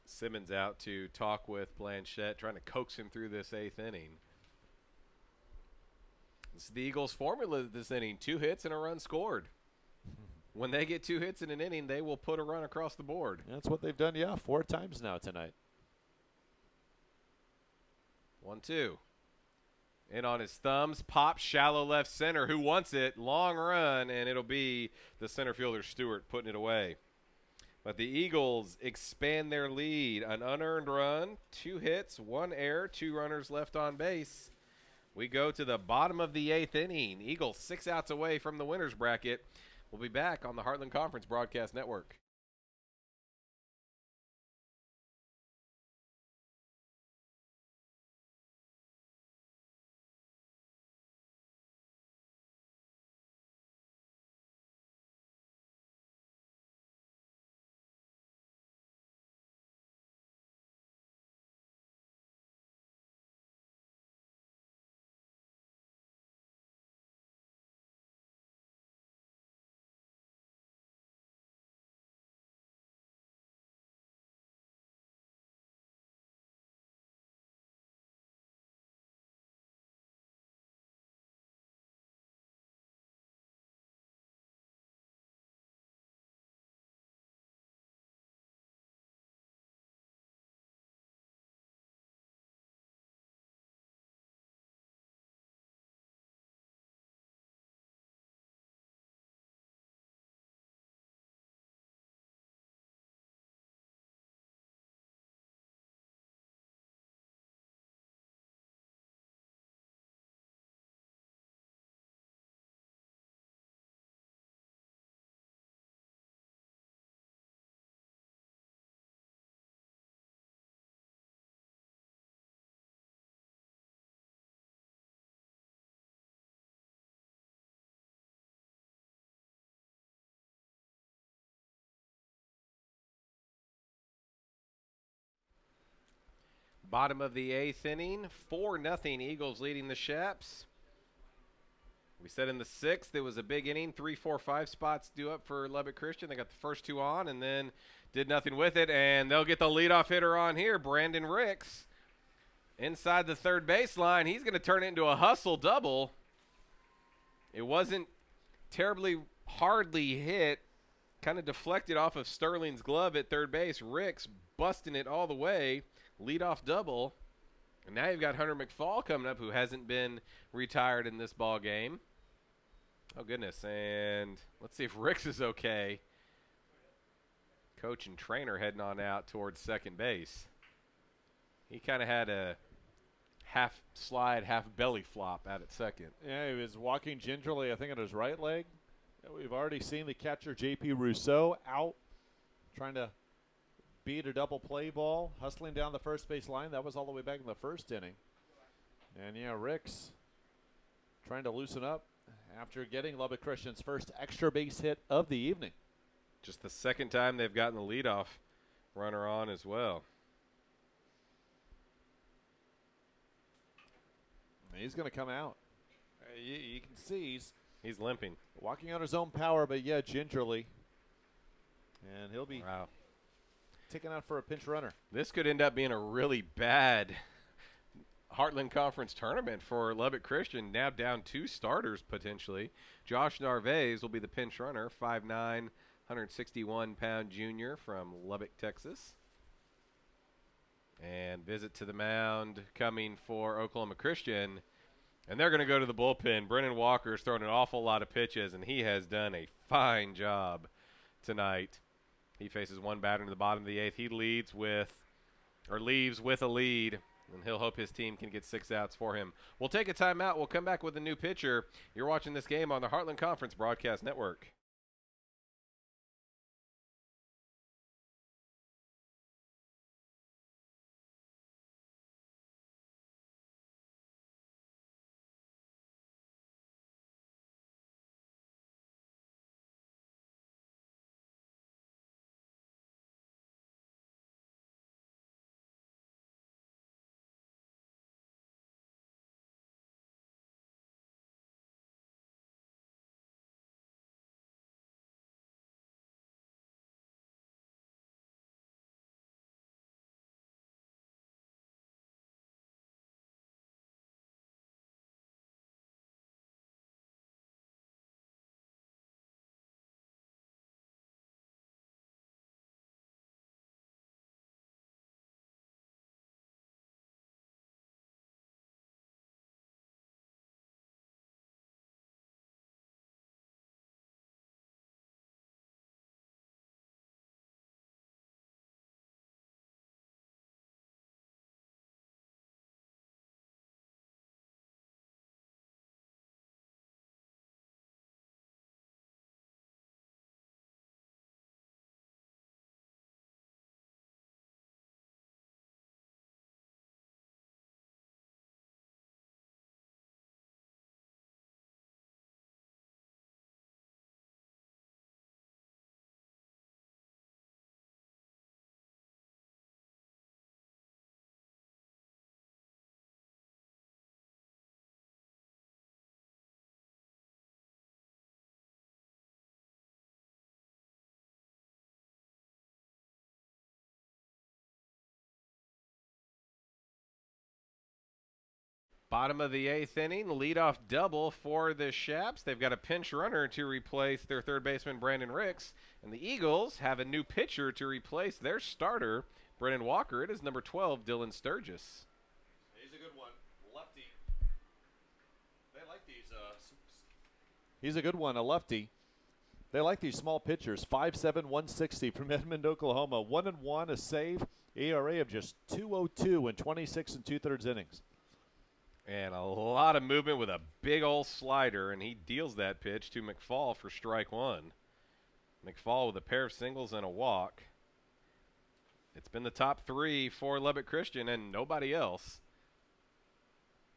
Simmons out to talk with Blanchette, trying to coax him through this 8th inning. This is the Eagles' formula this inning. 2 hits and a run scored. When they get 2 hits in an inning, they will put a run across the board. That's what they've done, 4 times now tonight. 1-2. In on his thumbs, pop, shallow left center. Who wants it? Long run, and it'll be the center fielder Stewart putting it away. But the Eagles expand their lead. An unearned run, 2 hits, 1 error, 2 runners left on base. We go to the bottom of the 8th inning. Eagles 6 outs away from the winner's bracket. We'll be back on the Heartland Conference Broadcast Network. Bottom of the 8th inning, 4-0 Eagles leading the Shaps. We said in the 6th it was a big inning, 3, 4, 5 spots due up for Lubbock Christian. They got the first 2 on and then did nothing with it, and they'll get the leadoff hitter on here, Brandon Ricks. Inside the third baseline, he's going to turn it into a hustle double. It wasn't terribly hardly hit kind of deflected off of Sterling's glove at third base. Ricks busting it all the way. Leadoff double. And now you've got Hunter McFall coming up, who hasn't been retired in this ball game. Oh, goodness. And let's see if Ricks is okay. Coach and trainer heading on out towards second base. He kind of had a half slide, half belly flop out at second. Yeah, he was walking gingerly, I think, on his right leg. We've already seen the catcher, J.P. Rousseau, out trying to beat a double play ball, hustling down the first base line. That was all the way back in the first inning. And, yeah, Ricks trying to loosen up after getting Lubbock Christian's first extra base hit of the evening. Just the second time they've gotten the leadoff runner on as well. He's going to come out. You can see he's limping. Walking on his own power, but, yeah, gingerly. And he'll be taken out for a pinch runner. This could end up being a really bad Heartland Conference tournament for Lubbock Christian. Now down 2 starters potentially. Josh Narvaez will be the pinch runner, 5'9", 161-pound junior from Lubbock, Texas. And visit to the mound coming for Oklahoma Christian. And they're going to go to the bullpen. Brennan Walker's thrown an awful lot of pitches, and he has done a fine job tonight. He faces one batter in the bottom of the 8th. He leaves with a lead, and he'll hope his team can get 6 outs for him. We'll take a timeout. We'll come back with a new pitcher. You're watching this game on the Heartland Conference Broadcast Network. Bottom of the 8th inning, leadoff double for the Shaps. They've got a pinch runner to replace their third baseman, Brandon Ricks. And the Eagles have a new pitcher to replace their starter, Brennan Walker. It is number 12, Dylan Sturgis. He's a good one. Lefty. They like these. He's a good one, a lefty. They like these small pitchers. 5'7", 160 from Edmond, Oklahoma. 1-1, a save. ERA of just 2.02 in 26 2/3 innings. And a lot of movement with a big old slider, and he deals that pitch to McFall for strike 1. McFall with a pair of singles and a walk. It's been the top 3 for Lubbock Christian and nobody else.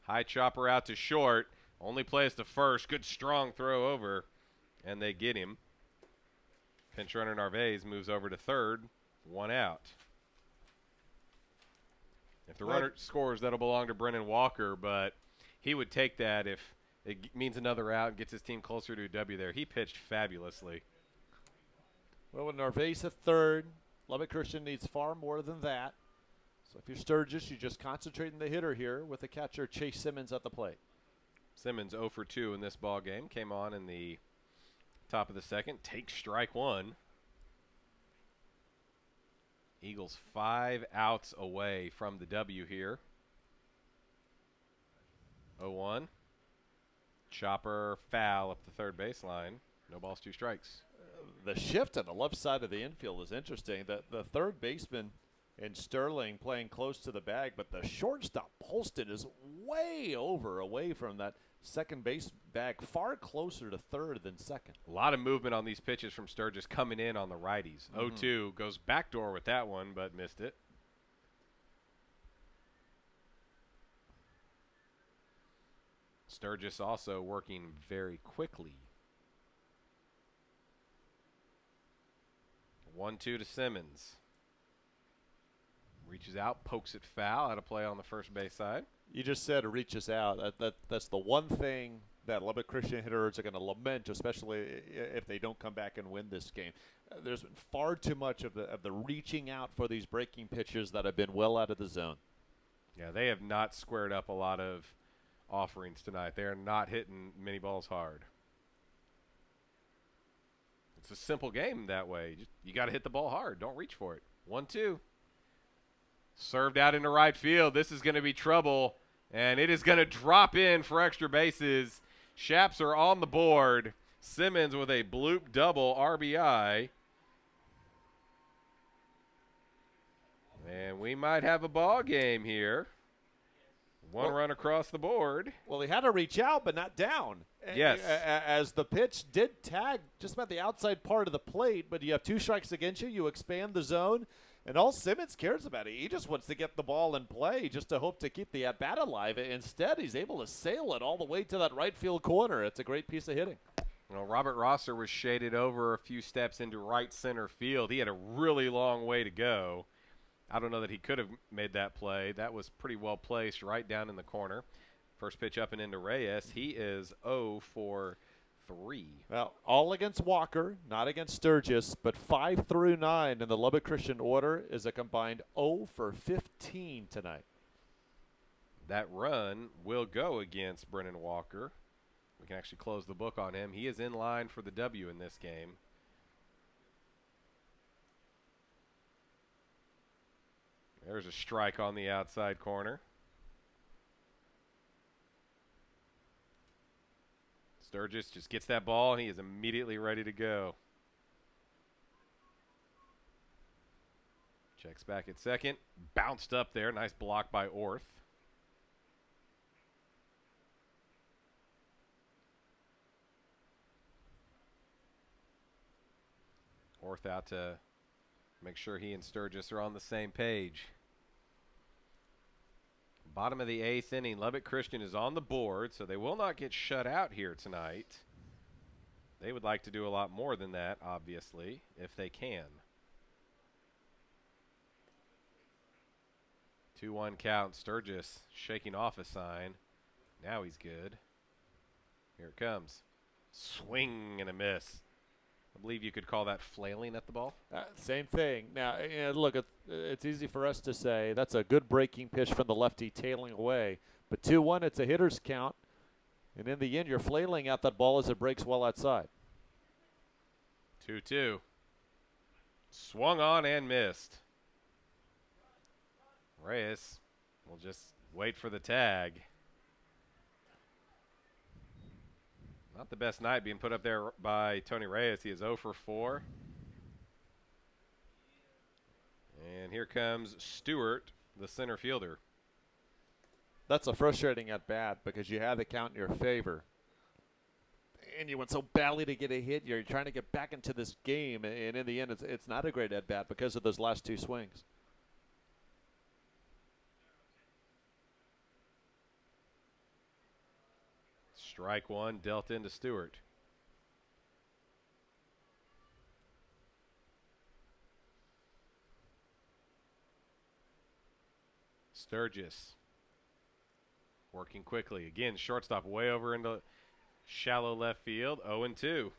High chopper out to short. Only plays to first. Good strong throw over, and they get him. Pinch runner Narvaez moves over to third. 1 out. If the runner scores, that'll belong to Brennan Walker, but he would take that if it means another out and gets his team closer to a W there. He pitched fabulously. Well, with Narvaez at third, Lubbock Christian needs far more than that. So if you're Sturgis, you just concentrate on the hitter here with the catcher Chase Simmons at the plate. Simmons 0 for 2 in this ball game. Came on in the top of the second. Takes strike 1. Eagles 5 outs away from the W here. 0-1. Chopper foul up the third baseline. No balls, 2 strikes. The shift on the left side of the infield is interesting. The third baseman in Sterling playing close to the bag, but the shortstop, Polston, is way away from that second base bag, far closer to third than second. A lot of movement on these pitches from Sturgis coming in on the righties. 0-2 goes backdoor with that one, but missed it. Sturgis also working very quickly. 1-2 to Simmons. Reaches out, pokes it foul. Out of play on the first base side. You just said it reaches out. That's the one thing that Lubbock Christian hitters are going to lament, especially if they don't come back and win this game. There's been far too much of the reaching out for these breaking pitches that have been well out of the zone. Yeah, they have not squared up a lot of offerings tonight. They are not hitting many balls hard. It's a simple game that way. You got to hit the ball hard. Don't reach for it. 1-2. Served out into right field. This is going to be trouble, and it is going to drop in for extra bases. Shaps are on the board. Simmons with a bloop double RBI. And we might have a ball game here. One run across the board. Well, he had to reach out, but not down. Yes. As the pitch did tag just about the outside part of the plate, but you have 2 strikes against you. You expand the zone. And all Simmons cares about it, he just wants to get the ball in play just to hope to keep the at-bat alive. Instead, he's able to sail it all the way to that right field corner. It's a great piece of hitting. Well, Robert Rosser was shaded over a few steps into right center field. He had a really long way to go. I don't know that he could have made that play. That was pretty well placed right down in the corner. First pitch up and into Reyes. He is 0 for 3. Well, all against Walker, not against Sturgis, but 5 through 9 in the Lubbock Christian order is a combined 0 for 15 tonight. That run will go against Brennan Walker. We can actually close the book on him. He is in line for the W in this game. There's a strike on the outside corner. Sturgis just gets that ball, and he is immediately ready to go. Checks back at second. Bounced up there. Nice block by Orth. Orth out to make sure he and Sturgis are on the same page. Bottom of the 8th inning, Lubbock Christian is on the board, so they will not get shut out here tonight. They would like to do a lot more than that, obviously, if they can. 2-1 count. Sturgis shaking off a sign. Now he's good. Here it comes. Swing and a miss. I believe you could call that flailing at the ball. Same thing. Now, look, it's easy for us to say that's a good breaking pitch from the lefty tailing away. But 2-1, it's a hitter's count. And in the end, you're flailing at that ball as it breaks well outside. 2-2. Swung on and missed. Reyes will just wait for the tag. Not the best night being put up there by Tony Reyes. He is 0 for 4. And here comes Stewart, the center fielder. That's a frustrating at bat because you had the count in your favor. And you went so badly to get a hit. You're trying to get back into this game. And in the end, it's not a great at bat because of those last 2 swings. Strike 1 dealt into Stewart. Sturgis working quickly. Again, shortstop way over into shallow left field. 0-2.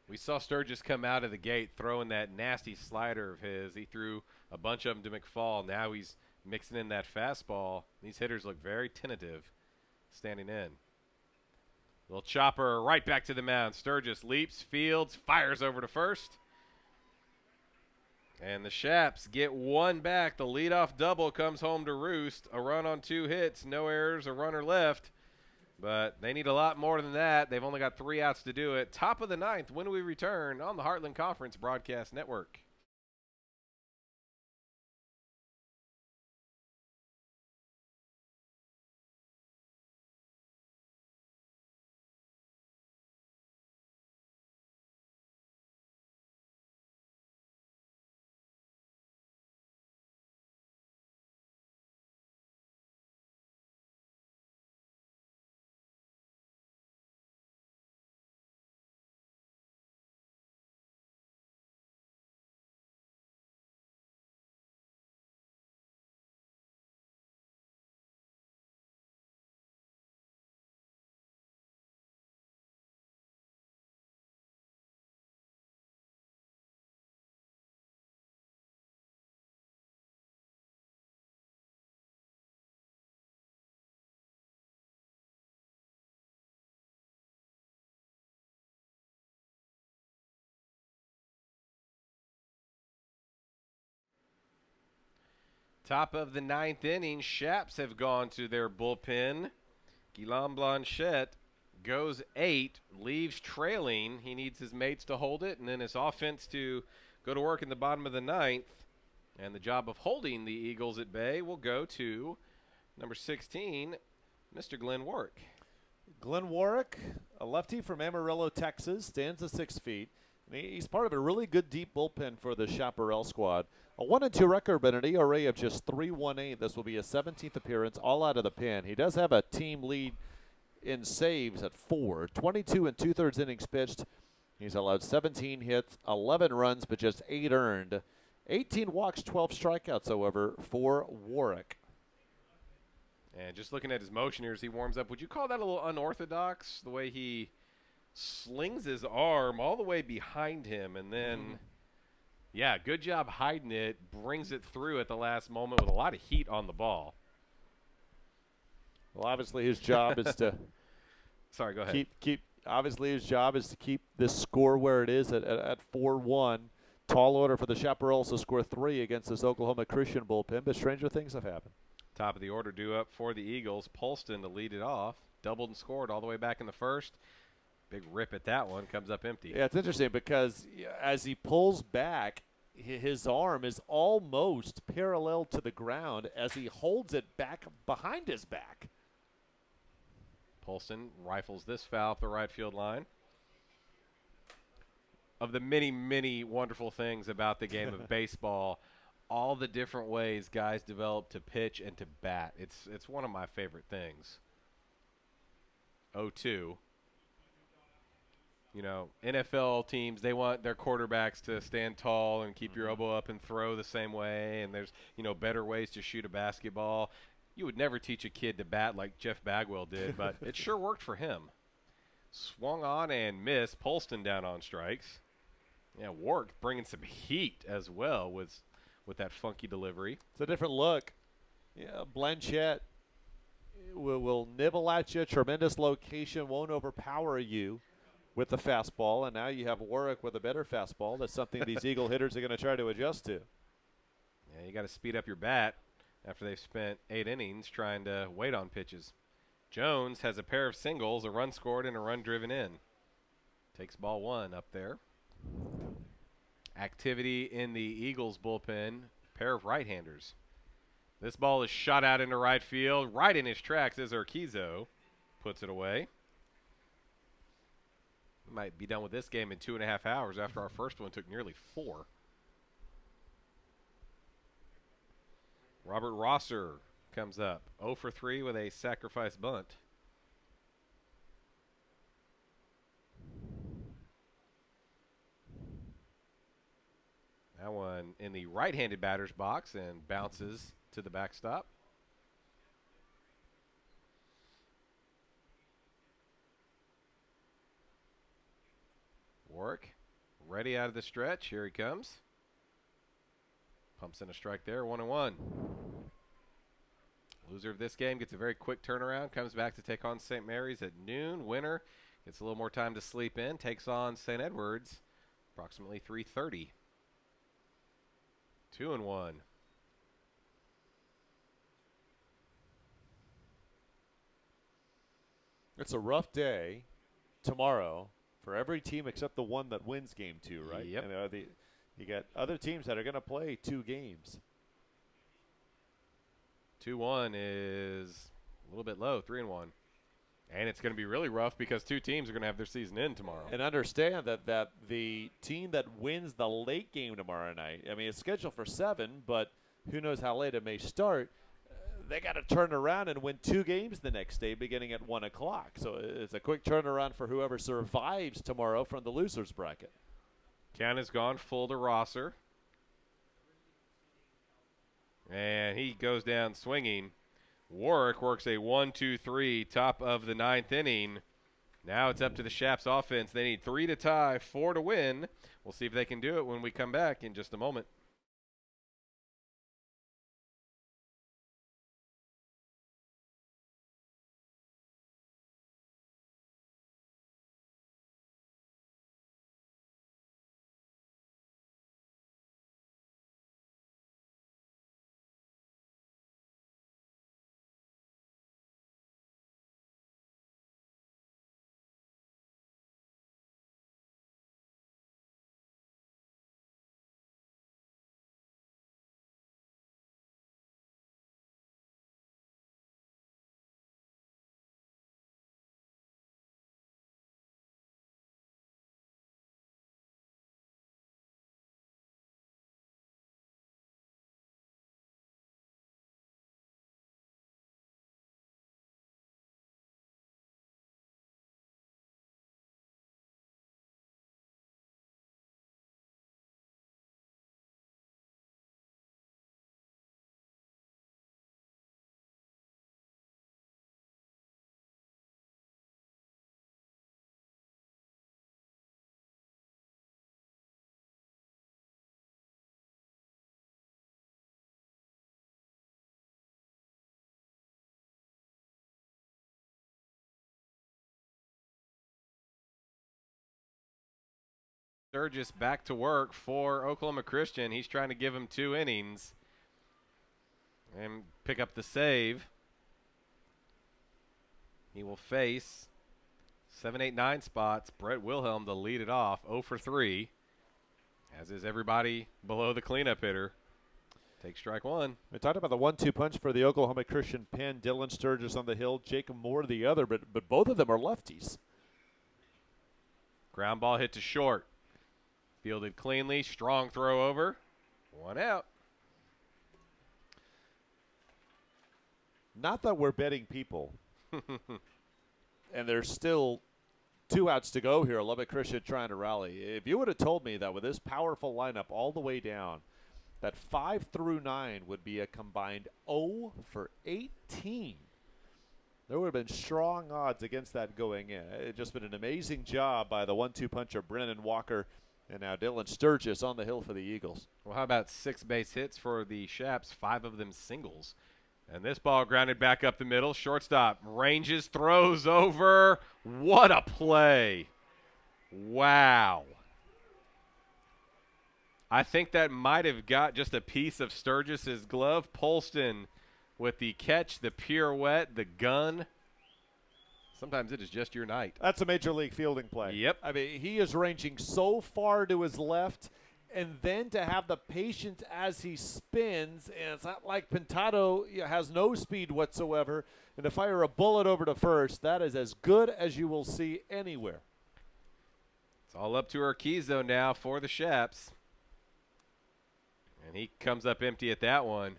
We saw Sturgis come out of the gate throwing that nasty slider of his. He threw a bunch of them to McFall. Now he's mixing in that fastball. These hitters look very tentative standing in. Little chopper right back to the mound. Sturgis leaps, fields, fires over to first. And the Shaps get one back. The leadoff double comes home to roost. A run on 2 hits, no errors, a runner left. But they need a lot more than that. They've only got 3 outs to do it. Top of the 9th when we return on the Heartland Conference Broadcast Network. Top of the 9th inning, Shaps have gone to their bullpen. Guillaume Blanchette goes 8, leaves trailing. He needs his mates to hold it, and then his offense to go to work in the bottom of the 9th. And the job of holding the Eagles at bay will go to number 16, Mr. Glenn Warwick. Glenn Warwick, a lefty from Amarillo, Texas, stands at 6 feet. And he's part of a really good deep bullpen for the Chaparral squad. A 1-2 record, but an ERA of just 3.18. This will be his 17th appearance, all out of the pen. He does have a team lead in saves at 4. 22 2/3 innings pitched. He's allowed 17 hits, 11 runs, but just 8 earned. 18 walks, 12 strikeouts, however, for Warwick. And just looking at his motion here as he warms up, would you call that a little unorthodox, the way he slings his arm all the way behind him and then yeah, good job hiding it, brings it through at the last moment with a lot of heat on the ball. Well, obviously his job is to sorry, go ahead. Obviously his job is to keep this score where it is at 4-1. Tall order for the Chaparrals to score 3 against this Oklahoma Christian bullpen, but stranger things have happened. Top of the order due up for the Eagles. Polston to lead it off. Doubled and scored all the way back in the first. Big rip at that one. Comes up empty. Yeah, it's interesting because as he pulls back, his arm is almost parallel to the ground as he holds it back behind his back. Polston rifles this foul up the right field line. Of the many, many wonderful things about the game of baseball, all the different ways guys develop to pitch and to bat. It's one of my favorite things. 0-2. You know, NFL teams, they want their quarterbacks to stand tall and keep your elbow up and throw the same way, and there's, you know, better ways to shoot a basketball. You would never teach a kid to bat like Jeff Bagwell did, but it sure worked for him. Swung on and missed. Polston down on strikes. Yeah, Warwick bringing some heat as well with that funky delivery. It's a different look. Yeah, Blanchette will nibble at you. Tremendous location, won't overpower you with the fastball, and now you have Warwick with a better fastball. That's something these Eagle hitters are going to try to adjust to. Yeah, you got to speed up your bat after they've spent 8 innings trying to wait on pitches. Jones has a pair of singles, a run scored, and a run driven in. Takes ball 1 up there. Activity in the Eagles bullpen, pair of right-handers. This ball is shot out into right field, right in his tracks as Urquizo puts it away. We might be done with this game in 2.5 hours after our first one took nearly 4. Robert Rosser comes up 0 for 3 with a sacrifice bunt. That one in the right-handed batter's box and bounces to the backstop. Warwick ready out of the stretch. Here he comes. Pumps in a strike there, 1-1. Loser of this game gets a very quick turnaround, comes back to take on St. Mary's at noon. Winner gets a little more time to sleep in, takes on St. Edwards approximately 3:30. 2-1. It's a rough day tomorrow for every team except the one that wins game 2, right? Yep. And, you got other teams that are going to play 2 games. 2-1 is a little bit low, 3-1. And it's going to be really rough because 2 teams are going to have their season in tomorrow. And understand that the team that wins the late game tomorrow night, I mean, it's scheduled for 7, but who knows how late it may start. They got to turn around and win 2 games the next day beginning at 1 o'clock. So it's a quick turnaround for whoever survives tomorrow from the loser's bracket. Count has gone full to Rosser. And he goes down swinging. Warwick works a 1-2-3, top of the 9th inning. Now it's up to the Shaps offense. They need 3 to tie, 4 to win. We'll see if they can do it when we come back in just a moment. Sturgis back to work for Oklahoma Christian. He's trying to give him 2 innings and pick up the save. He will face 7, 8, 9 spots. Brett Wilhelm to lead it off, 0 for 3, as is everybody below the cleanup hitter. Take strike 1. We talked about the 1-2 punch for the Oklahoma Christian pen. Dylan Sturgis on the hill, Jacob Moore the other, but both of them are lefties. Ground ball hit to short. Fielded cleanly, strong throw over. 1 out. Not that we're betting people. And there's still 2 outs to go here. Lubbock Christian trying to rally. If you would have told me that with this powerful lineup all the way down, that 5 through 9 would be a combined 0 for 18, there would have been strong odds against that going in. It's just been an amazing job by the 1-2 puncher, Brennan Walker, and now Dylan Sturgis on the hill for the Eagles. Well, how about 6 base hits for the Shaps, 5 of them singles. And this ball grounded back up the middle. Shortstop ranges, throws over. What a play. Wow. I think that might have got just a piece of Sturgis's glove. Polston with the catch, the pirouette, the gun. Sometimes it is just your night. That's a major league fielding play. Yep. I mean, he is ranging so far to his left, and then to have the patience as he spins, and it's not like Pintado has no speed whatsoever, and to fire a bullet over to first, that is as good as you will see anywhere. It's all up to Urquizo now for the Shaps. And he comes up empty at that one.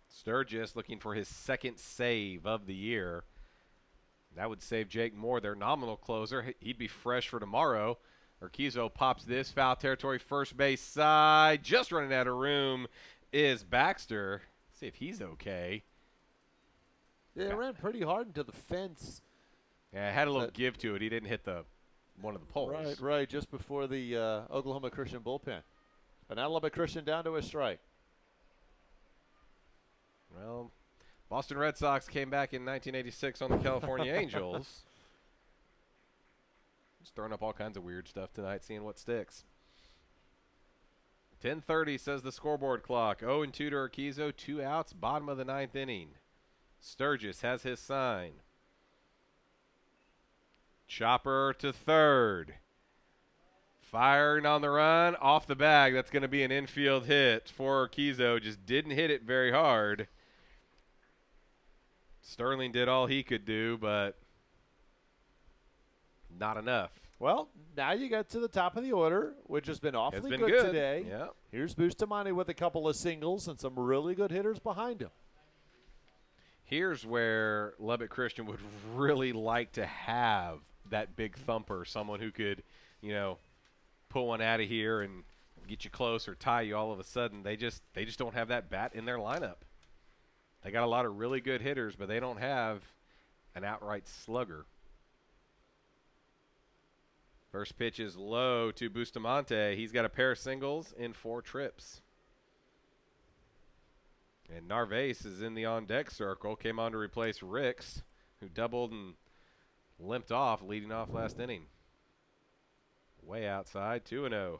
Sturgis looking for his 2nd save of the year. That would save Jake Moore, their nominal closer. He'd be fresh for tomorrow. Urquizo pops this, foul territory, first base side. Just running out of room is Baxter. Let's see if he's okay. Yeah, it ran pretty hard into the fence. Yeah, it had a little give to it. He didn't hit one of the poles. Right, just before the Oklahoma Christian bullpen. But now Lubbock Christian down to a strike. Well, Boston Red Sox came back in 1986 on the California Angels. Just throwing up all kinds of weird stuff tonight, seeing what sticks. 10:30 says the scoreboard clock. 0-2 to Urquizo, 2 outs, bottom of the 9th inning. Sturgis has his sign. Chopper to third. Firing on the run, off the bag. That's going to be an infield hit for Urquizo. Just didn't hit it very hard. Sterling did all he could do, but not enough. Well, now you get to the top of the order, which has been awfully been good good today. Yeah. Here's Bustamante with a couple of singles and some really good hitters behind him. Here's where Lubbock Christian would really like to have that big thumper, someone who could, pull one out of here and get you close or tie you all of a sudden. They just don't have that bat in their lineup. They got a lot of really good hitters, but they don't have an outright slugger. First pitch is low to Bustamante. He's got a pair of singles in 4 trips. And Narvaez is in the on-deck circle. Came on to replace Ricks, who doubled and limped off, leading off last inning. Way outside, 2-0.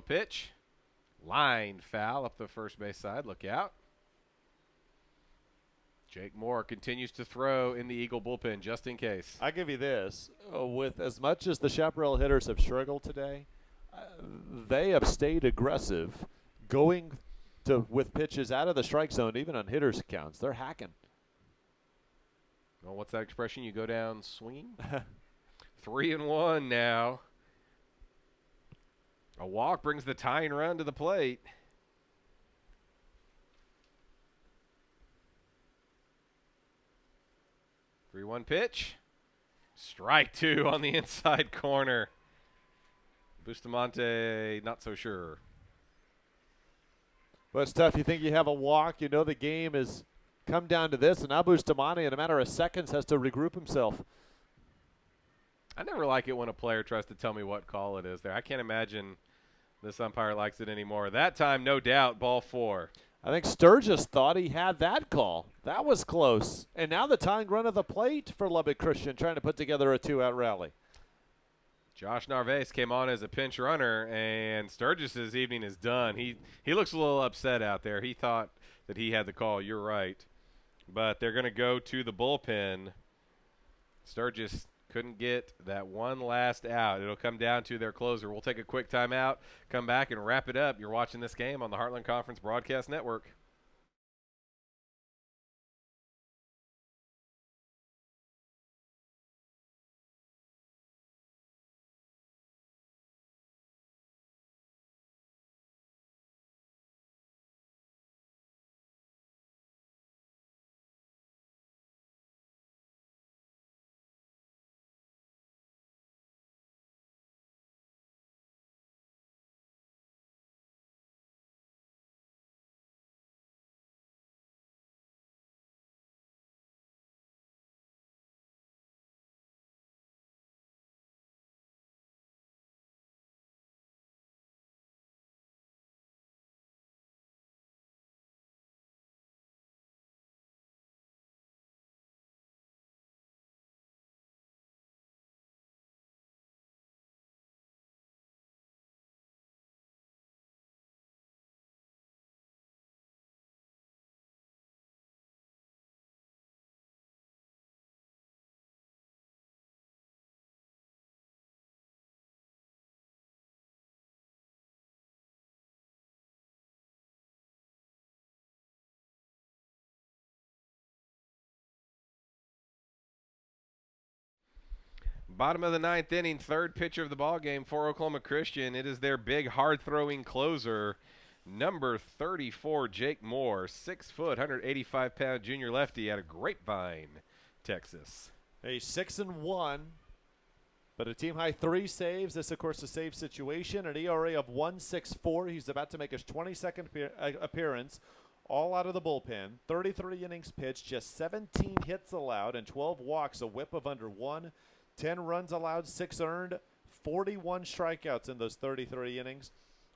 Pitch. Line foul up the first base side. Look out. Jake Moore continues to throw in the Eagle bullpen just in case. I give you this. With as much as the Chaparral hitters have struggled today, they have stayed aggressive, going with pitches out of the strike zone, even on hitters' accounts. They're hacking. Well, what's that expression? You go down swinging? 3-1 now. A walk brings the tying run to the plate. Three-one pitch. Strike 2 on the inside corner. Bustamante, not so sure. Well, it's tough. You think you have a walk. You know the game has come down to this, and now Bustamante, in a matter of seconds, has to regroup himself. I never like it when a player tries to tell me what call it is there. I can't imagine this umpire likes it anymore. That time, no doubt, ball 4. I think Sturgis thought he had that call. That was close. And now the tying run of the plate for Lubbock Christian, trying to put together a 2-out rally. Josh Narvaez came on as a pinch runner, and Sturgis's evening is done. He looks a little upset out there. He thought that he had the call. You're right. But they're going to go to the bullpen. Sturgis couldn't get that one last out. It'll come down to their closer. We'll take a quick timeout, come back, and wrap it up. You're watching this game on the Heartland Conference Broadcast Network. Bottom of the 9th inning, third pitcher of the ball game for Oklahoma Christian. It is their big, hard-throwing closer, number 34, Jake Moore, 6 foot, 185-pound junior lefty out of Grapevine, Texas. A 6-1, but a team-high 3 saves. This, of course, a save situation. An ERA of 1.64. He's about to make his 22nd appearance, all out of the bullpen. 33 innings pitched, just 17 hits allowed, and 12 walks, a whip of under 1. 10 runs allowed, 6 earned, 41 strikeouts in those 33 innings.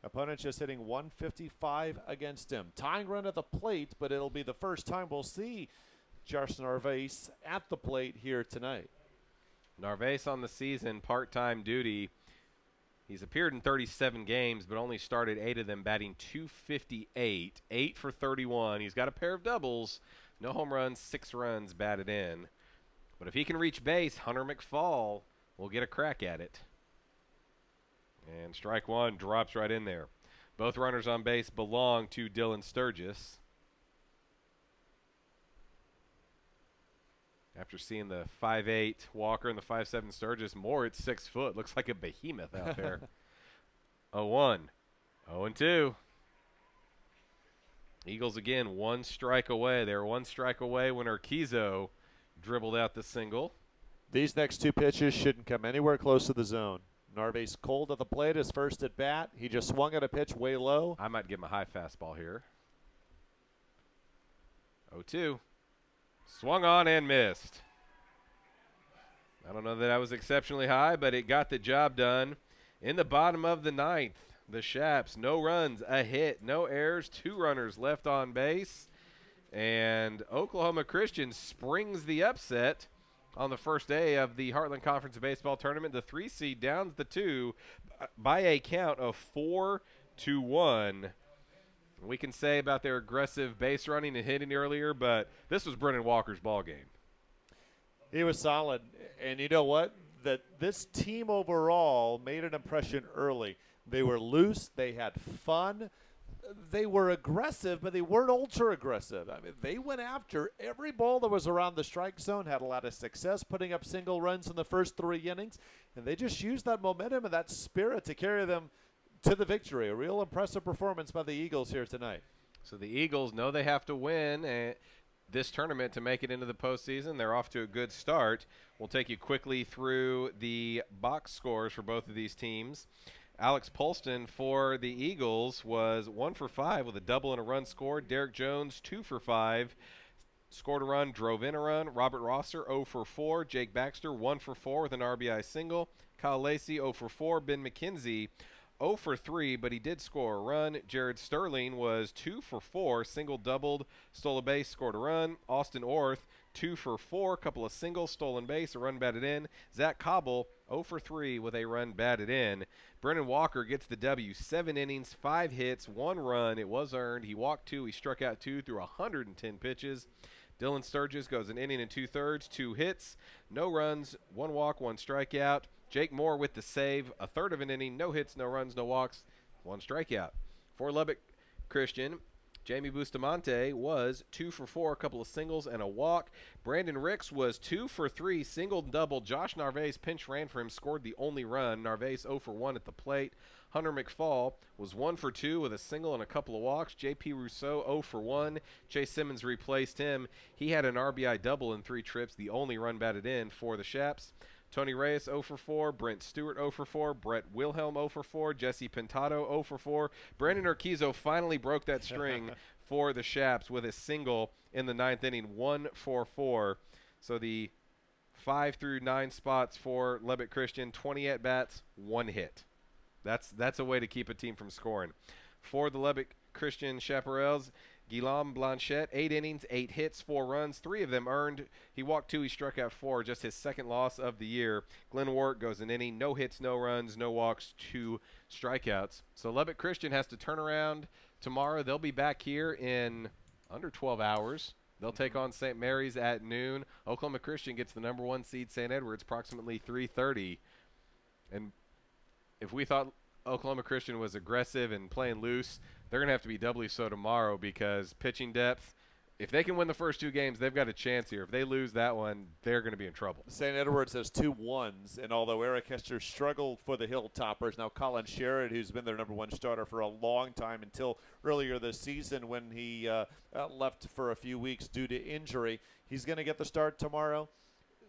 Opponent just hitting 155 against him. Tying run at the plate, but it'll be the first time we'll see Josh Narvaez at the plate here tonight. Narvaez on the season, part-time duty. He's appeared in 37 games, but only started 8 of them, batting .258, 8 for 31. He's got a pair of doubles, no home runs, 6 runs batted in. But if he can reach base, Hunter McFall will get a crack at it. And strike one drops right in there. Both runners on base belong to Dylan Sturgis. After seeing the 5'8" Walker and the 5'7" Sturgis, Moore at 6 foot. Looks like a behemoth out there. 0-1. 0-2. Eagles again, 1 strike away. They were 1 strike away when Urquizo dribbled out the single. These next 2 pitches shouldn't come anywhere close to the zone. Narvaez cold at the plate, his first at bat. He just swung at a pitch way low. I might give him a high fastball here. 0-2. Swung on and missed. I don't know that I was exceptionally high, but it got the job done. In the bottom of the 9th, the Shaps, no runs, a hit, no errors, 2 runners left on base. And Oklahoma Christian springs the upset on the first day of the Heartland Conference Baseball Tournament. The 3 seed downs the 2 by a count of 4-1. We can say about their aggressive base running and hitting earlier, but this was Brennan Walker's ball game. He was solid. And you know what? That this team overall made an impression early. They were loose. They had fun. They were aggressive, but they weren't ultra aggressive. I mean, they went after every ball that was around the strike zone, had a lot of success putting up single runs in the first 3 innings, and they just used that momentum and that spirit to carry them to the victory. A real impressive performance by the Eagles here tonight. So the Eagles know they have to win this tournament to make it into the postseason. They're off to a good start. We'll take you quickly through the box scores for both of these teams. Alex Polston for the Eagles was 1 for 5 with a double and a run scored. Derek Jones, 2 for 5. Scored a run, drove in a run. Robert Rosser, 0 for 4. Jake Baxter, 1 for 4 with an RBI single. Kyle Lacey, 0 for 4. Ben McKenzie, 0 for 3, but he did score a run. Jared Sterling was 2 for 4, single doubled, stole a base, scored a run. Austin Orth, 2 for 4, a couple of singles, stolen base, a run batted in. Zach Cobble, 0 for 3 with a run batted in. Brennan Walker gets the W, 7 innings, 5 hits, 1 run. It was earned. He walked 2, he struck out 2 through 110 pitches. Dylan Sturgis goes an inning and 2/3, 2 hits, no runs, 1 walk, 1 strikeout. Jake Moore with the save, a third of an inning, no hits, no runs, no walks, 1 strikeout. For Lubbock Christian, Jamie Bustamante was 2 for 4, a couple of singles and a walk. Brandon Ricks was 2 for 3, single and double. Josh Narvaez pinch ran for him, scored the only run. Narvaez 0 for 1 at the plate. Hunter McFall was 1 for 2 with a single and a couple of walks. J.P. Rousseau 0 for 1. Chase Simmons replaced him. He had an RBI double in 3 trips, the only run batted in for the Shaps. Tony Reyes 0 for 4, Brent Stewart 0 for 4, Brett Wilhelm 0 for 4, Jesse Pintado 0 for 4. Brandon Urquizo finally broke that string for the Shaps with a single in the 9th inning, 1 for 4. So the 5 through 9 spots for Lubbock Christian, 20 at-bats, 1 hit. That's a way to keep a team from scoring. For the Lubbock Christian Chaparrals, Guillaume Blanchette, 8 innings, 8 hits, 4 runs, 3 of them earned. He walked 2, he struck out 4, just his 2nd loss of the year. Glenn Wart goes an inning, no hits, no runs, no walks, 2 strikeouts. So Lubbock Christian has to turn around tomorrow. They'll be back here in under 12 hours. They'll take on St. Mary's at noon. Oklahoma Christian gets the number 1 seed, St. Edwards, approximately 3:30. And if we thought Oklahoma Christian was aggressive and playing loose, they're going to have to be doubly so tomorrow because pitching depth, if they can win the first 2 games, they've got a chance here. If they lose that one, they're going to be in trouble. St. Edwards has 2 1s, and although Eric Hester struggled for the Hilltoppers, now Colin Sherrod, who's been their number 1 starter for a long time until earlier this season when he left for a few weeks due to injury, he's going to get the start tomorrow.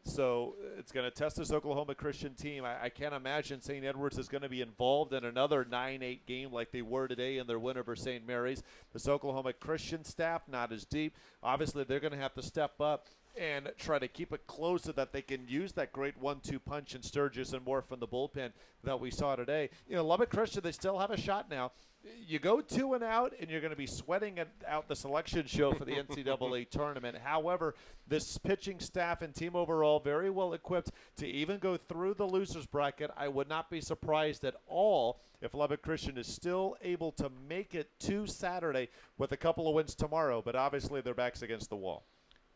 So it's going to test this Oklahoma Christian team. I can't imagine St. Edwards is going to be involved in another 9-8 game like they were today in their win over St. Mary's. This Oklahoma Christian staff, not as deep. Obviously, they're going to have to step up and try to keep it close so that they can use that great 1-2 punch in Sturgis and more from the bullpen that we saw today. Lubbock Christian, they still have a shot now. You go 2 and out, and you're going to be sweating out the selection show for the NCAA tournament. However, this pitching staff and team overall very well equipped to even go through the losers bracket. I would not be surprised at all if Lubbock Christian is still able to make it to Saturday with a couple of wins tomorrow, but obviously their back's against the wall.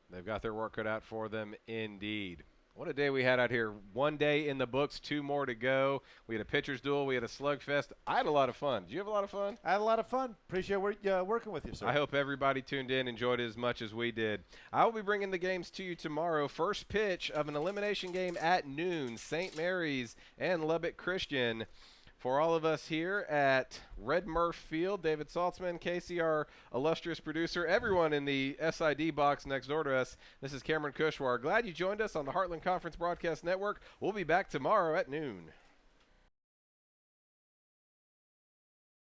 They've got their work cut out for them indeed. What a day we had out here. 1 day in the books, 2 more to go. We had a pitcher's duel. We had a slugfest. I had a lot of fun. Did you have a lot of fun? I had a lot of fun. Appreciate working with you, sir. I hope everybody tuned in, enjoyed it as much as we did. I will be bringing the games to you tomorrow. First pitch of an elimination game at noon, St. Mary's and Lubbock Christian. For all of us here at Red Murph Field, David Saltzman, Casey, our illustrious producer, everyone in the SID box next door to us, this is Cameron Kushwar. Glad you joined us on the Heartland Conference Broadcast Network. We'll be back tomorrow at noon.